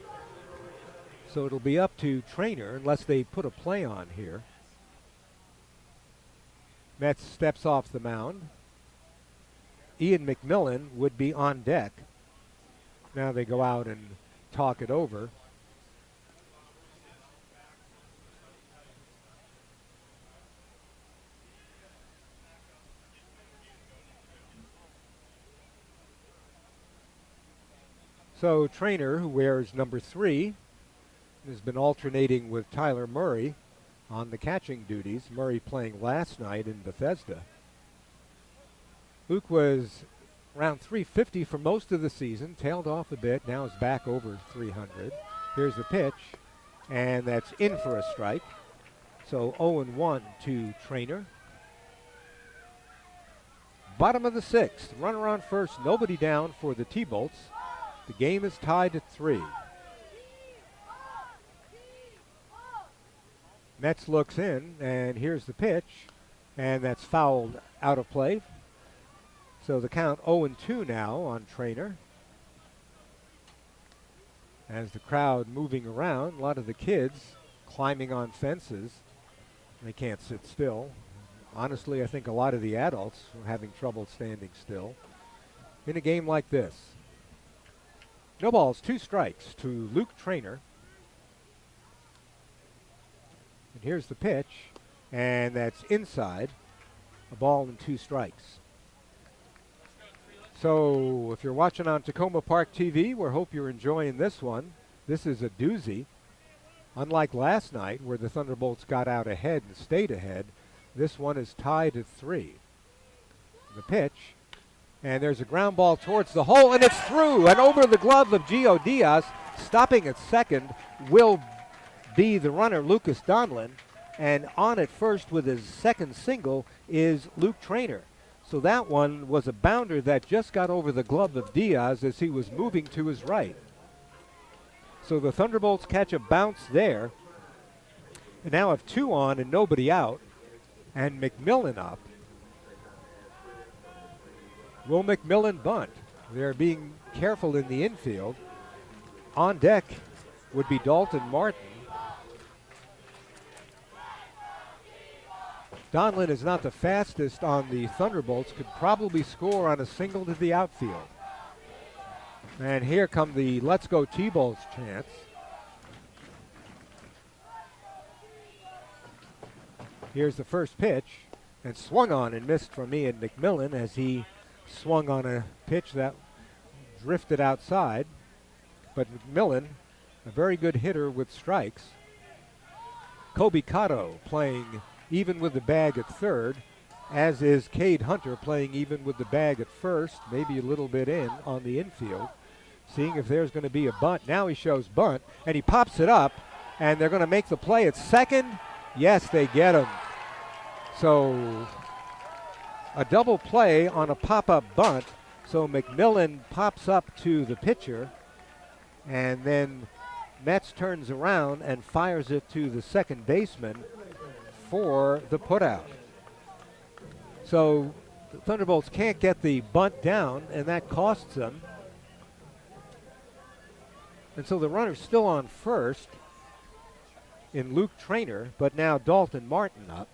Speaker 6: so it'll be up to Trainer unless they put a play on here. Metz steps off the mound. Ian McMillan would be on deck. Now they go out and talk it over. So Trainer, who wears number 3, has been alternating with Tyler Murray on the catching duties. Murray playing last night in Bethesda. Luke was around 350 for most of the season, tailed off a bit, now is back over 300. Here's the pitch, and that's in for a strike. So 0-1 to Trainer. Bottom of the 6th, runner on first, nobody down for the T-Bolts. The game is tied at 3. Metz looks in, and here's the pitch, and that's fouled out of play. So the count 0-2 now on Trainer. As the crowd moving around, a lot of the kids climbing on fences. They can't sit still. Honestly, I think a lot of the adults are having trouble standing still in a game like this. No balls, 2 strikes to Luke Trainer. And here's the pitch, and that's inside. A ball and 2 strikes. So if you're watching on Takoma Park TV, we hope you're enjoying this one. This is a doozy. Unlike last night where the Thunderbolts got out ahead and stayed ahead, this one is tied at 3. The pitch, and there's a ground ball towards the hole, and it's through and over the glove of Gio Diaz. Stopping at second will be the runner, Lucas Donlin, and on at first with his second single is Luke Trainer. So that one was a bounder that just got over the glove of Diaz as he was moving to his right. So the Thunderbolts catch a bounce there, and now have 2 on and nobody out, and McMillan up. Will McMillan bunt? They're being careful in the infield. On deck would be Dalton Martin. Donlin is not the fastest on the Thunderbolts, could probably score on a single to the outfield. And here come the Let's Go T-Bolts chants. Here's the first pitch, and swung on and missed from Ian McMillan as he swung on a pitch that drifted outside. But McMillan, a very good hitter with strikes. Kobe Cotto playing even with the bag at third, as is Cade Hunter playing even with the bag at first, maybe a little bit in on the infield, seeing if there's going to be a bunt. Now he shows bunt, and he pops it up, and they're going to make the play at second. Yes, they get him. So a double play on a pop-up bunt. So McMillan pops up to the pitcher, and then Metz turns around and fires it to the second baseman for the putout. So the Thunderbolts can't get the bunt down, and that costs them. And so the runner's still on first in Luke Trainer, but now Dalton Martin up.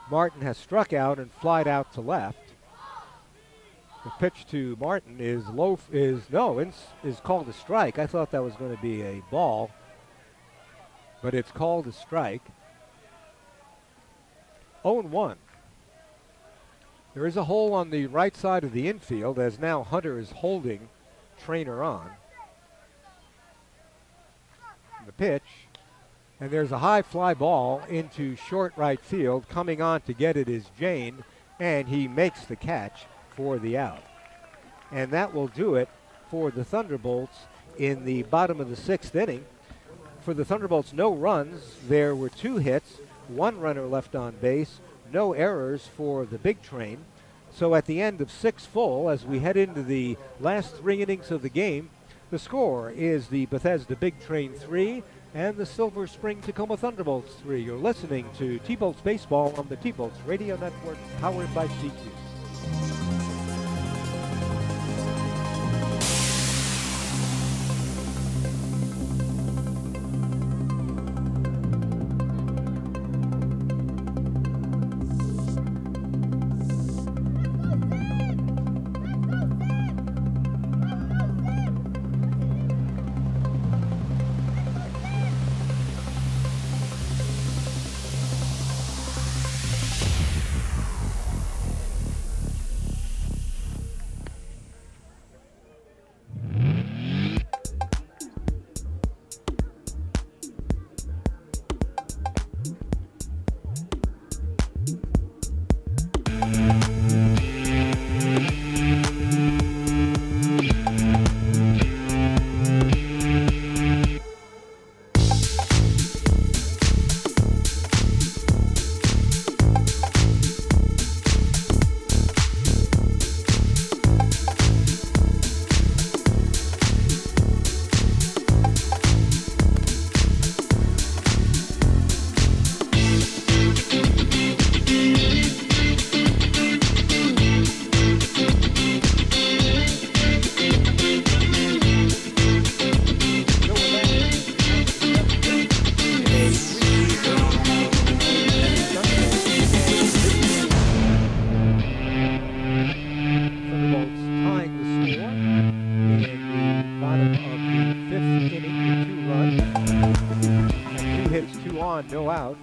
Speaker 6: Martin has struck out and flied out to left. The pitch to Martin is is called a strike. I thought that was going to be a ball, but it's called a strike. 0-1. There is a hole on the right side of the infield as now Hunter is holding Trainer on. The pitch, and there's a high fly ball into short right field. Coming on to get it is Jane, and he makes the catch for the out. And that will do it for the Thunderbolts in the bottom of the 6th inning. For the Thunderbolts, no runs. There were 2 hits, 1 runner left on base, no errors for the big train. So at the end of 6 full, as we head into the last 3 innings of the game, the score is the Bethesda Big Train 3 and the Silver Spring Takoma Thunderbolts 3. You're listening to T-Bolts Baseball on the T-Bolts Radio Network, powered by CQ.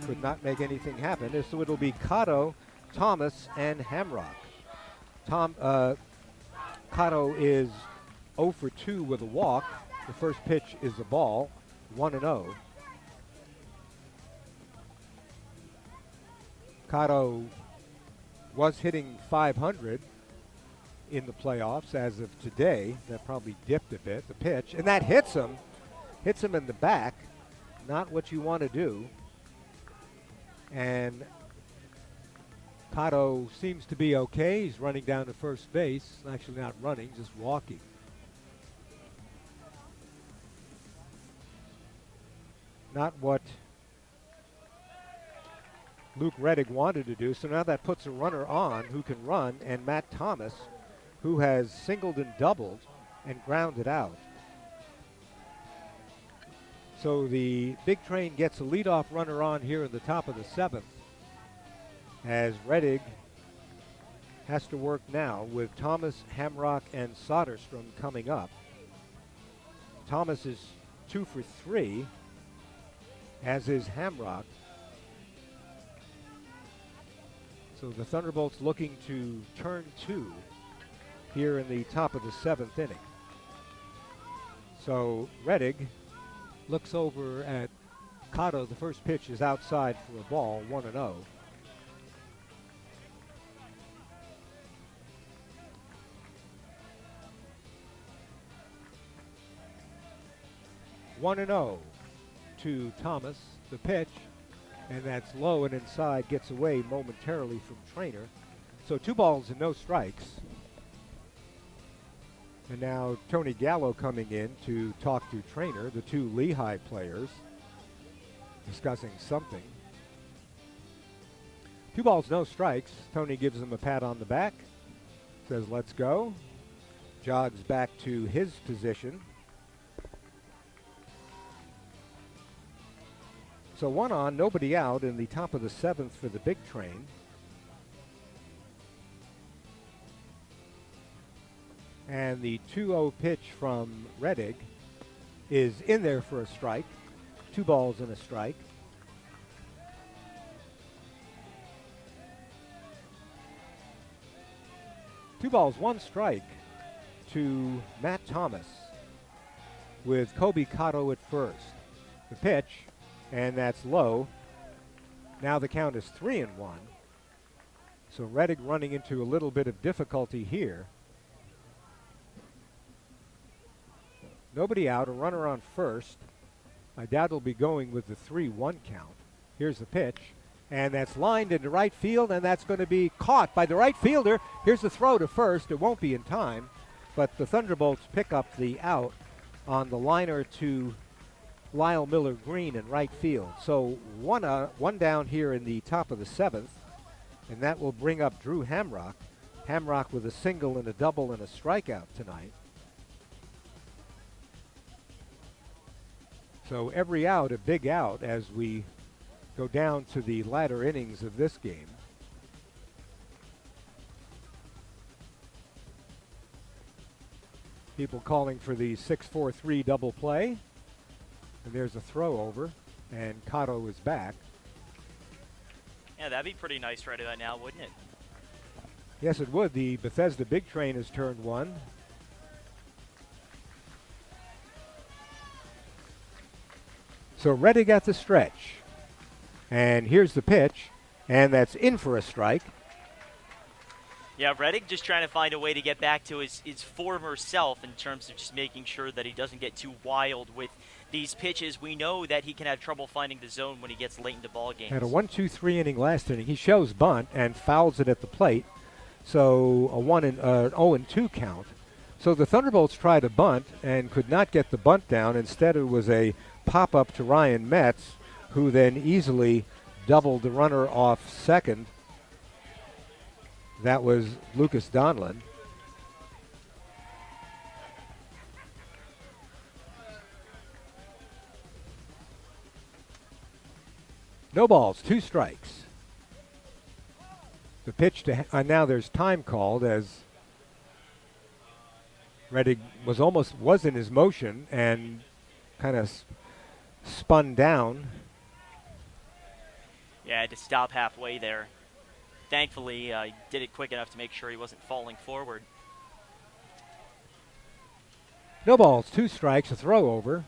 Speaker 6: Could not make anything happen. So it'll be Cotto, Thomas, and Hamrock. Cotto is 0 for 2 with a walk. The first pitch is a ball, 1-0. Cotto was hitting 500 in the playoffs as of today. That probably dipped a bit. The pitch, and that hits him in the back. Not what you want to do. And Cotto seems to be okay. He's running down to first base. Actually not running, just walking. Not what Luke Reddick wanted to do. So now that puts a runner on who can run, and Matt Thomas, who has singled and doubled and grounded out. So the big train gets a leadoff runner on here in the top of the 7th, as Reddick has to work now with Thomas, Hamrock, and Soderstrom coming up. Thomas is 2 for 3, as is Hamrock. So the Thunderbolts looking to turn 2 here in the top of the 7th inning. So Reddick looks over at Cotto. The first pitch is outside for a ball, 1-0. To Thomas, the pitch, and that's low and inside, gets away momentarily from Trainer. So 2 balls and no strikes. And now Tony Gallo coming in to talk to Trainer, the 2 Lehigh players, discussing something. 2 balls, no strikes. Tony gives him a pat on the back, says, let's go. Jogs back to his position. So 1 on, nobody out in the top of the 7th for the big train. And the 2-0 pitch from Reddick is in there for a strike. 2 balls and a strike. Two balls, 1 strike to Matt Thomas with Kobe Cotto at first. The pitch, and that's low. Now the count is 3-1. So Reddick running into a little bit of difficulty here. Nobody out, a runner on first. I doubt he'll be going with the 3-1 count. Here's the pitch, and that's lined into right field, and that's going to be caught by the right fielder. Here's the throw to first. It won't be in time, but the Thunderbolts pick up the out on the liner to Lyle Miller Green in right field. So one down here in the top of the 7th, and that will bring up Drew Hamrock. Hamrock with a single and a double and a strikeout tonight. So every out, a big out as we go down to the latter innings of this game. People calling for the 6-4-3 double play. And there's a throw over, and Cotto is back.
Speaker 2: Yeah, that'd be pretty nice right about now, wouldn't it?
Speaker 6: Yes, it would. The Bethesda big train has turned 1. So Reddick at the stretch. And here's the pitch, and that's in for a strike.
Speaker 2: Yeah, Reddick just trying to find a way to get back to his former self in terms of just making sure that he doesn't get too wild with these pitches. We know that he can have trouble finding the zone when he gets late into ball games.
Speaker 6: Had a 1-2-3 inning last inning. He shows bunt and fouls it at the plate. So a 0-2 count. So the Thunderbolts tried a bunt and could not get the bunt down. Instead, it was a pop-up to Ryan Metz, who then easily doubled the runner off second. That was Lucas Donlin. No balls, 2 strikes. The pitch to now there's time called as Reddick was in his motion and kind of spun down.
Speaker 2: Yeah, to stop halfway there. Thankfully, he did it quick enough to make sure he wasn't falling forward.
Speaker 6: No balls, 2 strikes, a throw over,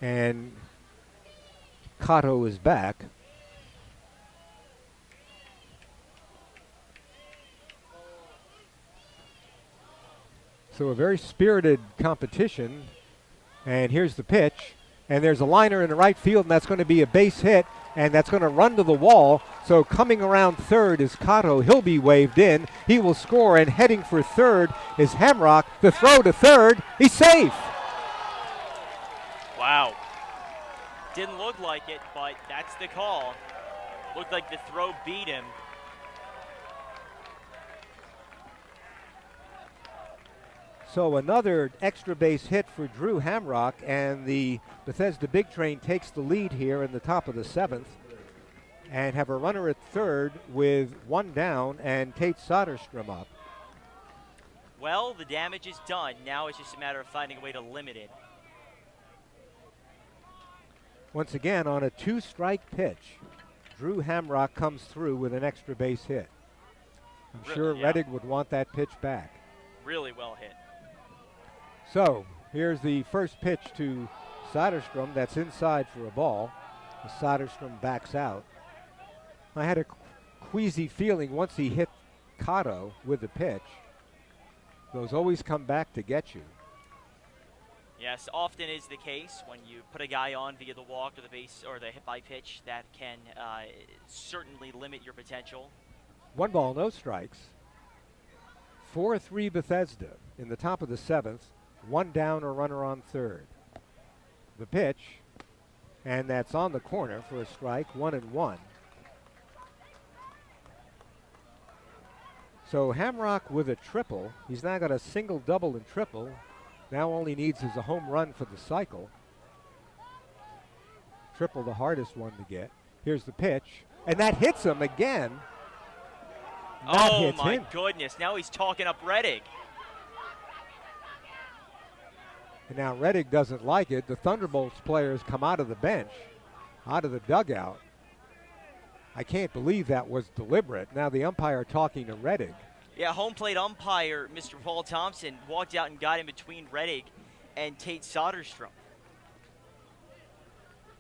Speaker 6: and Cotto is back. So a very spirited competition, and here's the pitch, and there's a liner in the right field, and that's going to be a base hit, and that's going to run to the wall. So coming around third is Cotto. He'll be waved in. He will score, and heading for third is Hamrock. The throw to third. He's safe.
Speaker 2: Wow. Didn't look like it, but that's the call. Looked like the throw beat him.
Speaker 6: So another extra base hit for Drew Hamrock, and the Bethesda Big Train takes the lead here in the top of the 7th and have a runner at third with 1 down and Tate Soderstrom up.
Speaker 2: Well, the damage is done. Now it's just a matter of finding a way to limit it.
Speaker 6: Once again, on a 2-strike pitch, Drew Hamrock comes through with an extra base hit. I'm sure
Speaker 2: yeah.
Speaker 6: Reddick would want that pitch back.
Speaker 2: Really well hit.
Speaker 6: So here's the first pitch to Soderstrom. That's inside for a ball. Soderstrom backs out. I had a queasy feeling once he hit Cotto with the pitch. Those always come back to get you.
Speaker 2: Yes, often is the case when you put a guy on via the walk or the base or the hit by pitch. That can certainly limit your potential.
Speaker 6: 1 ball, no strikes. 4-3 Bethesda in the top of the 7th. 1 down, a runner on third. The pitch, and that's on the corner for a strike, 1-1. So Hamrock with a triple. He's now got a single, double, and triple. Now only needs is a home run for the cycle. Triple, the hardest one to get. Here's the pitch, and that hits him again.
Speaker 2: Oh my goodness, now he's talking up Reddick.
Speaker 6: And now Reddick doesn't like it. The Thunderbolts players come out of the bench, out of the dugout. I can't believe that was deliberate. Now the umpire talking to Reddick.
Speaker 2: Yeah, home plate umpire Mr. Paul Thompson walked out and got in between Reddick and Tate Soderstrom.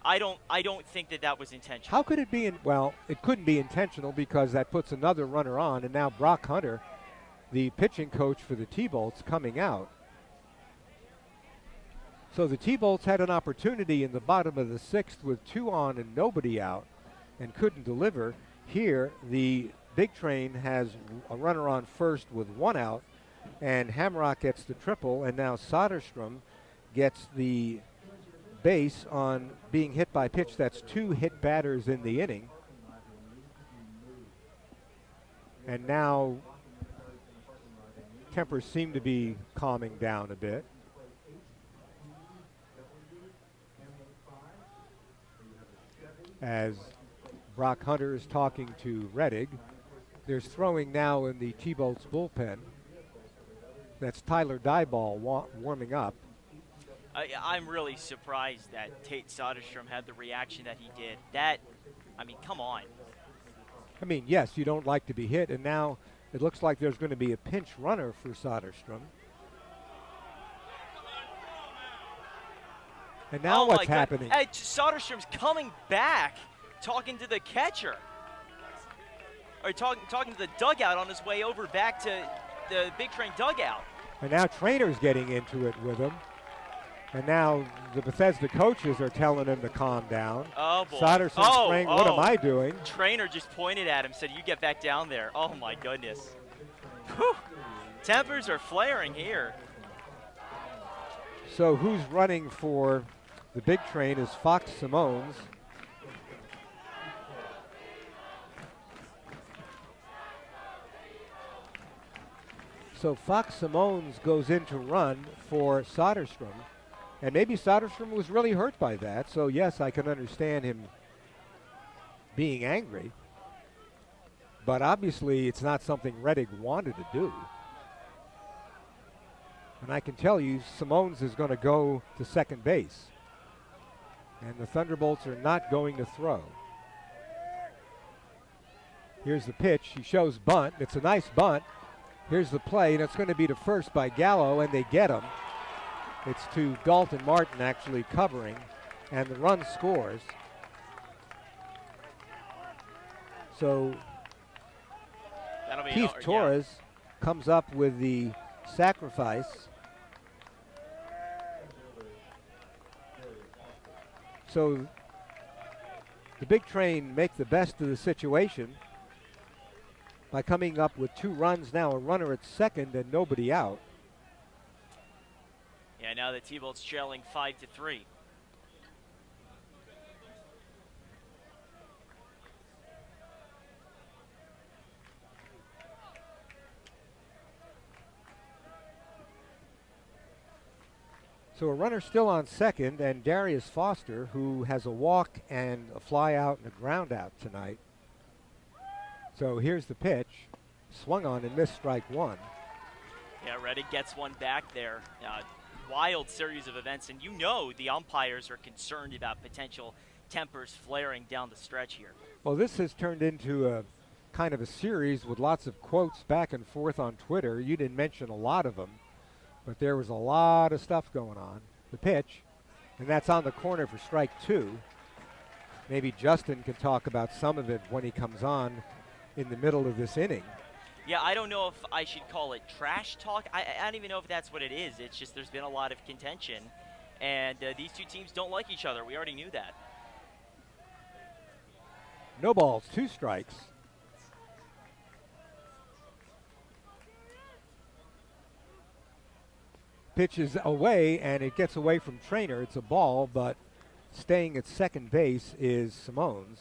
Speaker 2: I don't think that was intentional.
Speaker 6: How could it be? Well, it couldn't be intentional because that puts another runner on, and now Brock Hunter, the pitching coach for the T-Bolts, coming out. So the T-Bolts had an opportunity in the bottom of the 6th with 2 on and nobody out and couldn't deliver. Here, the Big Train has a runner on first with 1 out, and Hamrock gets the triple, and now Soderstrom gets the base on being hit by pitch. That's 2 hit batters in the inning. And now tempers seem to be calming down a bit. As Brock Hunter is talking to Reddick. There's throwing now in the T-Bolts bullpen. That's Tyler Dieball warming up.
Speaker 2: I'm really surprised that Tate Soderstrom had the reaction that he did. Come on.
Speaker 6: I mean, yes, you don't like to be hit, and now it looks like there's going to be a pinch runner for Soderstrom. And now what's happening?
Speaker 2: Soderstrom's coming back, talking to the catcher. or talking to the dugout on his way over back to the Big Train dugout.
Speaker 6: And now Trainer's getting into it with him. And now the Bethesda coaches are telling him to calm down.
Speaker 2: Oh, boy.
Speaker 6: Soderson Spring, what am I doing?
Speaker 2: Trainer just pointed at him, said, you get back down there. Oh, my goodness. Whew. Tempers are flaring here.
Speaker 6: So who's running for the Big Train is Fox Simones. So Fox Simones goes in to run for Soderstrom. And maybe Soderstrom was really hurt by that. So, yes, I can understand him being angry. But obviously it's not something Reddick wanted to do. And I can tell you Simones is going to go to second base. And the Thunderbolts are not going to throw. Here's the pitch. He shows bunt. It's a nice bunt. Here's the play, and it's going to be to first by Gallo, and they get him. It's to Dalton Martin actually covering, and the run scores. So Keith Torres comes up with the sacrifice. So the Big Train make the best of the situation by coming up with 2 runs now, a runner at second and nobody out.
Speaker 2: Yeah, now the T-Bolts trailing 5-3.
Speaker 6: So a runner still on second, and Darius Foster, who has a walk and a fly out and a ground out tonight. So here's the pitch. Swung on and missed strike 1.
Speaker 2: Yeah, Reddick gets one back there. Wild series of events, and you know the umpires are concerned about potential tempers flaring down the stretch here.
Speaker 6: Well, this has turned into a kind of a series with lots of quotes back and forth on Twitter. You didn't mention a lot of them, but there was a lot of stuff going on. The pitch, and that's on the corner for strike 2. Maybe Justin can talk about some of it when he comes on in the middle of this inning.
Speaker 2: Yeah, I don't know if I should call it trash talk. I don't even know if that's what it is. It's just there's been a lot of contention, and these two teams don't like each other. We already knew that.
Speaker 6: No balls, 2 strikes. Pitch is away, and it gets away from Trainer. It's a ball, but staying at second base is Simones.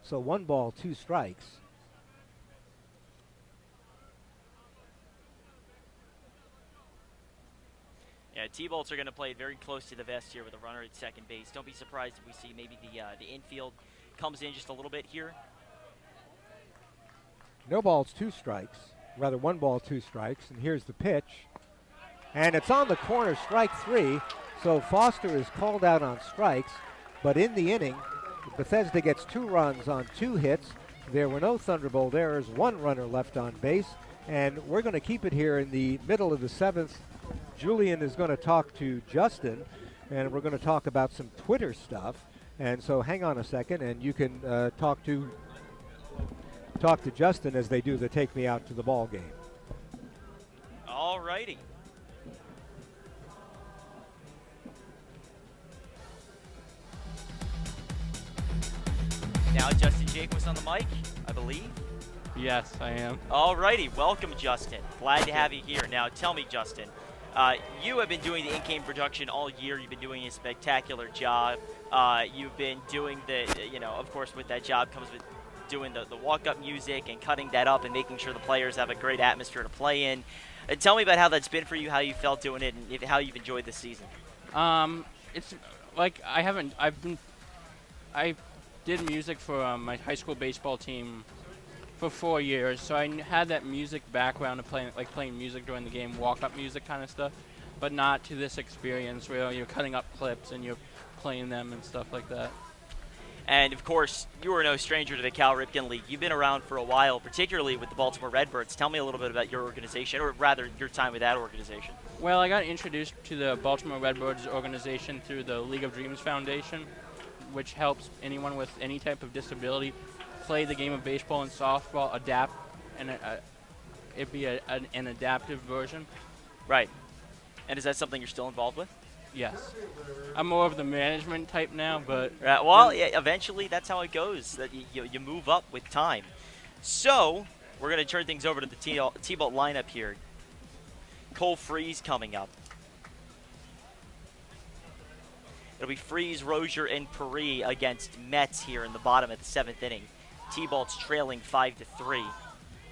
Speaker 6: So 1 ball, 2 strikes.
Speaker 2: Yeah, T-Bolts are going to play it very close to the vest here with a runner at second base. Don't be surprised if we see maybe the infield comes in just a little bit here.
Speaker 6: No balls, 2 strikes. Rather, 1 ball, 2 strikes. And here's the pitch. And it's on the corner, strike 3. So Foster is called out on strikes. But in the inning, Bethesda gets 2 runs on 2 hits. There were no Thunderbolt errors, 1 runner left on base. And we're going to keep it here in the middle of the 7th. Julian is going to talk to Justin, and we're going to talk about some Twitter stuff. And so hang on a second, and you can talk to Justin as they do the Take Me Out to the Ball game.
Speaker 2: All righty. Now Justin Jacobs on the mic, I believe.
Speaker 8: Yes, I am.
Speaker 2: All righty. Welcome, Justin. Glad to have you here. Now, tell me, Justin, you have been doing the in-game production all year. You've been doing a spectacular job. You've been doing of course, with that job comes with doing the walk-up music and cutting that up and making sure the players have a great atmosphere to play in. Tell me about how that's been for you, how you felt doing it, and how you've enjoyed this season.
Speaker 8: It's like I did music for my high school baseball team for 4 years, so I had that music background of playing music during the game, walk-up music kind of stuff, but not to this experience where you're cutting up clips and you're playing them and stuff like that.
Speaker 2: And, of course, you are no stranger to the Cal Ripken League. You've been around for a while, particularly with the Baltimore Redbirds. Tell me a little bit about your organization, or rather your time with that organization.
Speaker 8: Well, I got introduced to the Baltimore Redbirds organization through the League of Dreams Foundation, which helps anyone with any type of disability play the game of baseball and softball, adapt, and it'd be an adaptive version.
Speaker 2: Right. And is that something you're still involved with?
Speaker 8: Yes. I'm more of the management type now, but...
Speaker 2: Right. Well, yeah, eventually that's how it goes. That you move up with time. So, we're going to turn things over to the T-Bolt lineup here. Cole Freeze coming up. It'll be Freeze, Rozier, and Paris against Mets here in the bottom of the 7th inning. T-Bolt's trailing 5-3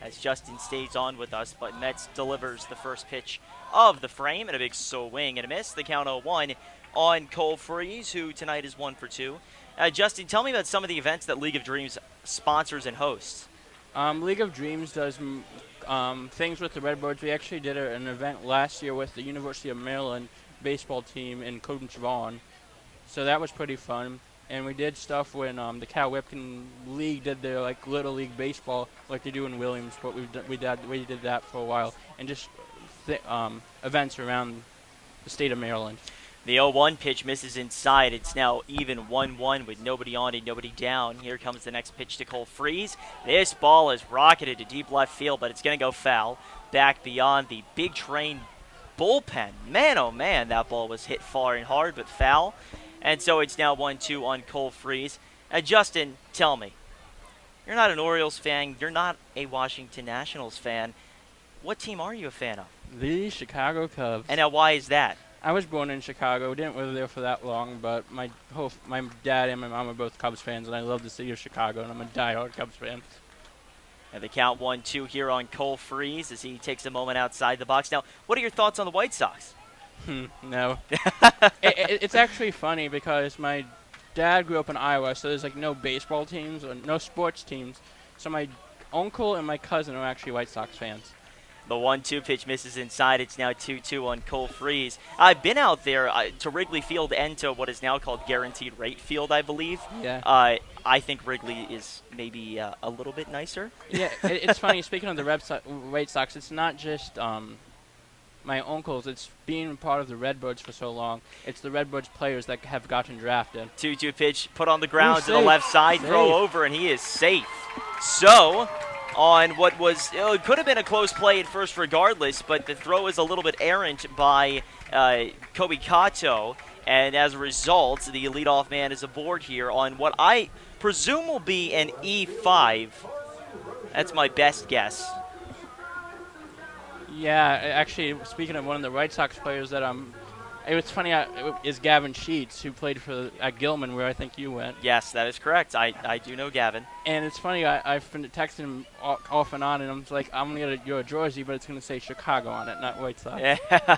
Speaker 2: as Justin stays on with us, but Mets delivers the first pitch of the frame and a big swing and a miss. The count 0-1 on Cole Freeze, who tonight is 1 for 2. Justin, tell me about some of the events that League of Dreams sponsors and hosts.
Speaker 8: League of Dreams does things with the Redbirds. We actually did an event last year with the University of Maryland baseball team in Coach Vaughn. So that was pretty fun. And we did stuff when the Cal Whipkin League did their Little League baseball like they do in Williams, but we did that for a while. And just events around the state of Maryland.
Speaker 2: The 0-1 pitch misses inside. It's now even 1-1 with nobody on and nobody down. Here comes the next pitch to Cole Freeze. This ball is rocketed to deep left field, but it's going to go foul. Back beyond the Big Train bullpen. Man, oh man, that ball was hit far and hard, but foul. And so it's now 1-2 on Cole Freeze. Justin, tell me, you're not an Orioles fan. You're not a Washington Nationals fan. What team are you a fan of?
Speaker 8: The Chicago Cubs.
Speaker 2: And now why is that?
Speaker 8: I was born in Chicago. Didn't live there for that long, but my dad and my mom are both Cubs fans, and I love the city of Chicago, and I'm a diehard Cubs fan.
Speaker 2: And the count 1-2 here on Cole Freeze as he takes a moment outside the box. Now, what are your thoughts on the White Sox?
Speaker 8: No. It's actually funny because my dad grew up in Iowa, so there's no baseball teams or no sports teams. So my uncle and my cousin are actually White Sox fans.
Speaker 2: The 1-2 pitch misses inside. It's now 2-2 on Cole Freeze. I've been out there to Wrigley Field and to what is now called Guaranteed Rate Field, I believe.
Speaker 8: Yeah.
Speaker 2: I think Wrigley is maybe a little bit nicer.
Speaker 8: Yeah, it's funny. Speaking of the White Sox, it's not just my uncles. It's being part of the Redbirds for so long. It's the Redbirds players that have gotten drafted.
Speaker 2: 2-2 pitch put on the ground
Speaker 8: Ooh,
Speaker 2: to the left side. Throw over, and he is safe. So, on what was it could have been a close play at first regardless, but the throw is a little bit errant by Kobe Kato, and as a result, the leadoff man is aboard here on what I presume will be an E5. That's my best guess.
Speaker 8: Yeah, actually, speaking of one of the White Sox players that it was funny, is Gavin Sheets, who played at Gilman, where I think you went.
Speaker 2: Yes, that is correct. I do know Gavin.
Speaker 8: And it's funny, I've been texting him off and on, and I'm like, I'm going to get your jersey, but it's going to say Chicago on it, not White Sox.
Speaker 2: Yeah.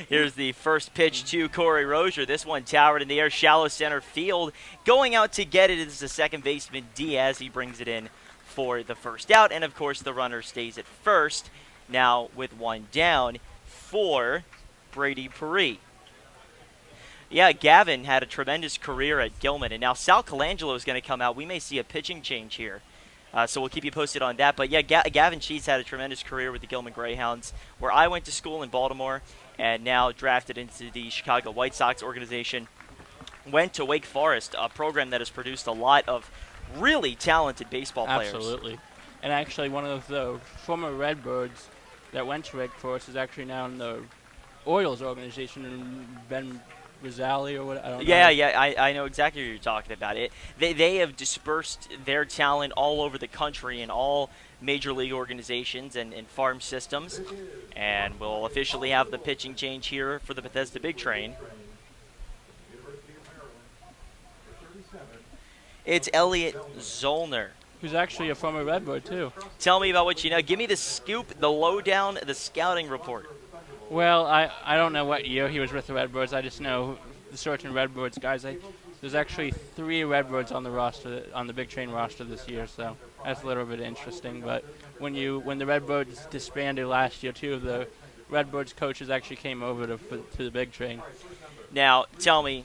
Speaker 2: Here's the first pitch to Corey Rozier. This one towered in the air, shallow center field. Going out to get it is the second baseman, Diaz. He brings it in for the first out, and of course the runner stays at first. Now with one down for Brady Paris. Yeah, Gavin had a tremendous career at Gilman, and now Sal Colangelo is going to come out. We may see a pitching change here, so we'll keep you posted on that. But yeah, Gavin Sheets had a tremendous career with the Gilman Greyhounds, where I went to school in Baltimore, and now drafted into the Chicago White Sox organization. Went to Wake Forest, a program that has produced a lot of really talented baseball players.
Speaker 8: Absolutely. And actually, one of the former Redbirds that went to Wake Forest is actually now in the Orioles organization, and Ben Rizali or what? I don't know.
Speaker 2: Yeah, I know exactly what you're talking about. They have dispersed their talent all over the country in all major league organizations and farm systems, and we'll officially have the pitching change here for the Bethesda Big Train. It's Elliot Zollner,
Speaker 8: who's actually a former Redbird too.
Speaker 2: Tell me about what you know. Give me the scoop, the lowdown, the scouting report.
Speaker 8: Well, I don't know what year he was with the Redbirds. I just know the certain Redbirds guys. There's actually 3 Redbirds on the roster, on the Big Train roster this year, so that's a little bit interesting. But when the Redbirds disbanded last year, 2 of the Redbirds coaches actually came over to the Big Train.
Speaker 2: Now, tell me,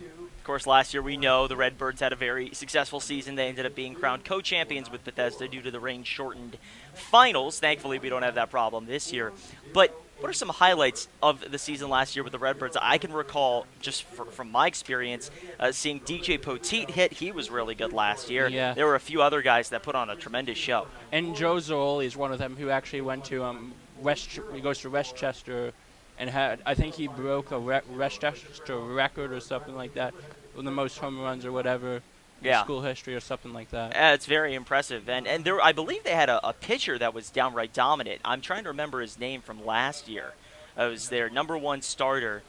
Speaker 2: course, last year we know the Redbirds had a very successful season. They ended up being crowned co-champions with Bethesda due to the rain-shortened finals. Thankfully, we don't have that problem this year. But what are some highlights of the season last year with the Redbirds? I can recall, just from my experience, seeing DJ Poteet hit. He was really good last year.
Speaker 8: Yeah.
Speaker 2: There were a few other guys that put on a tremendous show.
Speaker 8: And Joe Zolli is one of them who actually went to he goes to Westchester, and I think he broke a Westchester record or something like that, with the most home runs or whatever.
Speaker 2: Yeah.
Speaker 8: School history or something like that.
Speaker 2: It's very impressive. And there, I believe they had a pitcher that was downright dominant. I'm trying to remember his name from last year. It was their #1 starter.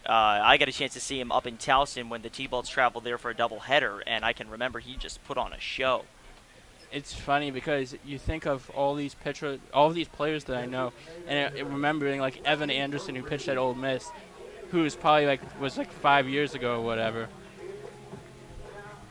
Speaker 2: I got a chance to see him up in Towson when the T-Bolts traveled there for a doubleheader, and I can remember he just put on a show.
Speaker 8: It's funny because you think of all these players that I know, and remembering like Evan Anderson, who pitched at Ole Miss, who was probably was 5 years ago or whatever.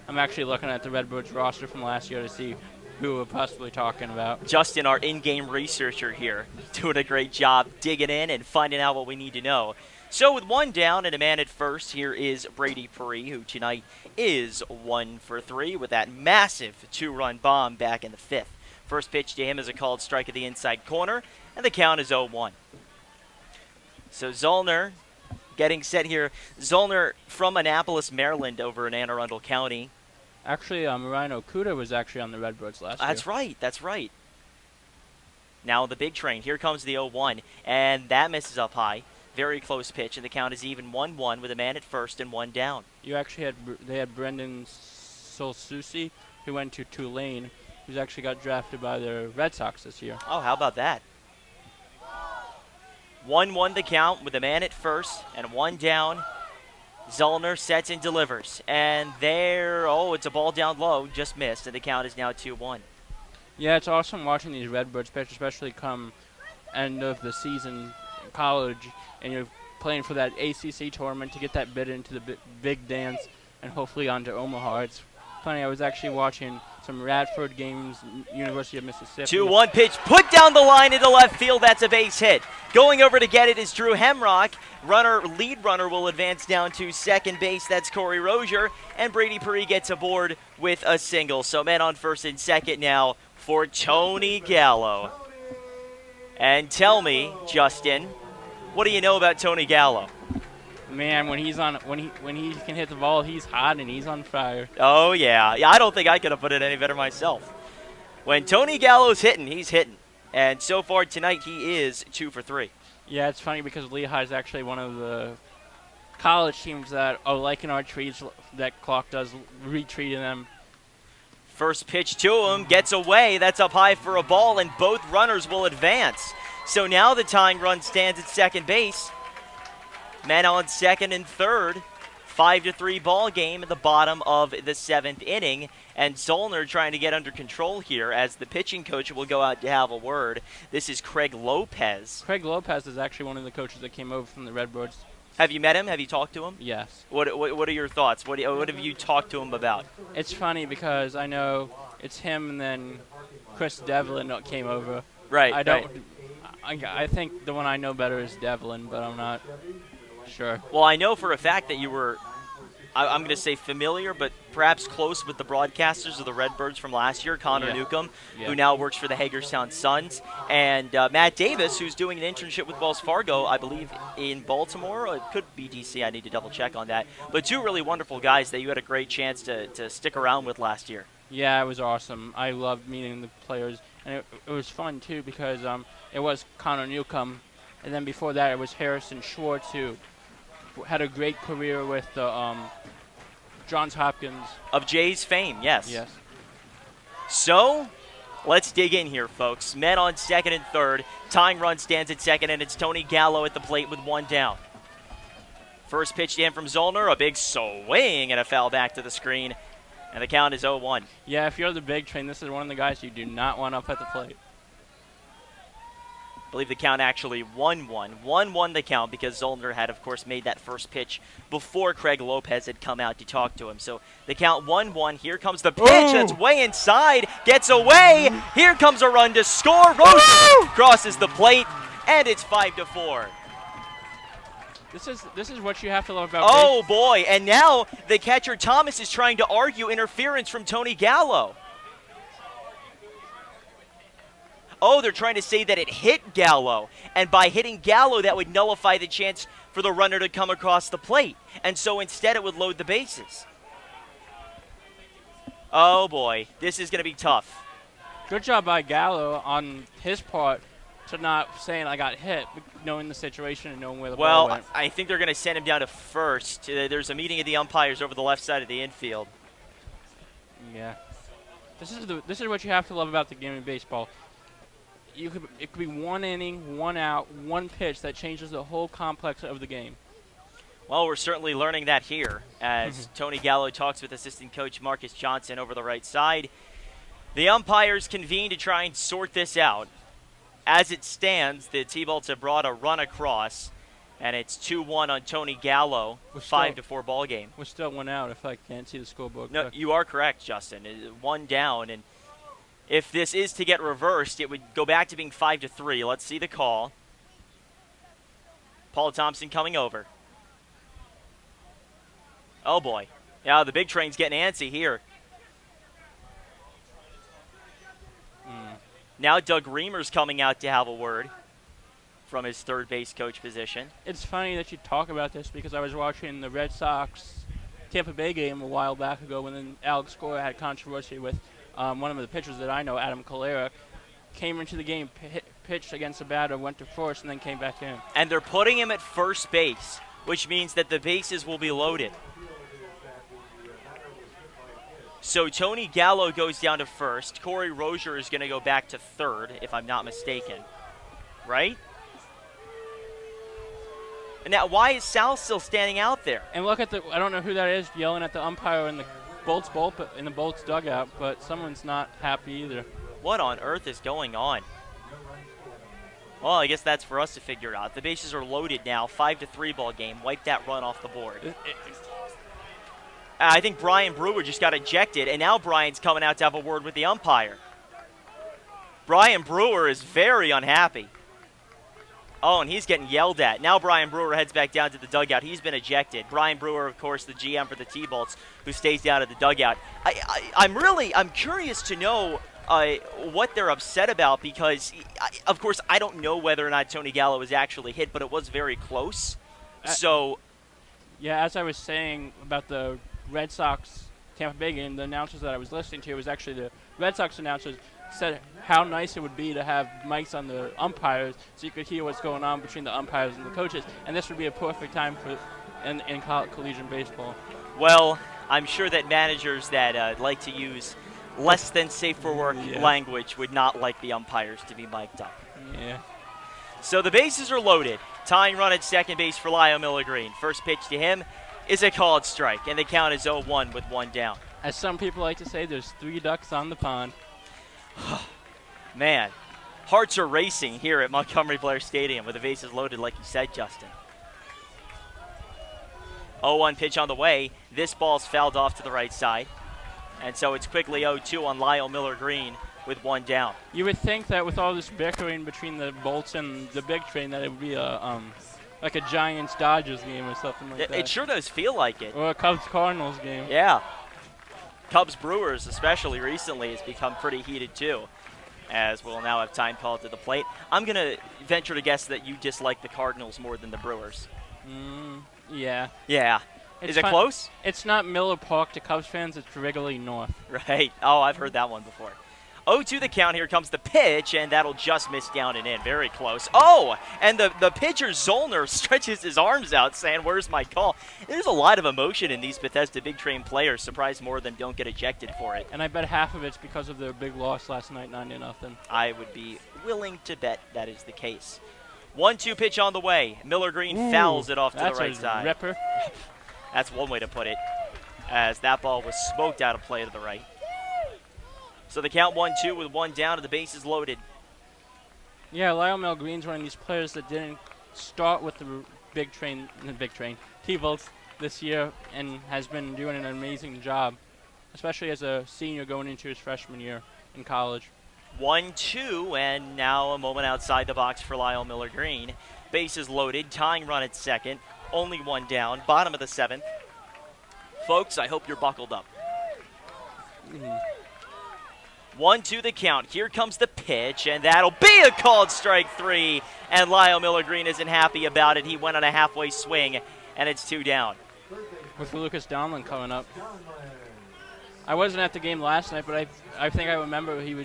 Speaker 8: I'm actually looking at the Redbirds roster from last year to see who we're possibly talking about.
Speaker 2: Justin, our in-game researcher here, doing a great job digging in and finding out what we need to know. So with one down and a man at first, here is Brady Puri, who tonight is 1 for 3 with that massive 2-run bomb back in the 5th. First pitch to him is a called strike at the inside corner, and the count is 0-1. So Zollner getting set here. Zollner from Annapolis, Maryland, over in Anne Arundel County.
Speaker 8: Actually, Ryan Okuda was actually on the Redbirds last year.
Speaker 2: That's right. That's right. Now the big train. Here comes the 0-1, and that misses up high. Very close pitch, and the count is even 1-1 with a man at first and 1 down.
Speaker 8: You actually they had Brendan Solsusi, who went to Tulane, who's actually got drafted by the Red Sox this year.
Speaker 2: Oh, how about that? 1-1 the count with a man at first and 1 down. Zollner sets and delivers. And there, it's a ball down low, just missed, and the count is now 2-1.
Speaker 8: Yeah, it's awesome watching these Redbirds pitch, especially come end of the season in college, and you're playing for that ACC tournament to get that bid into the big dance and hopefully onto Omaha. It's funny, I was actually watching some Radford games, University of Mississippi.
Speaker 2: 2-1 pitch, put down the line into left field. That's a base hit. Going over to get it is Drew Hemrock. Lead runner will advance down to second base. That's Corey Rozier. And Brady Puri gets aboard with a single. So men on first and second now for Tony Gallo. And tell me, Justin, what do you know about Tony Gallo?
Speaker 8: Man, when he can hit the ball, he's hot and he's on fire.
Speaker 2: Oh yeah, I don't think I could have put it any better myself. When Tony Gallo's hitting, he's hitting, and so far tonight he is 2 for 3.
Speaker 8: Yeah, it's funny because Lehigh is actually one of the college teams that are liking our trees. That clock does retreating them.
Speaker 2: First pitch to him, gets away. That's up high for a ball, and both runners will advance. So now the tying run stands at second base. Men on second and third. 5-3 ball game at the bottom of the 7th inning. And Zollner trying to get under control here as the pitching coach will go out to have a word. This is Craig Lopez.
Speaker 8: Craig Lopez is actually one of the coaches that came over from the Redbirds.
Speaker 2: Have you met him? Have you talked to him?
Speaker 8: Yes.
Speaker 2: What are your thoughts? What have you talked to him about?
Speaker 8: It's funny because I know it's him and then Chris Devlin that came over.
Speaker 2: Right.
Speaker 8: I think the one I know better is Devlin, but I'm not sure.
Speaker 2: Well, I know for a fact that you were, I'm going to say familiar, but perhaps close with the broadcasters of the Redbirds from last year, Connor Newcomb, who now works for the Hagerstown Suns, and Matt Davis, who's doing an internship with Wells Fargo, I believe, in Baltimore. Or it could be D.C. I need to double check on that. But two really wonderful guys that you had a great chance to stick around with last year.
Speaker 8: Yeah, it was awesome. I loved meeting the players, and it was fun, too, because it was Connor Newcomb, and then before that it was Harrison Schwartz, who had a great career with the Johns Hopkins.
Speaker 2: Of Jay's fame, yes.
Speaker 8: Yes.
Speaker 2: So, let's dig in here, folks. Men on second and third. Tying run stands at second, and it's Tony Gallo at the plate with 1 down. First pitch to him from Zollner, a big swing and a foul back to the screen, and the count is 0-1.
Speaker 8: Yeah, if you're the big train, this is one of the guys you do not want up at the plate.
Speaker 2: I believe the count actually 1-1. 1-1 the count because Zollner had, of course, made that first pitch before Craig Lopez had come out to talk to him. So the count 1-1. Here comes the pitch. That's way inside. Gets away. Here comes a run to score. Rosen crosses the plate, and it's 5-4.
Speaker 8: This is what you have to love about.
Speaker 2: Oh boy! And now the catcher Thomas is trying to argue interference from Tony Gallo. Oh, they're trying to say that it hit Gallo, and by hitting Gallo, that would nullify the chance for the runner to come across the plate, and so instead it would load the bases. Oh boy, this is going to be tough.
Speaker 8: Good job by Gallo on his part to not saying I got hit, knowing the situation and knowing where the ball went.
Speaker 2: Well, I think they're going to send him down to first. There's a meeting of the umpires over the left side of the infield.
Speaker 8: Yeah. This is what you have to love about the game of baseball. It could be one inning, one out, one pitch that changes the whole complex of the game.
Speaker 2: Well, we're certainly learning that here as Tony Gallo talks with assistant coach Marcus Johnson over the right side. The umpires convene to try and sort this out. As it stands, the T-Bolts have brought a run across, and it's 2-1 on Tony Gallo, 5-4 ball game.
Speaker 8: We're still one out if I can't see the scoreboard.
Speaker 2: No, you are correct, Justin. One down, and if this is to get reversed, it would go back to being 5-3. Let's see the call. Paul Thompson coming over. Oh, boy. Yeah, the big train's getting antsy here. Now Doug Reamer's coming out to have a word from his third base coach position.
Speaker 8: It's funny that you talk about this because I was watching the Red Sox Tampa Bay game a while back ago when then Alex Cora had controversy with one of the pitchers that I know, Adam Calera, came into the game, pitched against a batter, went to first, and then came back in.
Speaker 2: And they're putting him at first base, which means that the bases will be loaded. So Tony Gallo goes down to first. Corey Rozier is going to go back to third, if I'm not mistaken. Right? And now, why is Sal still standing out there?
Speaker 8: And look at I don't know who that is yelling at the umpire in the Bolts dugout, but someone's not happy either.
Speaker 2: What on earth is going on? Well, I guess that's for us to figure out. The bases are loaded now. 5-3 ball game. Wipe that run off the board. I think Brian Brewer just got ejected, and now Brian's coming out to have a word with the umpire. Brian Brewer is very unhappy. Oh, and he's getting yelled at. Now Brian Brewer heads back down to the dugout. He's been ejected. Brian Brewer, of course, the GM for the T-Bolts, who stays down at the dugout. I'm curious to know what they're upset about because, of course, I don't know whether or not Tony Gallo was actually hit, but it was very close.
Speaker 8: Yeah, as I was saying about the Red Sox Tampa Bay game, the announcers that I was listening to was actually the Red Sox announcers said how nice it would be to have mics on the umpires so you could hear what's going on between the umpires and the coaches, and this would be a perfect time for in collegiate baseball.
Speaker 2: Well, I'm sure that managers that like to use less than safe for work language would not like the umpires to be mic'd up.
Speaker 8: Yeah.
Speaker 2: So the bases are loaded. Tying run at second base for Lyle Miller Green. First pitch to him is a called strike, and the count is 0-1 with one down.
Speaker 8: As some people like to say, there's 3 ducks on the pond.
Speaker 2: Man, hearts are racing here at Montgomery Blair Stadium with the bases loaded, like you said, Justin. 0-1 pitch on the way. This ball's fouled off to the right side. And so it's quickly 0-2 on Lyle Miller Green with one down.
Speaker 8: You would think that with all this bickering between the Bolts and the Big Train that it would be like a Giants-Dodgers game or something like that.
Speaker 2: It sure does feel like it.
Speaker 8: Or a Cubs-Cardinals game.
Speaker 2: Yeah. Cubs-Brewers, especially recently, has become pretty heated too, as we'll now have time called to the plate. I'm going to venture to guess that you dislike the Cardinals more than the Brewers.
Speaker 8: Yeah.
Speaker 2: Yeah. Is it close?
Speaker 8: It's not Miller Park to Cubs fans. It's Wrigley North.
Speaker 2: Right. Oh, I've heard that one before. 0-2 the count. Here comes the pitch, and that'll just miss down and in. Very close. Oh, and the pitcher, Zollner, stretches his arms out saying, where's my call? There's a lot of emotion in these Bethesda Big Train players. Surprised more than don't get ejected for it.
Speaker 8: And I bet half of it's because of their big loss last night, 9-0.
Speaker 2: I would be willing to bet that is the case. 1-2 pitch on the way. Miller Green fouls it off to the right side.
Speaker 8: That's a ripper.
Speaker 2: That's one way to put it, as that ball was smoked out of play to the right. So the count 1-2 with one down and the bases loaded.
Speaker 8: Yeah, Lyle Mel Green's one of these players that didn't start with the Big Train T-Bolts this year and has been doing an amazing job, especially as a senior going into his freshman year in college.
Speaker 2: 1-2, and now a moment outside the box for Lyle Miller Green. Bases loaded, tying run at second. Only one down, bottom of the 7th. Folks, I hope you're buckled up. 1-2 the count. Here comes the pitch, and that'll be a called strike 3. And Lyle Miller Green isn't happy about it. He went on a halfway swing, and it's 2 down.
Speaker 8: With Lucas Donlin coming up. I wasn't at the game last night, but I think I remember he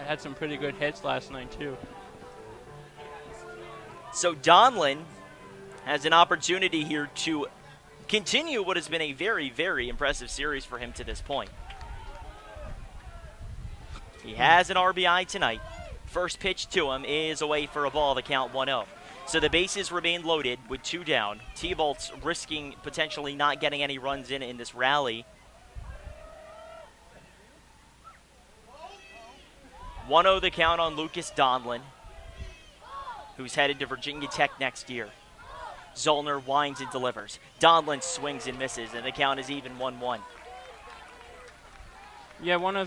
Speaker 8: had some pretty good hits last night too.
Speaker 2: So Donlin has an opportunity here to continue what has been a very, very impressive series for him to this point. He has an RBI tonight. First pitch to him is away for a ball, the count 1-0. So the bases remain loaded with 2 down. T-Bolts risking potentially not getting any runs in this rally. 1-0 the count on Lucas Donlin, who's headed to Virginia Tech next year. Zollner winds and delivers. Donlin swings and misses, and the count is even 1-1.
Speaker 8: Yeah,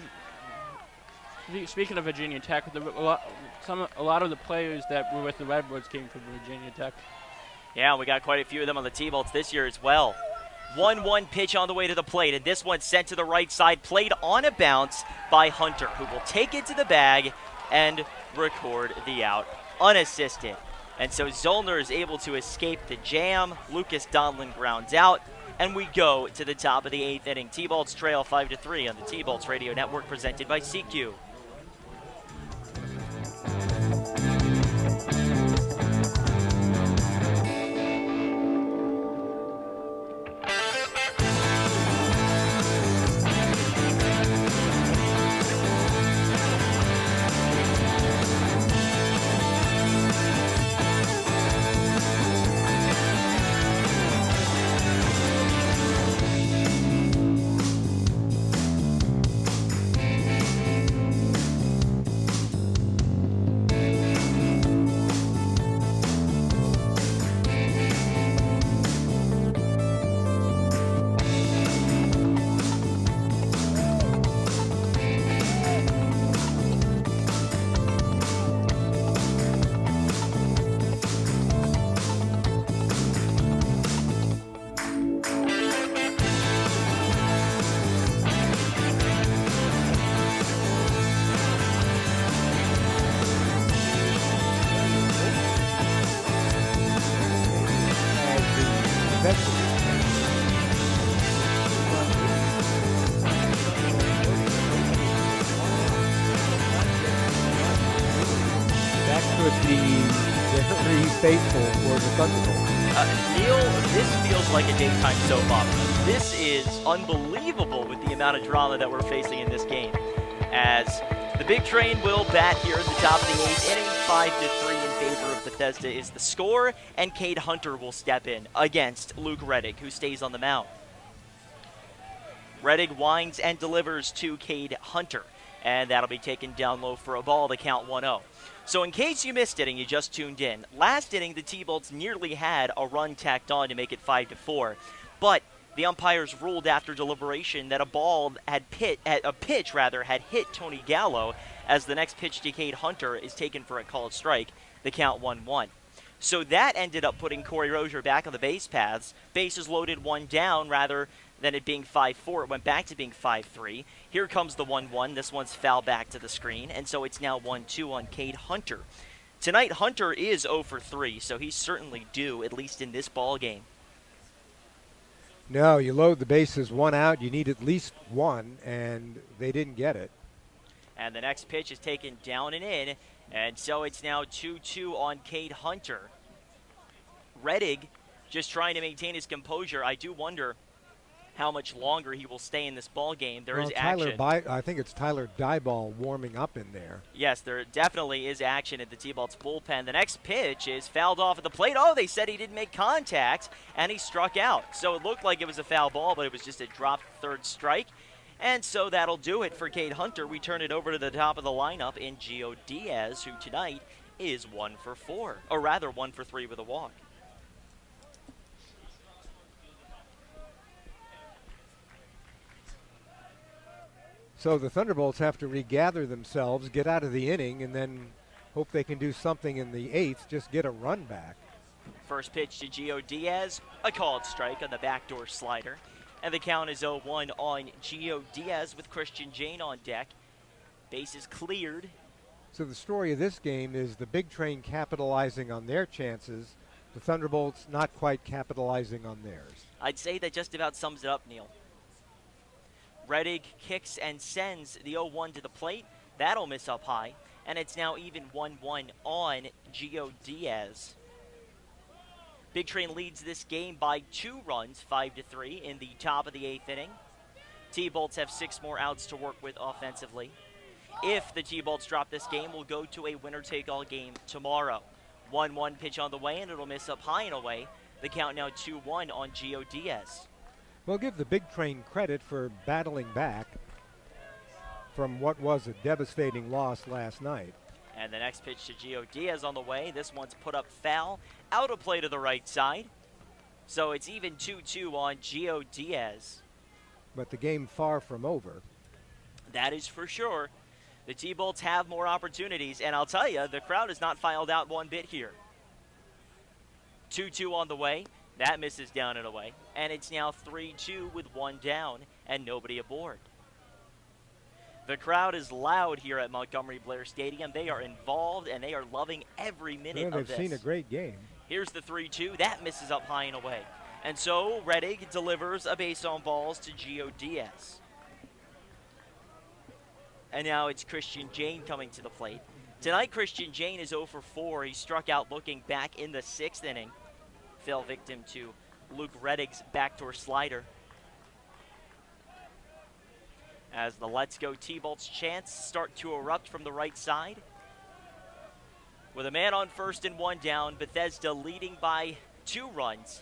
Speaker 8: speaking of Virginia Tech, a lot of the players that were with the Redwoods came from Virginia Tech.
Speaker 2: Yeah, we got quite a few of them on the T-Bolts this year as well. 1-1 pitch on the way to the plate, and this one sent to the right side, played on a bounce by Hunter, who will take it to the bag and record the out unassisted. And so Zollner is able to escape the jam. Lucas Donlin grounds out, and we go to the top of the 8th inning. T-Bolts trail 5-3 on the T-Bolts Radio Network, presented by CQ.
Speaker 6: Faithful for the Thunderbolts.
Speaker 2: Neil, this feels like a daytime soap opera. This is unbelievable with the amount of drama that we're facing in this game. As the big train will bat here at the top of the 8th inning, 5-3 in favor of Bethesda is the score, and Cade Hunter will step in against Luke Reddick, who stays on the mound. Reddick winds and delivers to Cade Hunter, and that'll be taken down low for a ball to count 1-0. So in case you missed it and you just tuned in, last inning the T-Bolts nearly had a run tacked on to make it 5-4, but the umpires ruled after deliberation that a pitch had hit Tony Gallo, as the next pitch to Cade Hunter is taken for a called strike, the count 1-1. So that ended up putting Corey Rozier back on the base paths, bases loaded, 1 down, rather than it being 5-4, it went back to being 5-3. Here comes the 1-1. This one's foul back to the screen, and so it's now 1-2 on Cade Hunter. Tonight, Hunter is 0 for 3, so he's certainly due, at least in this ball game.
Speaker 6: No, you load the bases 1 out, you need at least 1, and they didn't get it.
Speaker 2: And the next pitch is taken down and in, and so it's now 2-2 on Cade Hunter. Reddick just trying to maintain his composure. I do wonder how much longer he will stay in this ball game. There is action.
Speaker 6: I think it's Tyler Dyball warming up in there.
Speaker 2: Yes, there definitely is action at the T-Bolts bullpen. The next pitch is fouled off at the plate. Oh, they said he didn't make contact, and he struck out. So it looked like it was a foul ball, but it was just a dropped third strike. And so that'll do it for Cade Hunter. We turn it over to the top of the lineup in Gio Diaz, who tonight is 1 for 4, or rather 1 for 3 with a walk.
Speaker 6: So the Thunderbolts have to regather themselves, get out of the inning, and then hope they can do something in the 8th, just get a run back.
Speaker 2: First pitch to Gio Diaz, a called strike on the backdoor slider. And the count is 0-1 on Gio Diaz with Christian Jane on deck. Bases cleared.
Speaker 6: So the story of this game is the Big Train capitalizing on their chances, the Thunderbolts not quite capitalizing on theirs.
Speaker 2: I'd say that just about sums it up, Neil. Reddick kicks and sends the 0-1 to the plate. That'll miss up high. And it's now even 1-1 on Gio Diaz. Big Train leads this game by 2 runs, 5-3 in the top of the 8th inning. T-Bolts have 6 more outs to work with offensively. If the T-Bolts drop this game, we'll go to a winner-take-all game tomorrow. 1-1 pitch on the way, and it'll miss up high and away. The count now 2-1 on Gio Diaz.
Speaker 6: We'll give the Big Train credit for battling back from what was a devastating loss last night.
Speaker 2: And the next pitch to Gio Diaz on the way. This one's put up foul, out of play to the right side. So it's even 2-2 on Gio Diaz.
Speaker 6: But the game far from over.
Speaker 2: That is for sure. The T-Bolts have more opportunities, and I'll tell you, the crowd has not filed out one bit here. 2-2 on the way. That misses down and away. And it's now 3-2 with 1 down and nobody aboard. The crowd is loud here at Montgomery Blair Stadium. They are involved, and they are loving every minute of this.
Speaker 6: They've seen a great game.
Speaker 2: Here's the 3-2. That misses up high and away. And so Reddick delivers a base on balls to Gio Diaz. And now it's Christian Jane coming to the plate. Tonight, Christian Jane is 0 for 4. He struck out looking back in the 6th inning. Fell victim to Luke Reddick's backdoor slider. As the Let's Go T-Bolts chants start to erupt from the right side. With a man on first and 1 down, Bethesda leading by 2 runs.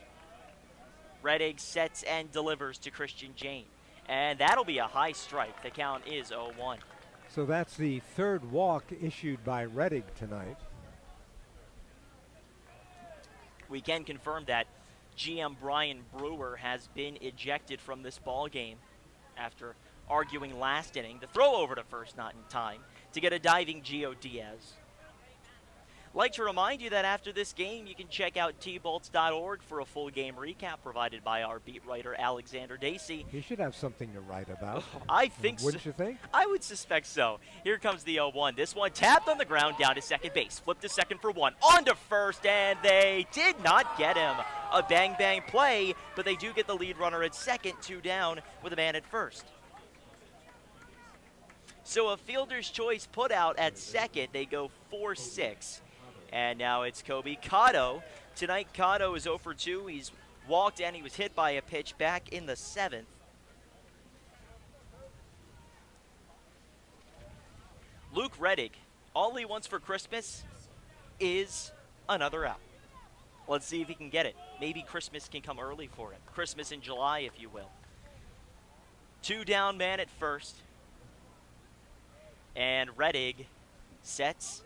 Speaker 2: Reddick sets and delivers to Christian Jane. And that'll be a high strike. The count is 0-1.
Speaker 6: So that's the 3rd walk issued by Reddick tonight.
Speaker 2: We can confirm that GM Brian Brewer has been ejected from this ball game after arguing last inning. The throw over to first not in time to get a diving Gio Diaz. Like to remind you that after this game, you can check out tbolts.org for a full game recap provided by our beat writer Alexander Dacey.
Speaker 6: He should have something to write about.
Speaker 2: I think so.
Speaker 6: Wouldn't you think?
Speaker 2: I would suspect so. Here comes the 0-1. This one tapped on the ground down to second base. Flipped to second for 1. On to first, and they did not get him. A bang-bang play, but they do get the lead runner at second, 2 down with a man at first. So a fielder's choice put out at second. They go 4-6. And now it's Kobe Cotto. Tonight, Cotto is 0 for 2. He's walked and he was hit by a pitch back in the 7th. Luke Reddick, all he wants for Christmas is another out. Let's see if he can get it. Maybe Christmas can come early for him. Christmas in July, if you will. 2 down man at first. And Reddick sets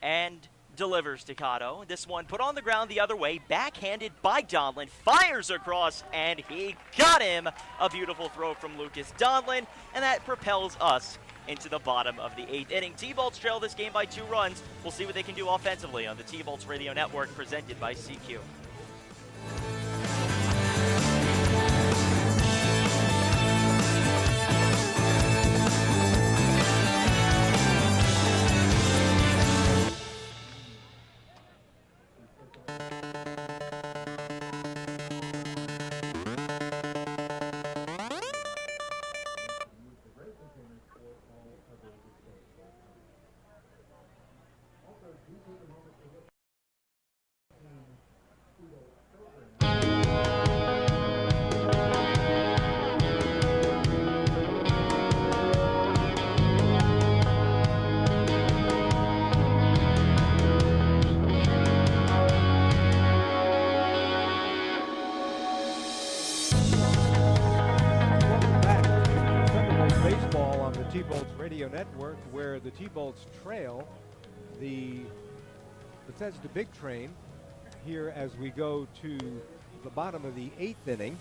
Speaker 2: and delivers to Cotto. This one put on the ground the other way, backhanded by Donlin, fires across, and he got him. A beautiful throw from Lucas Donlin, and that propels us into the bottom of the 8th inning. T-Bolts trail this game by 2 runs. We'll see what they can do offensively on the T-Bolts Radio Network presented by CQ.
Speaker 6: T-Bolts Radio Network, where the T-Bolts trail the Bethesda Big Train here as we go to the bottom of the 8th inning.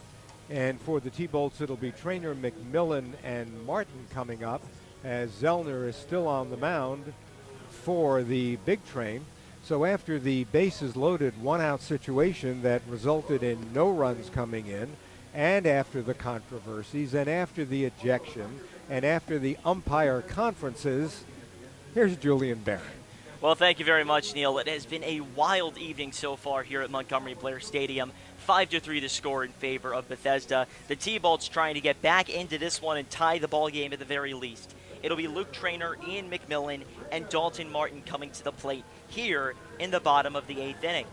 Speaker 6: And for the T-Bolts, it'll be Trainer McMillan and Martin coming up as Zellner is still on the mound for the Big Train. So after the bases loaded 1-out situation that resulted in no runs coming in, and after the controversies, and after the ejection, and after the umpire conferences, here's Julian Barron.
Speaker 2: Well, thank you very much, Neil. It has been a wild evening so far here at Montgomery Blair Stadium. 5-3 the score in favor of Bethesda. The T-Bolts trying to get back into this one and tie the ball game at the very least. It'll be Luke Traynor, Ian McMillan, and Dalton Martin coming to the plate here in the bottom of the 8th inning.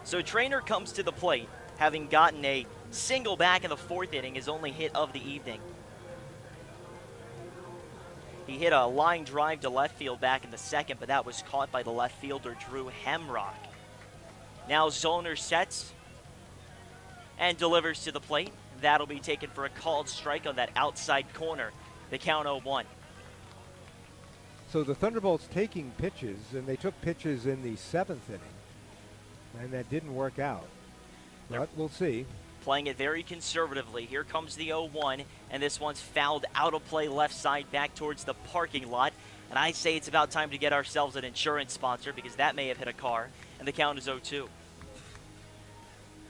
Speaker 2: So Traynor comes to the plate, having gotten a single back in the 4th inning, his only hit of the evening. He hit a line drive to left field back in the 2nd, but that was caught by the left fielder, Drew Hemrock. Now Zollner sets and delivers to the plate. That'll be taken for a called strike on that outside corner. The count 0-1.
Speaker 6: So the Thunderbolts taking pitches, and they took pitches in the 7th inning, and that didn't work out. But we'll see.
Speaker 2: Playing it very conservatively. Here comes the 0-1, and this one's fouled out of play left side back towards the parking lot. And I say it's about time to get ourselves an insurance sponsor because that may have hit a car, and the count is 0-2.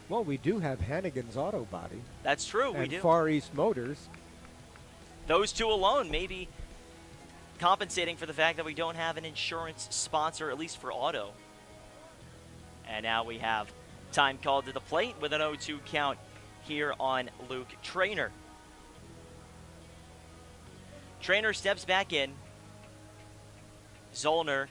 Speaker 6: Well, we do have Hannigan's Auto Body.
Speaker 2: That's true, we
Speaker 6: and
Speaker 2: do.
Speaker 6: Far East Motors.
Speaker 2: Those two alone maybe compensating for the fact that we don't have an insurance sponsor, at least for auto. And now we have time called to the plate with an 0-2 count here on Luke Traynor. Traynor steps back in. Zollner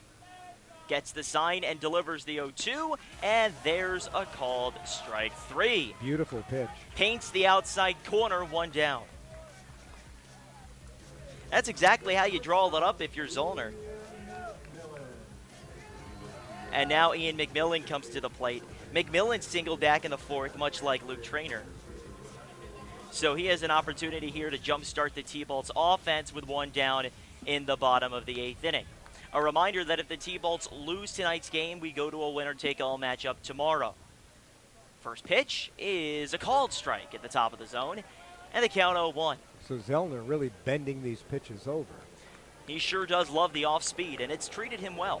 Speaker 2: gets the sign and delivers the 0-2, and there's a called strike 3.
Speaker 6: Beautiful pitch.
Speaker 2: Paints the outside corner, 1 down. That's exactly how you draw that up if you're Zollner. And now Ian McMillan comes to the plate. McMillan singled back in the 4th, much like Luke Traynor. So he has an opportunity here to jumpstart the T-Bolts offense with 1 down in the bottom of the 8th inning. A reminder that if the T-Bolts lose tonight's game, we go to a winner-take-all matchup tomorrow. First pitch is a called strike at the top of the zone, and the count 0-1.
Speaker 6: So Zellner really bending these pitches over.
Speaker 2: He sure does love the off-speed, and it's treated him well.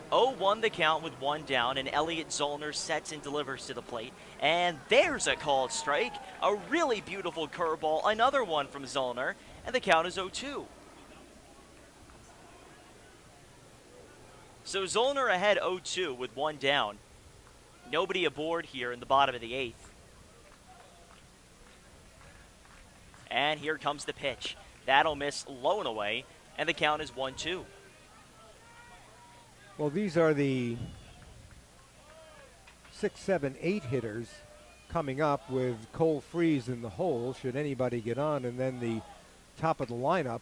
Speaker 2: 0-1 the count with 1 down, and Elliot Zollner sets and delivers to the plate. And there's a called strike, a really beautiful curveball, another one from Zollner, and the count is 0-2. So Zollner ahead 0-2 with 1 down. Nobody aboard here in the bottom of the 8th. And here comes the pitch. That'll miss low and away, and the count is 1-2.
Speaker 6: Well, these are the 6, 7, 8 hitters coming up with Cole Freeze in the hole, should anybody get on, and then the top of the lineup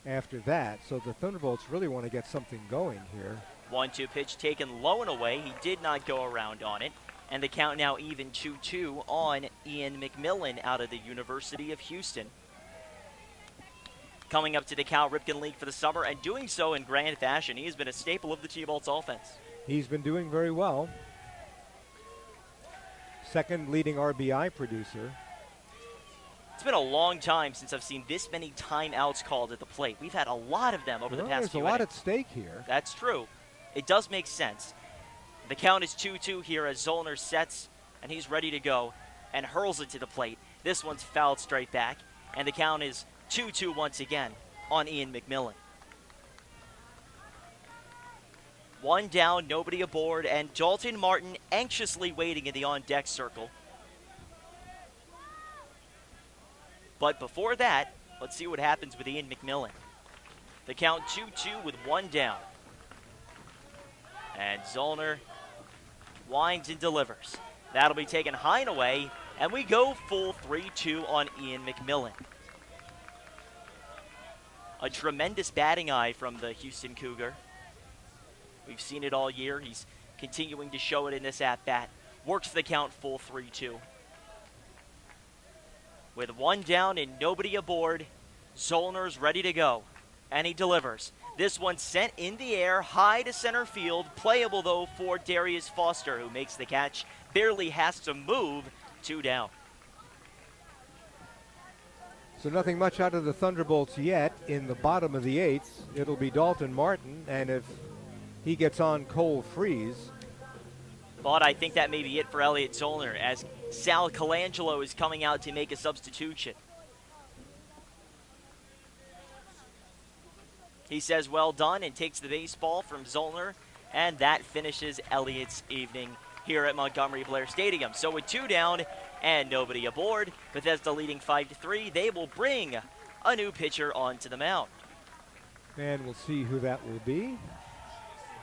Speaker 6: after that. So the Thunderbolts really want to get something going here.
Speaker 2: 1-2 pitch taken low and away. He did not go around on it. And the count now even 2-2 on Ian McMillan out of the University of Houston. Coming up to the Cal Ripken League for the summer and doing so in grand fashion. He has been a staple of the T-Bolts offense.
Speaker 6: He's been doing very well. Second leading RBI producer.
Speaker 2: It's been a long time since I've seen this many timeouts called at the plate. We've had a lot of them over the past few
Speaker 6: There's a lot
Speaker 2: innings.
Speaker 6: at stake here.
Speaker 2: That's true. It does make sense. The count is 2-2 here as Zollner sets, and he's ready to go and hurls it to the plate. This one's fouled straight back, and the count is 2-2 once again on Ian McMillan. 1 down, nobody aboard, and Dalton Martin anxiously waiting in the on-deck circle. But before that, let's see what happens with Ian McMillan. The count 2-2 with 1 down. And Zollner winds and delivers. That'll be taken high and away, and we go full 3-2 on Ian McMillan. A tremendous batting eye from the Houston Cougar. We've seen it all year. He's continuing to show it in this at-bat. Works the count full 3-2. With 1 down and nobody aboard, Zollner's ready to go, and he delivers. This one sent in the air, high to center field. Playable, though, for Darius Foster, who makes the catch. Barely has to move. 2 down.
Speaker 6: So nothing much out of the Thunderbolts yet. In the bottom of the 8th, it'll be Dalton Martin, and if he gets on Cole Freeze.
Speaker 2: But I think that may be it for Elliot Zollner, as Sal Colangelo is coming out to make a substitution. He says well done and takes the baseball from Zollner, and that finishes Elliot's evening here at Montgomery Blair Stadium. So with 2 down and nobody aboard, Bethesda leading 5-3, they will bring a new pitcher onto the mound.
Speaker 6: And we'll see who that will be.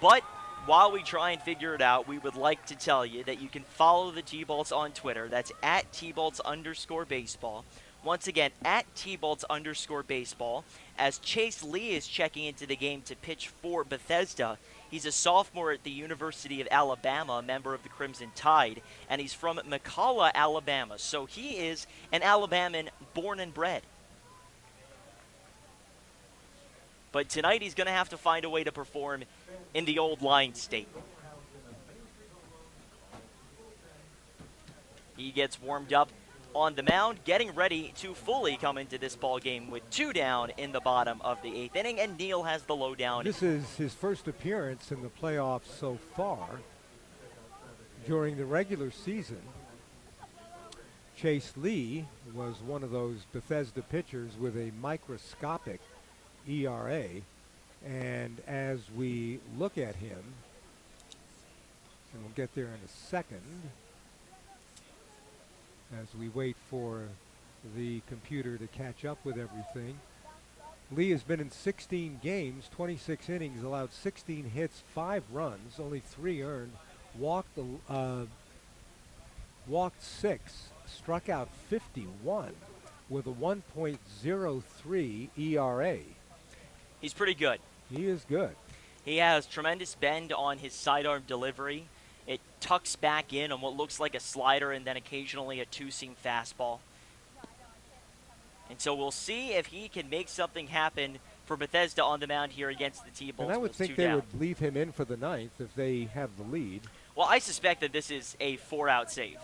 Speaker 2: But while we try and figure it out, we would like to tell you that you can follow the T-Bolts on Twitter. That's at T-Bolts_baseball. Once again, at T-Bolts_baseball. As Chase Lee is checking into the game to pitch for Bethesda. He's a sophomore at the University of Alabama, a member of the Crimson Tide, and he's from McCalla, Alabama. So he is an Alabaman born and bred. But tonight he's going to have to find a way to perform in the old line state. He gets warmed up on the mound, getting ready to fully come into this ball game with 2 down in the bottom of the 8th inning, and Neal has the lowdown.
Speaker 6: This is his first appearance in the playoffs so far. During the regular season, Chase Lee was one of those Bethesda pitchers with a microscopic ERA, and as we look at him, and we'll get there in a second, as we wait for the computer to catch up with everything. Lee has been in 16 games, 26 innings, allowed 16 hits, 5 runs, only 3 earned, walked 6, struck out 51 with a 1.03 ERA.
Speaker 2: He's pretty good.
Speaker 6: He is good.
Speaker 2: He has tremendous bend on his sidearm delivery. It tucks back in on what looks like a slider and then occasionally a 2-seam fastball. And so we'll see if he can make something happen for Bethesda on the mound here against the T-Bolts.
Speaker 6: And I would think they would leave him in for the 9th if they have the lead.
Speaker 2: Well, I suspect that this is a 4-out save.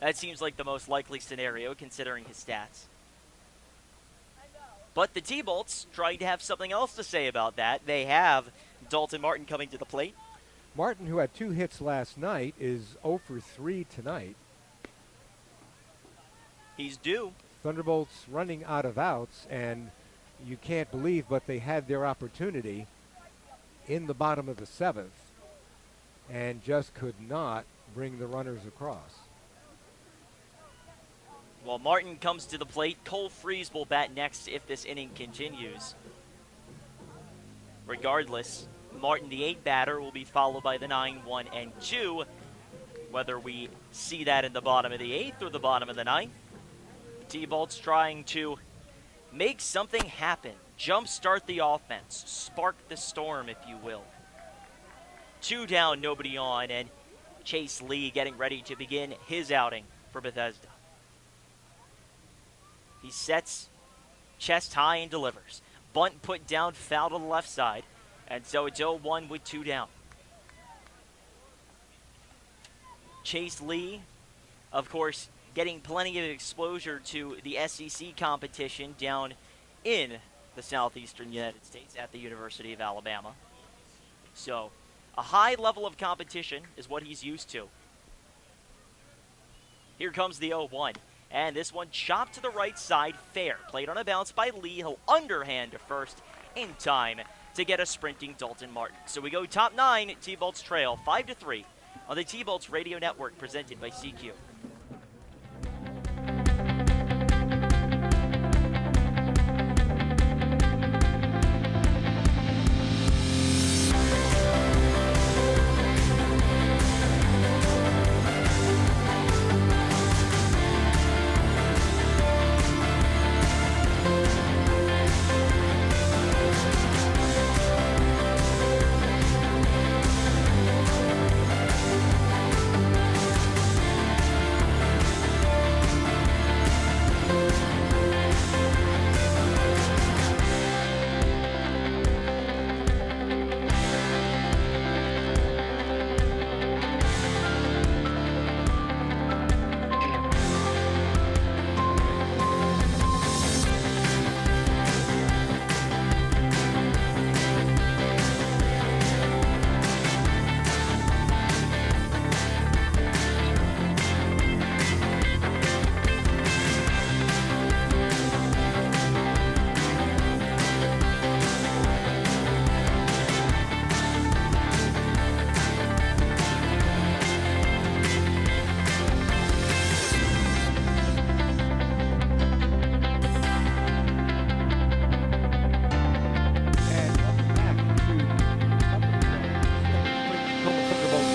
Speaker 2: That seems like the most likely scenario considering his stats. But the T-Bolts trying to have something else to say about that. They have Dalton Martin coming to the plate.
Speaker 6: Martin, who had 2 hits last night, is 0 for 3 tonight.
Speaker 2: He's due.
Speaker 6: Thunderbolts running out of outs, and you can't believe, but they had their opportunity in the bottom of the 7th and just could not bring the runners across.
Speaker 2: Well, Martin comes to the plate. Cole Freeze will bat next if this inning continues. Regardless, Martin, the 8 batter, will be followed by the 9, 1, and 2. Whether we see that in the bottom of the 8th or the bottom of the 9th, T-Bolts trying to make something happen. Jumpstart the offense. Spark the storm, if you will. 2 down, nobody on, and Chase Lee getting ready to begin his outing for Bethesda. He sets chest high and delivers. Bunt put down, foul to the left side. And so it's 0-1 with 2 down. Chase Lee, of course, getting plenty of exposure to the SEC competition down in the southeastern United States at the University of Alabama. So a high level of competition is what he's used to. Here comes the 0-1. And this one chopped to the right side, fair. Played on a bounce by Lee. He'll underhand to first in time to get a sprinting Dalton Martin. So we go top 9, T-Bolts trail 5-3 on the T-Bolts Radio Network presented by CQ.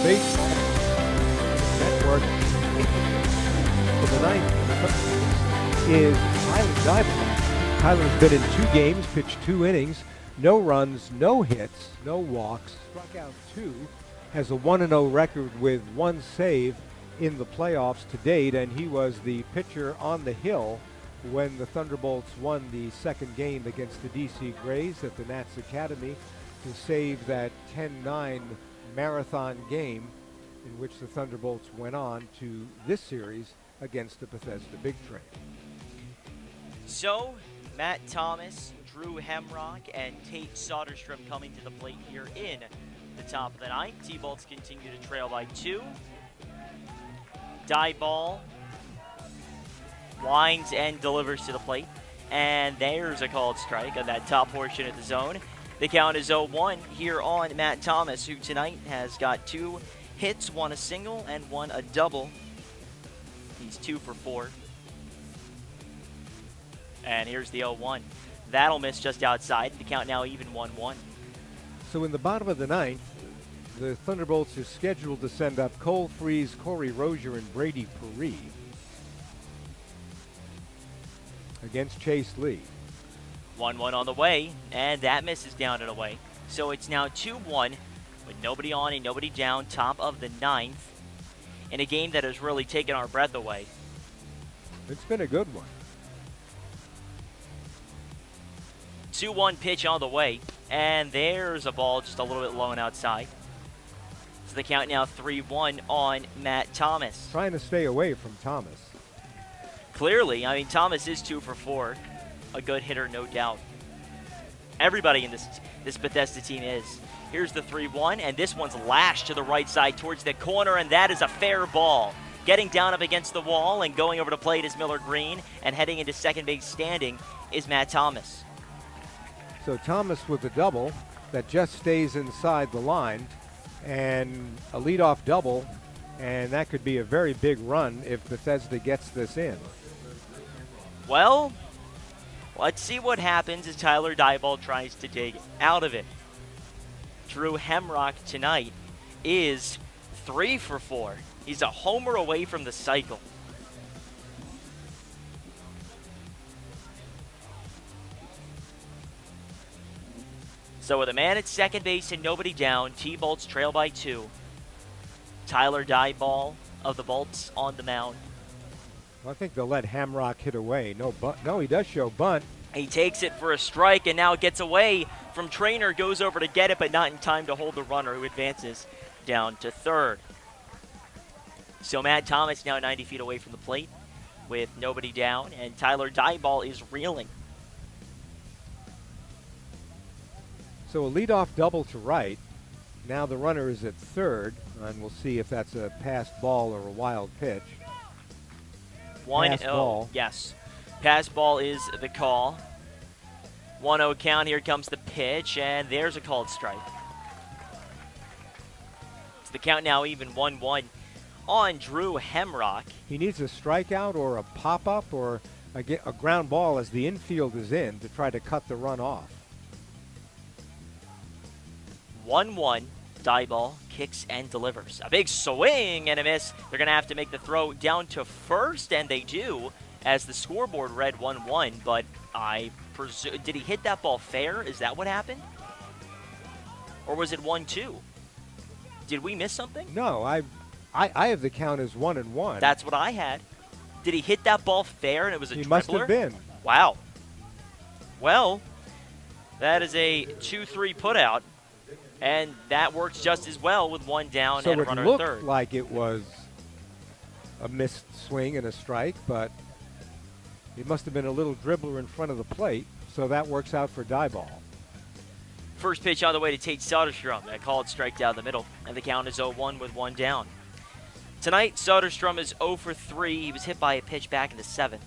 Speaker 6: Baseball Network. For the ninth is Tyler Dybul. Tyler's been in 2 games, pitched 2 innings, no runs, no hits, no walks, struck out 2, has a 1-0 record with 1 save in the playoffs to date, and he was the pitcher on the hill when the Thunderbolts won the 2nd game against the DC Grays at the Nats Academy to save that 10-9 marathon game in which the Thunderbolts went on to this series against the Bethesda Big Train.
Speaker 2: So, Matt Thomas, Drew Hemrock, and Tate Soderstrom coming to the plate here in the top of the 9th. T-Bolts continue to trail by 2. Dybul winds and delivers to the plate. And there's a called strike on that top portion of the zone. The count is 0-1 here on Matt Thomas, who tonight has got 2 hits, 1 a single and 1 a double. He's 2 for 4. And here's the 0-1. That'll miss just outside. The count now even 1-1.
Speaker 6: So in the bottom of the 9th, the Thunderbolts are scheduled to send up Cole Freese, Corey Rozier, and Brady Perry against Chase Lee.
Speaker 2: 1-1 on the way, and that misses down and away. So it's now 2-1 with nobody on and nobody down, top of the 9th, in a game that has really taken our breath away.
Speaker 6: It's been a good one.
Speaker 2: 2-1 pitch on the way, and there's a ball just a little bit low and outside. So the count now 3-1 on Matt Thomas.
Speaker 6: Trying to stay away from Thomas.
Speaker 2: Clearly, I mean, Thomas is 2 for 4. A good hitter, no doubt. Everybody in this Bethesda team is. Here's the 3-1, and this one's lashed to the right side towards the corner, and that is a fair ball. Getting down up against the wall and going over to plate is Miller Green, and heading into second base standing is Matt Thomas.
Speaker 6: So Thomas with a double that just stays inside the line, and a leadoff double, and that could be a very big run if Bethesda gets this in.
Speaker 2: Well, let's see what happens as Tyler Dybul tries to dig out of it. Drew Hemrock tonight is 3 for 4. He's a homer away from the cycle. So with a man at second base and nobody down, T-Bolts trail by 2. Tyler Dybul of the Bolts on the mound.
Speaker 6: Well, I think they'll let Hamrock hit away. No, he does show bunt.
Speaker 2: He takes it for a strike and now gets away from Trainer, goes over to get it, but not in time to hold the runner, who advances down to third. So Matt Thomas now 90 feet away from the plate with nobody down, and Tyler Dybul is reeling.
Speaker 6: So a leadoff double to right. Now the runner is at third, and we'll see if that's a passed ball or a wild pitch.
Speaker 2: 1-0, yes. Pass ball is the call. 1-0 count. Here comes the pitch, and there's a called strike. It's the count now even 1-1 on Drew Hemrock.
Speaker 6: He needs a strikeout or a pop-up or a ground ball as the infield is in to try to cut the run off.
Speaker 2: 1-1. Dybul kicks and delivers. A big swing and a miss. They're going to have to make the throw down to first, and they do, as the scoreboard read 1-1, but I presume, did he hit that ball fair? Is that what happened? Or was it 1-2? Did we miss something?
Speaker 6: No, I have the count as 1-1.
Speaker 2: That's what I had. Did he hit that ball fair and it was a dribbler?
Speaker 6: He must have been.
Speaker 2: Wow. Well, that is a 2-3 putout. And that works just as well with one down and a runner at third.
Speaker 6: So it looked like it was a missed swing and a strike, but it must have been a little dribbler in front of the plate, so that works out for Dybul.
Speaker 2: First pitch on the way to Tate Soderstrom. A called strike down the middle, and the count is 0-1 with one down. Tonight, Soderstrom is 0 for 3. He was hit by a pitch back in the 7th.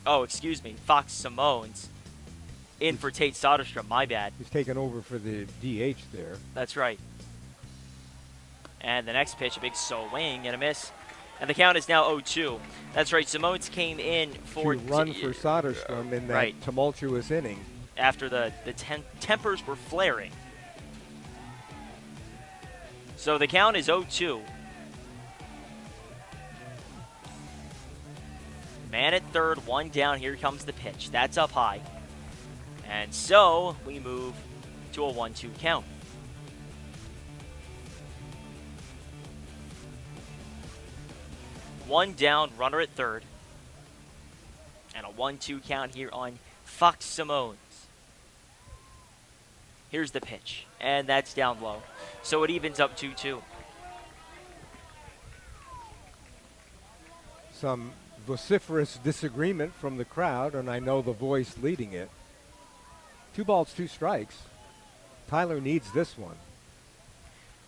Speaker 2: Oh, excuse me, Fox Simone's in for Tate Soderstrom, my bad.
Speaker 6: He's taken over for the DH there.
Speaker 2: That's right. And the next pitch, a big swing and a miss. And the count is now 0-2. That's right, Simone's came in for...
Speaker 6: to run for Soderstrom in that tumultuous inning.
Speaker 2: After the tempers were flaring. So the count is 0-2. Man at third, one down. Here comes the pitch. That's up high. And so we move to a 1-2 count. One down, runner at third. And a 1-2 count here on Fox Simone's. Here's the pitch. And that's down low. So it evens up 2-2.
Speaker 6: Some vociferous disagreement from the crowd, and I know the voice leading it. 2 balls, 2 strikes. Tyler needs this one.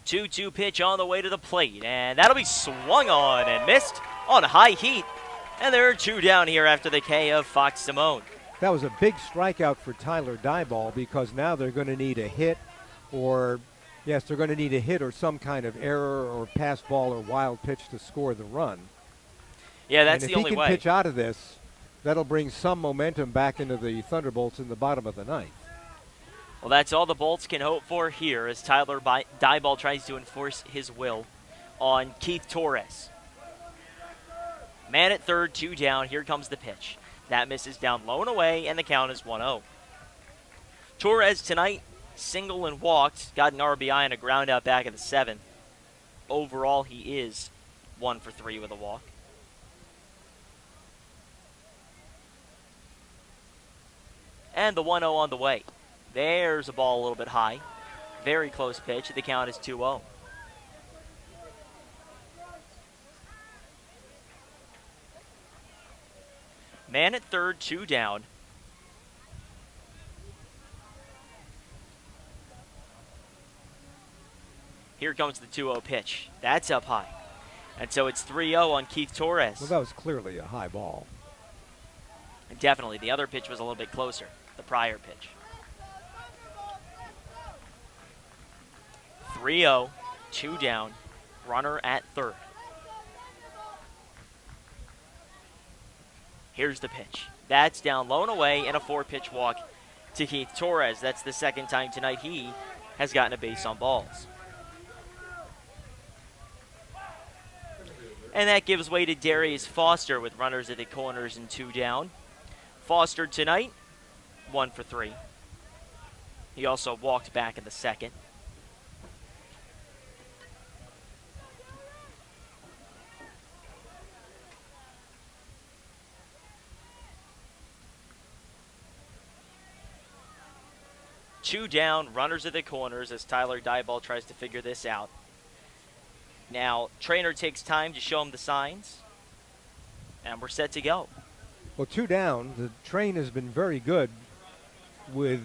Speaker 2: 2-2 pitch on the way to the plate, and that'll be swung on and missed on high heat. And there are 2 down here after the K of Fox Simone.
Speaker 6: That was a big strikeout for Tyler Dieball, because now they're going to need a hit or, yes, they're going to need a hit or some kind of error or pass ball or wild pitch to score the run.
Speaker 2: Yeah, that's the only way.
Speaker 6: If he can pitch out of this, that'll bring some momentum back into the Thunderbolts in the bottom of the ninth.
Speaker 2: Well, that's all the Bolts can hope for here as Tyler Dieball tries to enforce his will on Keith Torres. Man at third, 2 down. Here comes the pitch. That misses down low and away, and the count is 1-0. Torres tonight, single and walked, got an RBI and a ground out back of the 7th. Overall, he is 1 for 3 with a walk. And the 1-0 on the way. There's a ball a little bit high. Very close pitch. The count is 2-0. Man at third, 2 down. Here comes the 2-0 pitch. That's up high. And so it's 3-0 on Keith Torres.
Speaker 6: Well, that was clearly a high ball.
Speaker 2: And definitely. The other pitch was a little bit closer. The prior pitch. 3-0, 2 down, runner at third. Here's the pitch. That's down low and away, and a 4-pitch walk to Keith Torres. That's the second time tonight he has gotten a base on balls. And that gives way to Darius Foster with runners at the corners and 2 down. Foster tonight, 1 for 3. He also walked back in the second. Two down, runners at the corners as Tyler Dieball tries to figure this out. Now, trainer takes time to show him the signs, and we're set to go.
Speaker 6: Well, 2 down, the train has been very good with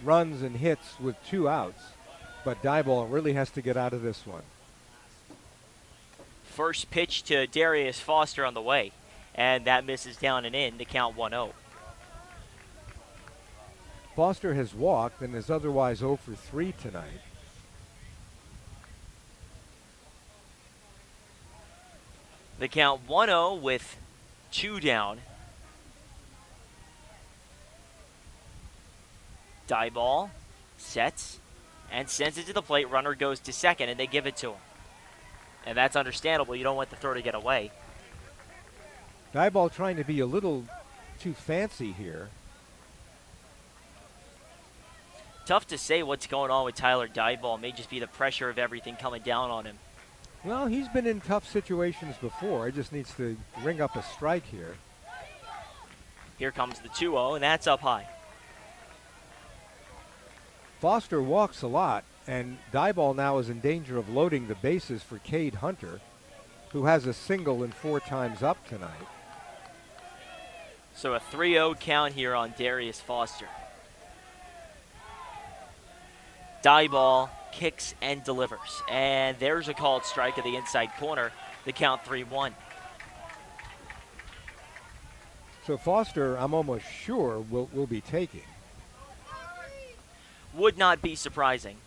Speaker 6: runs and hits with 2 outs, but Dieball really has to get out of this one.
Speaker 2: First pitch to Darius Foster on the way, and that misses down and in to count 1-0.
Speaker 6: Foster has walked and is otherwise 0 for 3 tonight.
Speaker 2: The count 1-0 with 2 down. Dieball sets and sends it to the plate. Runner goes to second, and they give it to him. And that's understandable. You don't want the throw to get away.
Speaker 6: Dieball trying to be a little too fancy here.
Speaker 2: Tough to say what's going on with Tyler Dieball. It may just be the pressure of everything coming down on him.
Speaker 6: Well, he's been in tough situations before. He just needs to ring up a strike here.
Speaker 2: Here comes the 2-0, and that's up high.
Speaker 6: Foster walks a lot, and Dieball now is in danger of loading the bases for Cade Hunter, who has a single and 4 times up tonight.
Speaker 2: So a 3-0 count here on Darius Foster. Dieball kicks and delivers. And there's a called strike at the inside corner. The count 3-1.
Speaker 6: So Foster, I'm almost sure, will be taking.
Speaker 2: Would not be surprising.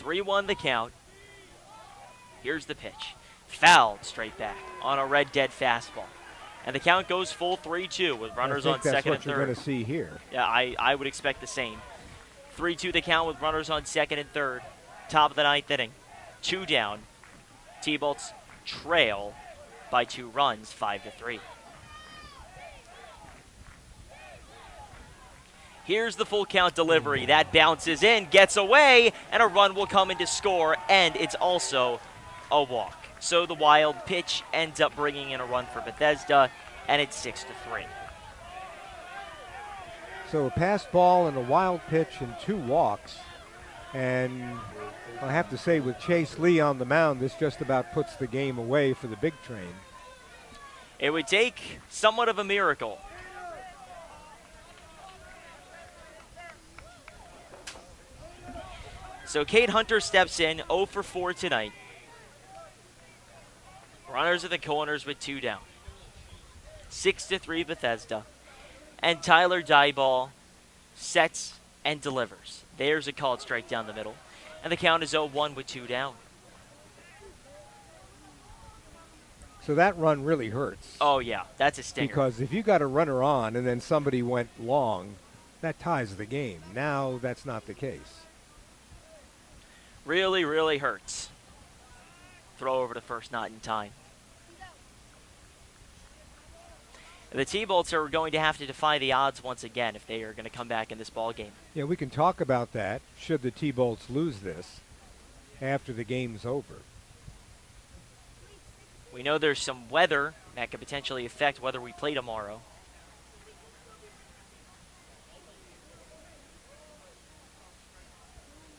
Speaker 2: 3-1 the count. Here's the pitch. Fouled straight back on a red dead fastball. And the count goes full 3-2 with runners on second and third.
Speaker 6: That's what you're going to see here.
Speaker 2: Yeah, I would expect the same. 3-2 the count with runners on second and third. Top of the ninth inning. 2 down. T-Bolts trail by 2 runs, 5-3. Here's the full count delivery. That bounces in, gets away, and a run will come in to score, and it's also a walk. So the wild pitch ends up bringing in a run for Bethesda, and it's 6-3.
Speaker 6: So a pass ball and a wild pitch and 2 walks. And I have to say, with Chase Lee on the mound, this just about puts the game away for the Big Train.
Speaker 2: It would take somewhat of a miracle. So Cade Hunter steps in, 0 for 4 tonight. Runners at the corners with 2 down. 6-3 Bethesda. And Tyler Dyball sets and delivers. There's a called strike down the middle. And the count is 0-1 with 2 down.
Speaker 6: So that run really hurts.
Speaker 2: Oh, yeah, that's a stinger.
Speaker 6: Because if you got a runner on and then somebody went long, that ties the game. Now that's not the case.
Speaker 2: Really, really hurts. Throw over to first, not in time. The T-Bolts are going to have to defy the odds once again if they are going to come back in this ball game.
Speaker 6: Yeah, we can talk about that should the T-Bolts lose this after the game's over.
Speaker 2: We know there's some weather that could potentially affect whether we play tomorrow.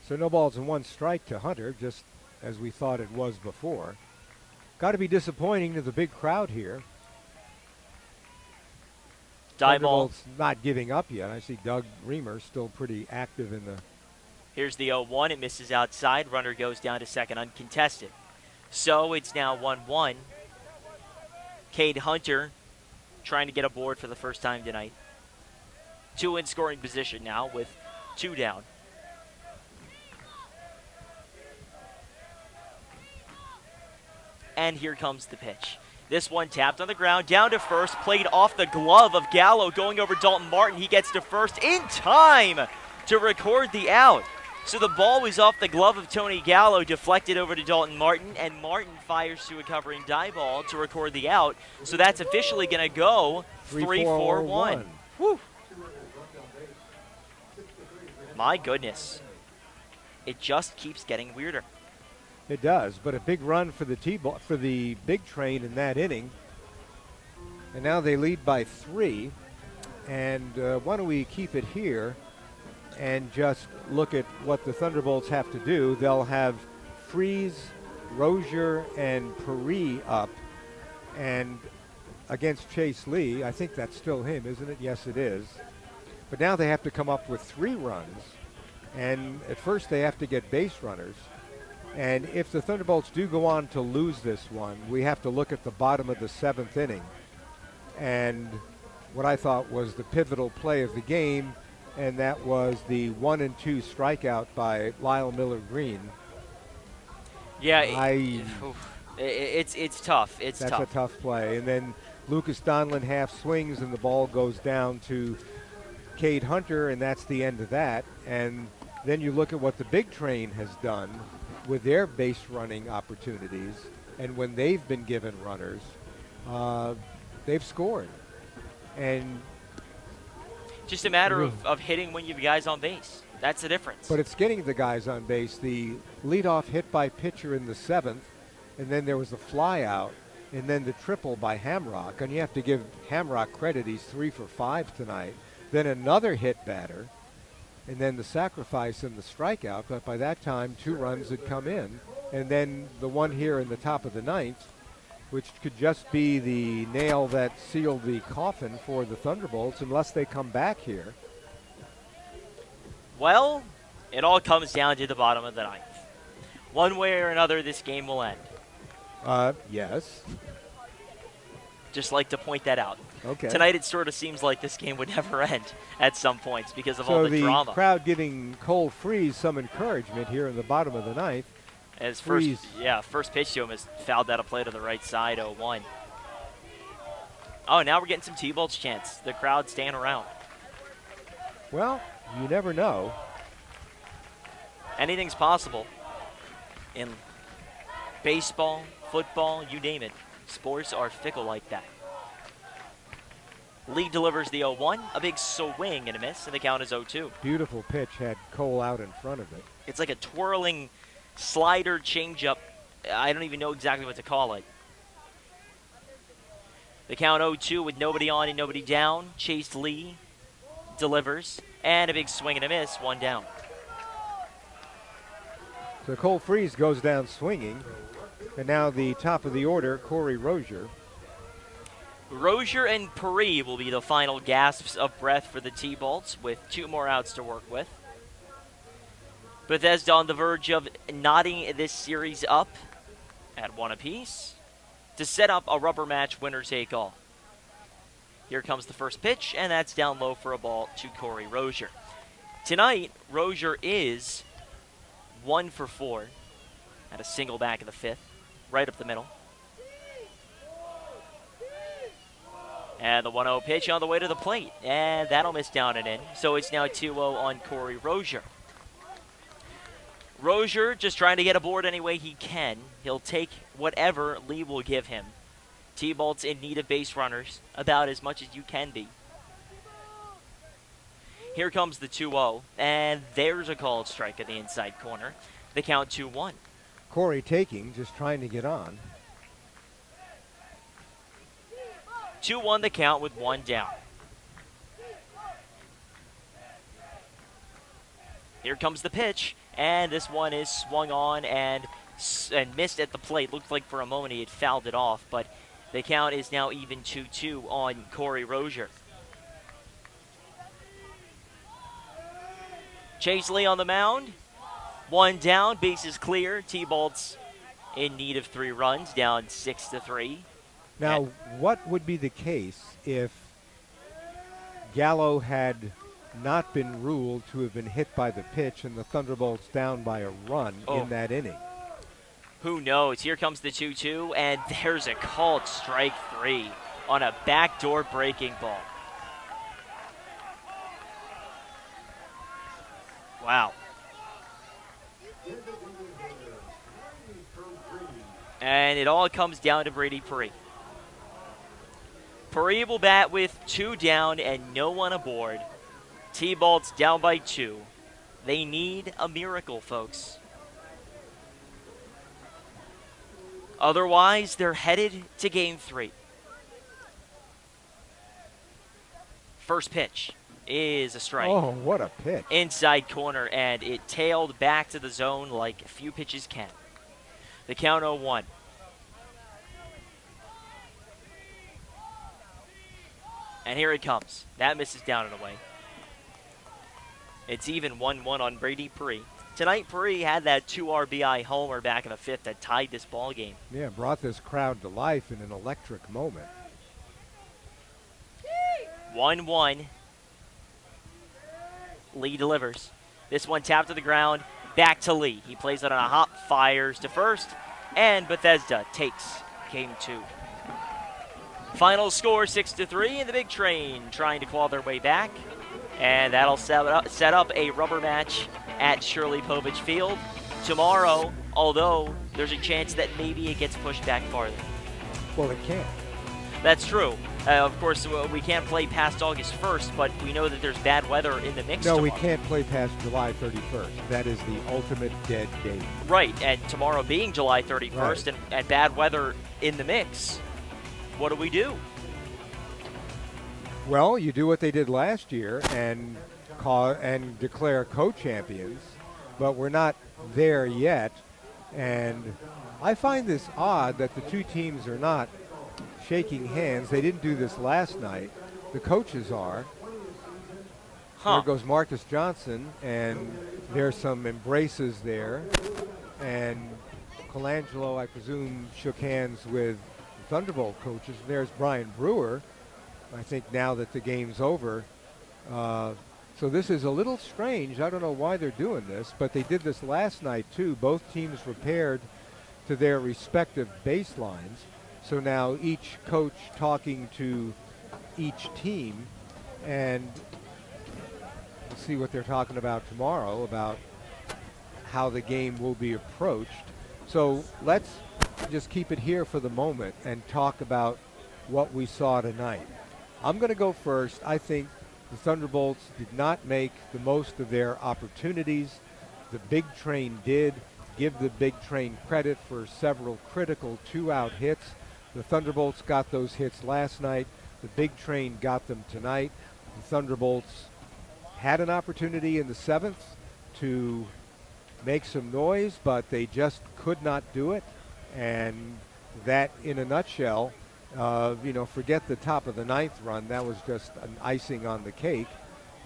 Speaker 6: So no balls and 1 strike to Hunter, just as we thought it was before. Got to be disappointing to the big crowd here. Thunderbolts not giving up yet. I see Doug Reamer still pretty active in the...
Speaker 2: Here's the 0-1. It misses outside. Runner goes down to second uncontested. So it's now 1-1. Cade Hunter trying to get aboard for the first time tonight. 2 in scoring position now with 2 down. And here comes the pitch. This one tapped on the ground, down to first, played off the glove of Gallo, going over Dalton Martin. He gets to first in time to record the out. So the ball was off the glove of Tony Gallo, deflected over to Dalton Martin, and Martin fires to a covering die ball to record the out. So that's officially going to go 3-4-1. Whew. My goodness. It just keeps getting weirder.
Speaker 6: It does, but a big run for the Big Train in that inning. And now they lead by 3. And why don't we keep it here and just look at what the Thunderbolts have to do. They'll have Freeze, Rozier, and Paris up. And against Chase Lee, I think that's still him, isn't it? Yes, it is. But now they have to come up with 3 runs. And at first they have to get base runners. And if the Thunderbolts do go on to lose this one, we have to look at the bottom of the 7th inning. And what I thought was the pivotal play of the game, and that was the 1-2 strikeout by Lyle Miller Green.
Speaker 2: Yeah, it's tough. That's
Speaker 6: a tough play. And then Lucas Donlin half swings, and the ball goes down to Cade Hunter, and that's the end of that. And then you look at what the Big Train has done with their base running opportunities, and when they've been given runners, they've scored. And
Speaker 2: just a matter of hitting when you have guys on base. That's the difference.
Speaker 6: But it's getting the guys on base. The leadoff hit by pitcher in the 7th, and then there was a fly out, and then the triple by Hamrock. And you have to give Hamrock credit. He's 3 for 5 tonight. Then another hit batter, and then the sacrifice and the strikeout. But by that time, 2 runs had come in. And then the one here in the top of the 9th, which could just be the nail that sealed the coffin for the Thunderbolts unless they come back here.
Speaker 2: Well, it all comes down to the bottom of the 9th. One way or another, this game will end.
Speaker 6: Yes.
Speaker 2: Just like to point that out.
Speaker 6: Okay.
Speaker 2: Tonight it sort of seems like this game would never end at some points because of all the drama.
Speaker 6: So the crowd giving Cole Freeze some encouragement here in the bottom of the 9th.
Speaker 2: As first pitch to him is fouled out of play to the right side, 0-1. Oh, now we're getting some T-Bolts chants. The crowd staying around.
Speaker 6: Well, you never know.
Speaker 2: Anything's possible in baseball, football, you name it. Sports are fickle like that. Lee delivers the 0-1, a big swing and a miss, and the count is 0-2.
Speaker 6: Beautiful pitch, had Cole out in front of it.
Speaker 2: It's like a twirling slider changeup. I don't even know exactly what to call it. The count 0-2 with nobody on and nobody down. Chase Lee delivers, and a big swing and a miss, one down.
Speaker 6: So Cole Freeze goes down swinging, and now the top of the order, Corey Rozier.
Speaker 2: Rozier and Paris will be the final gasps of breath for the T-Bolts with 2 more outs to work with. Bethesda on the verge of knotting this series up at 1 apiece to set up a rubber match winner-take-all. Here comes the first pitch, and that's down low for a ball to Corey Rozier. Tonight, Rozier is 1 for 4 at a single back in the 5th, right up the middle. And the 1-0 pitch on the way to the plate. And that'll miss down and in. So it's now 2-0 on Corey Rozier. Rozier just trying to get aboard any way he can. He'll take whatever Lee will give him. T-Bolt's in need of base runners, about as much as you can be. Here comes the 2-0. And there's a called strike at the inside corner. The count 2-1.
Speaker 6: Corey taking, just trying to get on.
Speaker 2: 2-1 the count with 1 down. Here comes the pitch, and this one is swung on and missed at the plate. Looked like for a moment he had fouled it off, but the count is now even 2-2 on Corey Rozier. Chase Lee on the mound. 1 down, bases clear. T-Bolts in need of 3 runs, down 6-3.
Speaker 6: Now, what would be the case if Gallo had not been ruled to have been hit by the pitch and the Thunderbolts down by a run in that inning?
Speaker 2: Who knows? Here comes the 2-2, and there's a called strike 3 on a backdoor breaking ball. Wow. And it all comes down to Brady Paris. Paris will bat with 2 down and no one aboard. T-Bolts down by 2. They need a miracle, folks. Otherwise, they're headed to Game 3. First pitch is a strike.
Speaker 6: Oh, what a pitch.
Speaker 2: Inside corner, and it tailed back to the zone like few pitches can. The count 0-1. And here it comes. That misses down and away. It's even 1-1 on Brady Paris. Tonight, Paris had that 2 RBI homer back in the 5th that tied this ball game.
Speaker 6: Yeah, brought this crowd to life in an electric moment.
Speaker 2: 1-1. Lee delivers. This one tapped to the ground. Back to Lee. He plays it on a hop, fires to first, and Bethesda takes Game 2. Final score 6-3, and the Big Train trying to claw their way back. And that'll set up a rubber match at Shirley Povich Field tomorrow, although there's a chance that maybe it gets pushed back farther.
Speaker 6: Well, it can.
Speaker 2: That's true. Of course, we can't play past August 1st, but we know that there's bad weather in the mix tomorrow.
Speaker 6: We can't play past July 31st. That is the ultimate dead date.
Speaker 2: Right, and tomorrow being July 31st
Speaker 6: right.
Speaker 2: and bad weather in the mix, what do?
Speaker 6: Well, you do what they did last year and declare co-champions, but we're not there yet. And I find this odd that the 2 teams are not shaking hands. They didn't do this last night. The coaches are. There goes Marcus Johnson, and there's some embraces there. And Colangelo, I presume, shook hands with the Thunderbolt coaches. And there's Brian Brewer, I think, now that the game's over. So this is a little strange. I don't know why they're doing this, but they did this last night, too. Both teams repaired to their respective baselines. So now each coach talking to each team, and we'll see what they're talking about tomorrow, about how the game will be approached. So let's just keep it here for the moment and talk about what we saw tonight. I'm going to go first. I think the Thunderbolts did not make the most of their opportunities. The Big Train did. Give the Big Train credit for several critical 2-out hits. The Thunderbolts got those hits last night. The Big Train got them tonight. The Thunderbolts had an opportunity in the 7th to make some noise, but they just could not do it. And that, in a nutshell, forget the top of the 9th run. That was just an icing on the cake.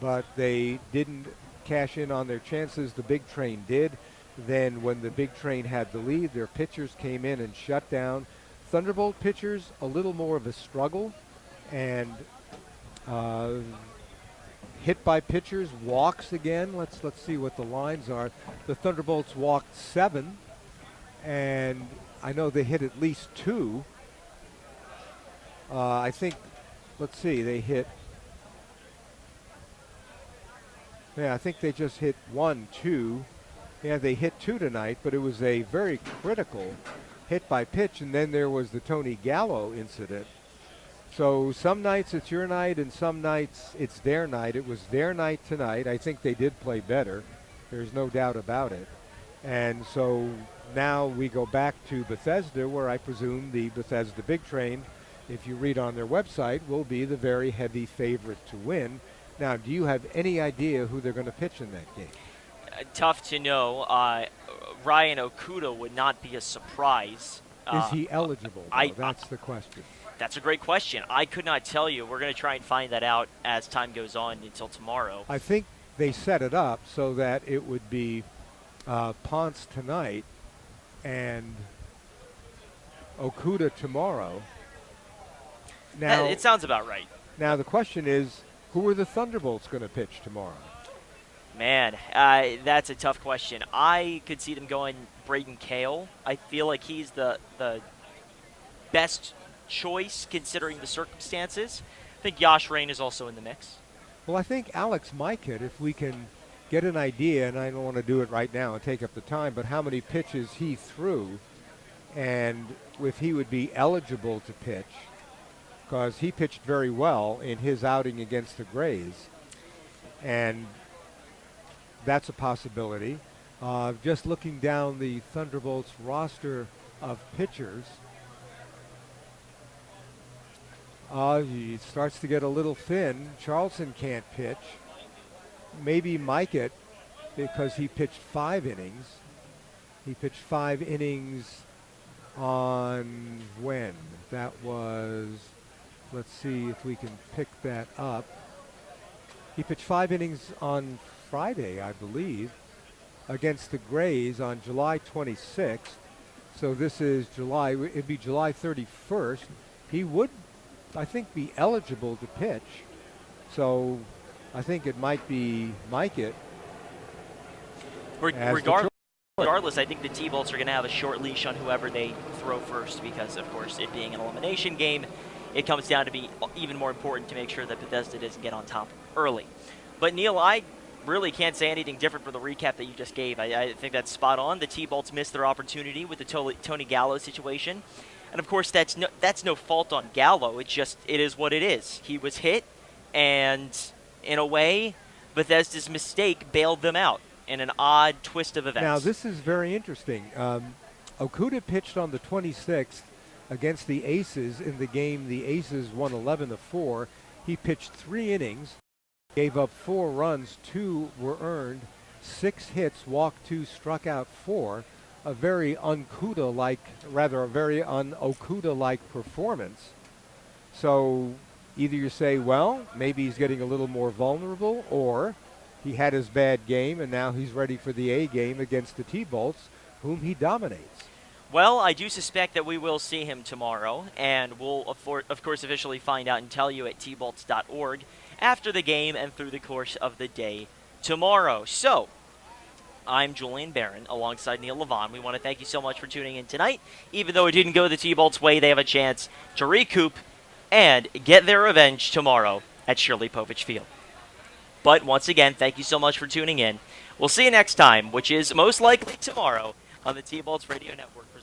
Speaker 6: But they didn't cash in on their chances. The Big Train did. Then when the Big Train had the lead, their pitchers came in and shut down. Thunderbolt pitchers, a little more of a struggle. And hit by pitchers, walks again. Let's see what the lines are. The Thunderbolts walked 7, and I know they hit at least 2. I think, let's see, they hit, I think they just hit 1, 2. Yeah, they hit 2 tonight, but it was a very critical hit by pitch, and then there was the Tony Gallo incident. So some nights it's your night and some nights it's their night. It was their night tonight. I think they did play better. There's no doubt about it. And so now we go back to Bethesda, where I presume the Bethesda Big Train, if you read on their website, will be the very heavy favorite to win. Now, do you have any idea who they're going to pitch in that game?
Speaker 9: Tough to know. Ryan Okuda would not be a surprise.
Speaker 6: Is he eligible, though? That's the question.
Speaker 9: That's a great question. I could not tell you. We're going to try and find that out as time goes on until tomorrow.
Speaker 6: I think they set it up so that it would be Ponce tonight and Okuda tomorrow. Now,
Speaker 9: it sounds about right.
Speaker 6: Now the question is, who are the Thunderbolts going to pitch tomorrow?
Speaker 9: Man, that's a tough question. I could see them going Braden Cale. I feel like he's the best choice considering the circumstances. I think Yash Rain is also in the mix.
Speaker 6: Well, I think Alex Mykett, if we can get an idea, and I don't want to do it right now and take up the time, but how many pitches he threw and if he would be eligible to pitch, because he pitched very well in his outing against the Grays. And that's a possibility. Just looking down the Thunderbolts roster of pitchers, it starts to get a little thin. Charleston can't pitch. Maybe Mykett, because he pitched 5 innings. He pitched 5 innings on when? That was, let's see if we can pick that up. He pitched 5 innings on Friday, I believe, against the Grays on July 26th. So this is July, it'd be July 31st. He would, I think, be eligible to pitch. So I think it might be Mykett.
Speaker 9: Regardless, I think the T-Bolts are going to have a short leash on whoever they throw first because, of course, it being an elimination game, it comes down to be even more important to make sure that Bethesda doesn't get on top early. But, Neil, I really can't say anything different for the recap that you just gave. I think that's spot on. The T-Bolts missed their opportunity with the Tony Gallo situation. And, of course, that's no fault on Gallo. It is what it is. He was hit, and in a way, Bethesda's mistake bailed them out in an odd twist of events.
Speaker 6: Now, this is very interesting. Okuda pitched on the 26th against the Aces in the game. The Aces won 11-4. He pitched 3 innings, gave up 4 runs, 2 were earned, 6 hits, walked 2, struck out 4. A very un-Okuda-like performance. So either you say, well, maybe he's getting a little more vulnerable, or he had his bad game and now he's ready for the A game against the T-Bolts, whom he dominates.
Speaker 9: Well, I do suspect that we will see him tomorrow, and we'll, of course, officially find out and tell you at tbolts.org after the game and through the course of the day tomorrow. So, I'm Julian Barron alongside Neil Levon. We want to thank you so much for tuning in tonight. Even though it didn't go the T-Bolts' way, they have a chance to recoup and get their revenge tomorrow at Shirley Povich Field. But once again, thank you so much for tuning in. We'll see you next time, which is most likely tomorrow on the T-Bolts Radio Network.